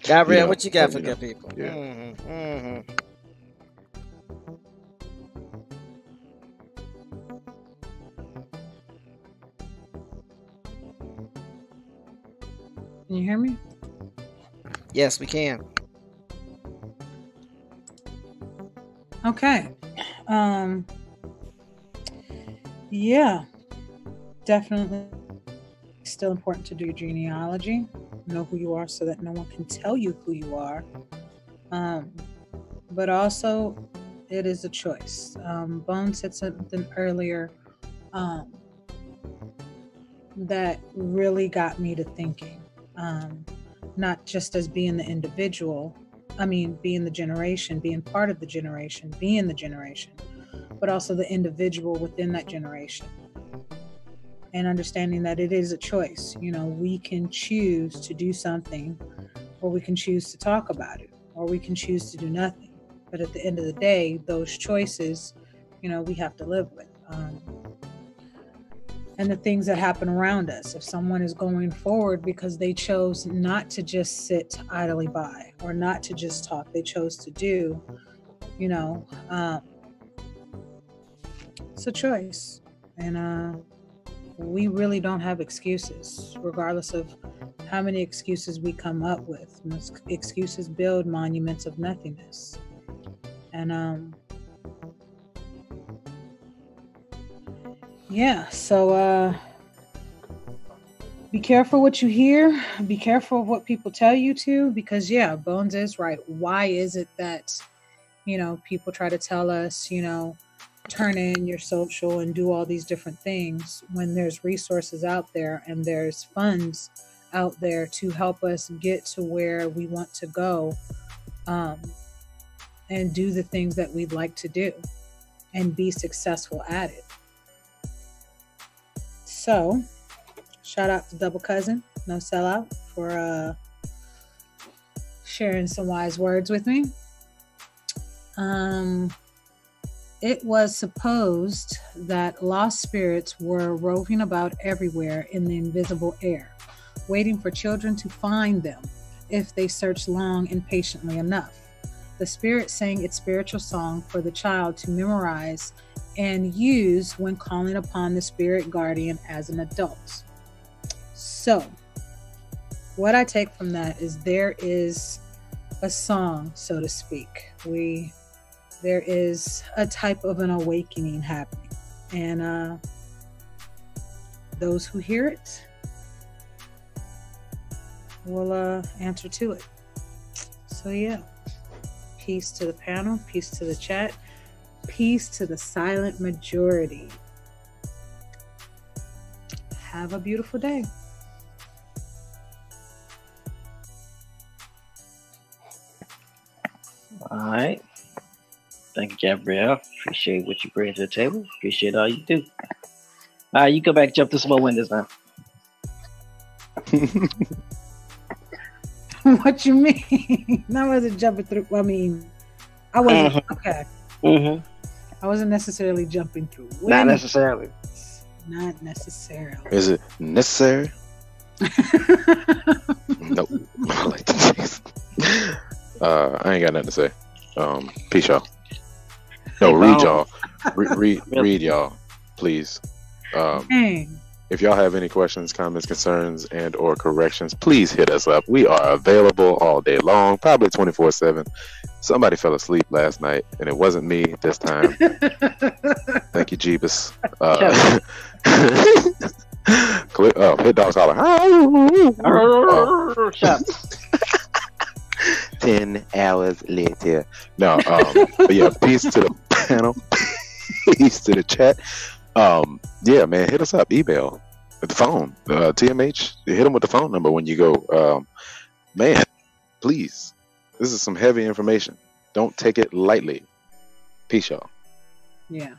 Gabrielle, what you got for good people? Yeah. Can you hear me? Yes, we can. Okay. Yeah. Definitely still important to do your genealogy, know who you are so that no one can tell you who you are. But also, it is a choice. Bone said something earlier that really got me to thinking, not just as being the individual, being the generation, being part of the generation, being the generation, but also the individual within that generation. And understanding that it is a choice. We can choose to do something, or we can choose to talk about it, or we can choose to do nothing. But at the end of the day, those choices, we have to live with. And the things that happen around us. If someone is going forward because they chose not to just sit idly by or not to just talk, they chose to do, it's a choice. And we really don't have excuses, regardless of how many excuses we come up with. Most excuses build monuments of nothingness. And so be careful what you hear. Be careful of what people tell you to, because Bones is right. Why is it that, people try to tell us, turn in your social and do all these different things when there's resources out there and there's funds out there to help us get to where we want to go, and do the things that we'd like to do and be successful at it. So, shout out to Double Cousin, No Sellout, for sharing some wise words with me. It was supposed that lost spirits were roving about everywhere in the invisible air, waiting for children to find them if they searched long and patiently enough. The spirit sang its spiritual song for the child to memorize and use when calling upon the spirit guardian as an adult. So, what I take from that is there is a song, so to speak. There is a type of an awakening happening. And those who hear it will answer to it. So peace to the panel, peace to the chat, peace to the silent majority. Have a beautiful day. All right. Thank you, Gabrielle. Appreciate what you bring to the table. Appreciate all you do. All right, you go back, jump through some more windows now. What you mean? I wasn't jumping through. I wasn't. Okay. Mm-hmm. I wasn't necessarily jumping through. Not necessarily. Not necessarily. Is it necessary? Nope. I like the chase. I ain't got nothing to say. Peace, y'all. No, read y'all. Read y'all, please. If y'all have any questions, comments, concerns, and or corrections, please hit us up. We are available all day long, probably 24/7. Somebody fell asleep last night, and it wasn't me this time. Thank you, Jeebus. Hit dogs holler. 10 hours later. No, but yeah, peace to the panel. Peace to the chat. Yeah, man, hit us up. Email, the phone, TMH. Hit them with the phone number when you go. Man, please. This is some heavy information. Don't take it lightly. Peace, y'all. Yeah.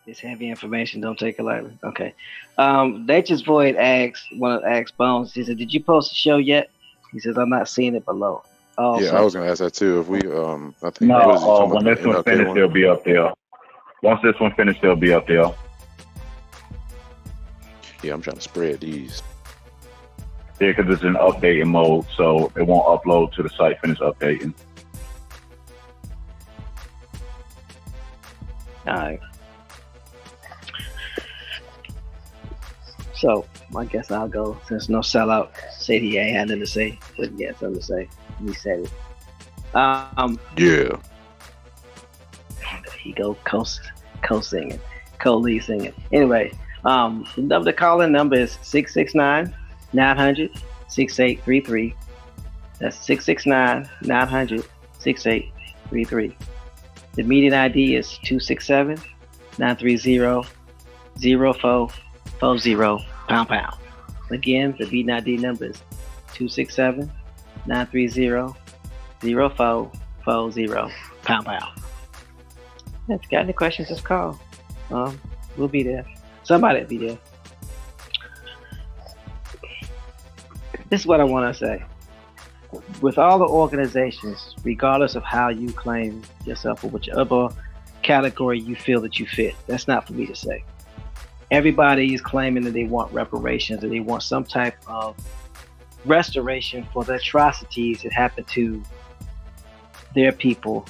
It's heavy information. Don't take it lightly. Okay. Nature's Void asked Bones. He said, "Did you post the show yet?" He says, "I'm not seeing it below." Oh, yeah, so. I was gonna ask that too. If we, I think no. When this one finished, they'll be up there. Once this one finished, they'll be up there. Yeah, I'm trying to spread these. Yeah, because it's in updating mode, so it won't upload to the site. Finish updating. All right. So I guess I'll go since No Sellout said he ain't had nothing to say, but he had something to say. He said it. Yeah. He go co-singing, co-lead singing. Anyway, The number to call in number is 669-900-6833. That's 669-900-6833. The meeting ID is 267-930-0440 #. Again, the meeting ID number is 267-930-0440 #. If you got any questions, just call. We'll be there. Somebody will be there. This is what I want to say. With all the organizations, regardless of how you claim yourself or whichever category you feel that you fit, that's not for me to say. Everybody is claiming that they want reparations, or they want some type of restoration for the atrocities that happened to their people,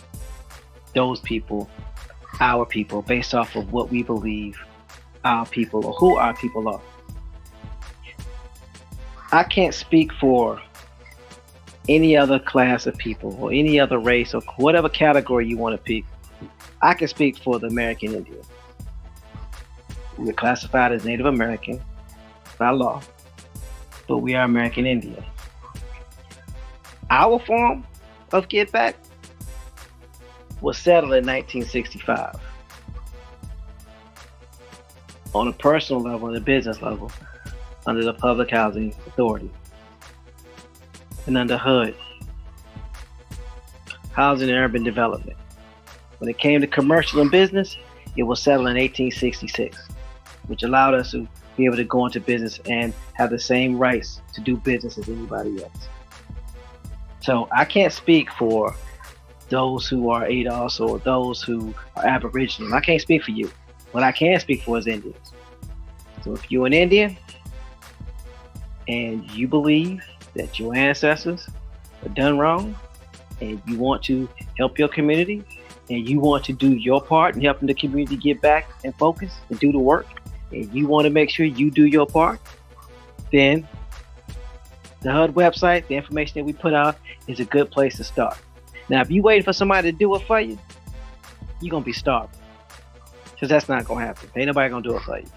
those people, our people, based off of what we believe our people or who our people are. I can't speak for any other class of people or any other race or whatever category you want to pick. I can speak for the American Indian. We're classified as Native American by law, but we are American Indian. Our form of Get Back was settled in 1965 on a personal level and a business level under the Public Housing Authority and under HUD, Housing and Urban Development. When it came to commercial and business, it was settled in 1866, which allowed us to be able to go into business and have the same rights to do business as anybody else. So I can't speak for those who are ADOS or those who are Aboriginal. I can't speak for you. What I can speak for is Indians. So if you're an Indian and you believe that your ancestors are done wrong and you want to help your community and you want to do your part in helping the community get back and focus and do the work, and you want to make sure you do your part, then the HUD website, the information that we put out, is a good place to start. Now, if you're waiting for somebody to do it for you, you're going to be starving, because that's not going to happen. Ain't nobody going to do it for you.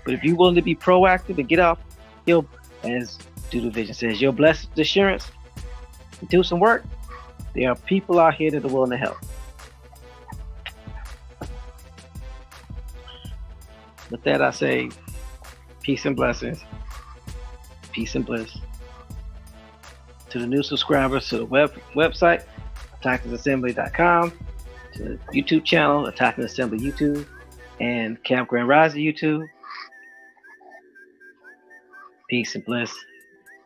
But if you're willing to be proactive and get off your, as Doodle Vision says, your blessed assurance, and do some work, there are people out here that are willing to help. With that, I say peace and blessings, peace and bliss. To the new subscribers to the website, attackersassembly.com, to the YouTube channel, Attacking Assembly YouTube, and Camp Grand Rising YouTube. Peace and bliss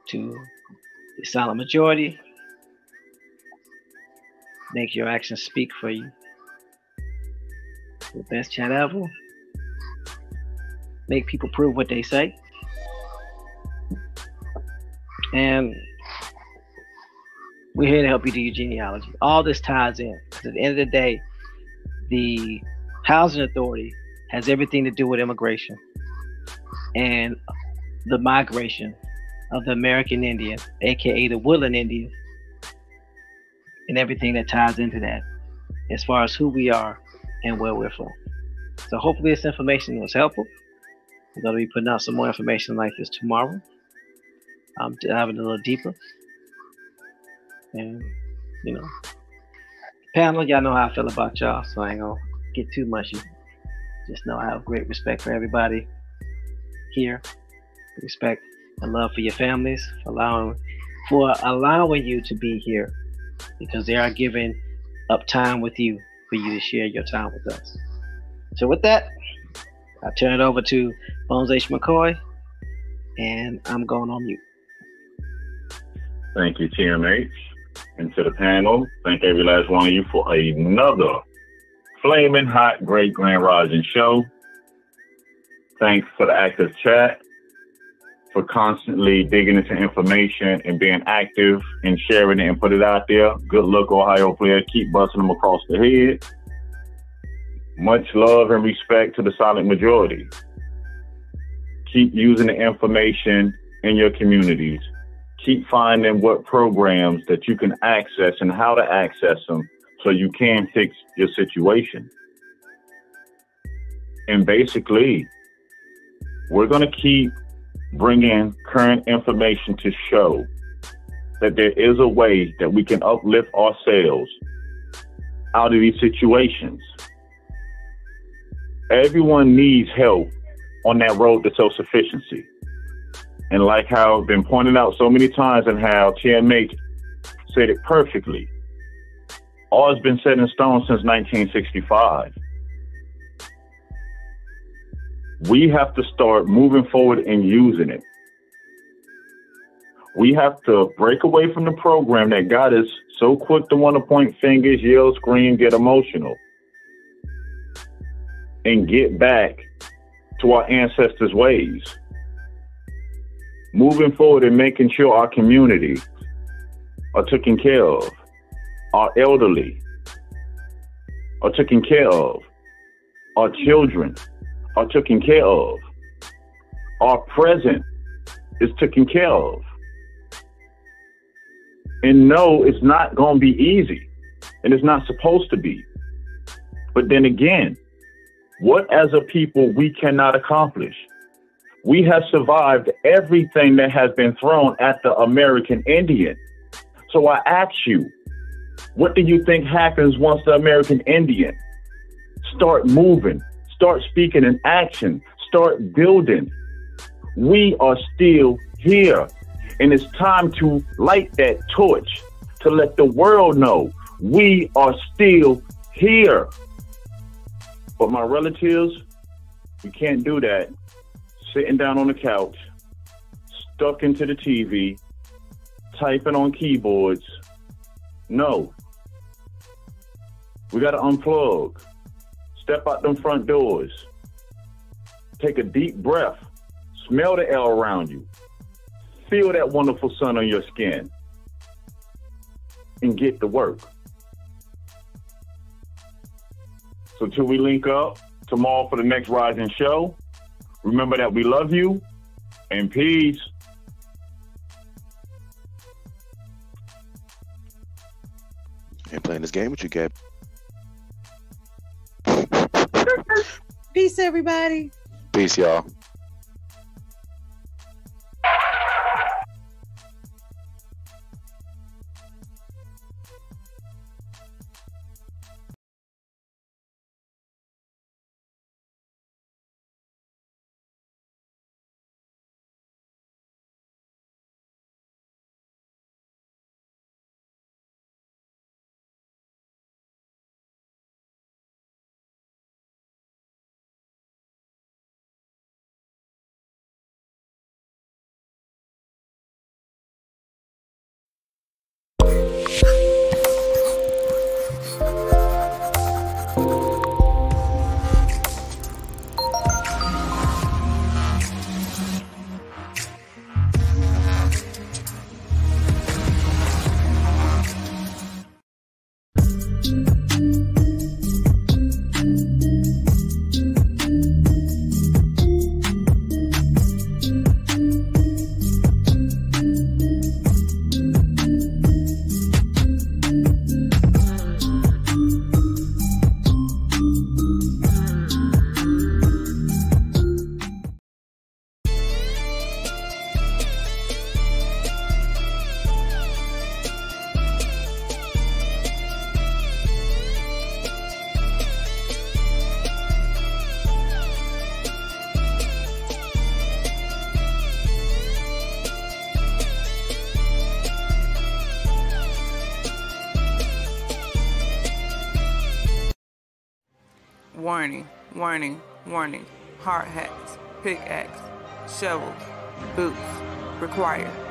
to the silent majority. Make your actions speak for you. The best chat ever. Make people prove what they say. And we're here to help you do your genealogy. All this ties in. Because at the end of the day, the Housing Authority has everything to do with immigration and the migration of the American Indian, aka the Woodland Indian, and everything that ties into that as far as who we are and where we're from. So hopefully this information was helpful. We're going to be putting out some more information like this tomorrow. Diving a little deeper. And, you know, panel, y'all know how I feel about y'all, so I ain't going to get too mushy. Just know I have great respect for everybody here. Respect and love for your families, for allowing you to be here, because they are giving up time with you for you to share your time with us. So with that, I turn it over to Bones H. McCoy, and I'm going on mute. Thank you, TMH. And to the panel, thank every last one of you for another flaming hot, great Grand Rising show. Thanks for the active chat, for constantly digging into information and being active and sharing it and put it out there. Good luck, Ohio player. Keep busting them across the head. Much love and respect to the silent majority. Keep using the information in your communities. Keep finding what programs that you can access and how to access them so you can fix your situation. And basically, we're going to keep bringing current information to show that there is a way that we can uplift ourselves out of these situations. Everyone needs help on that road to self-sufficiency. And like how been pointed out so many times and how TMH said it perfectly, all has been set in stone since 1965. We have to start moving forward and using it. We have to break away from the program that got us so quick to want to point fingers, yell, scream, get emotional, and get back to our ancestors' ways. Moving forward and making sure our community are taken care of, our elderly are taken care of, our children are taken care of, our present is taken care of. And no, it's not going to be easy, and it's not supposed to be. But then again, what as a people we cannot accomplish? We have survived everything that has been thrown at the American Indian. So I ask you, what do you think happens once the American Indian start moving, start speaking in action, start building? We are still here. And it's time to light that torch to let the world know we are still here. But my relatives, you can't do that sitting down on the couch, stuck into the TV, typing on keyboards. No. We got to unplug, step out them front doors, take a deep breath, smell the air around you, feel that wonderful sun on your skin, and get to work. So till we link up tomorrow for the next Rising Show, remember that we love you, and peace. Ain't playing this game with you, Gab. Peace, everybody. Peace, y'all. Warning, warning, warning. Hard hats, pickaxe, shovels, boots required.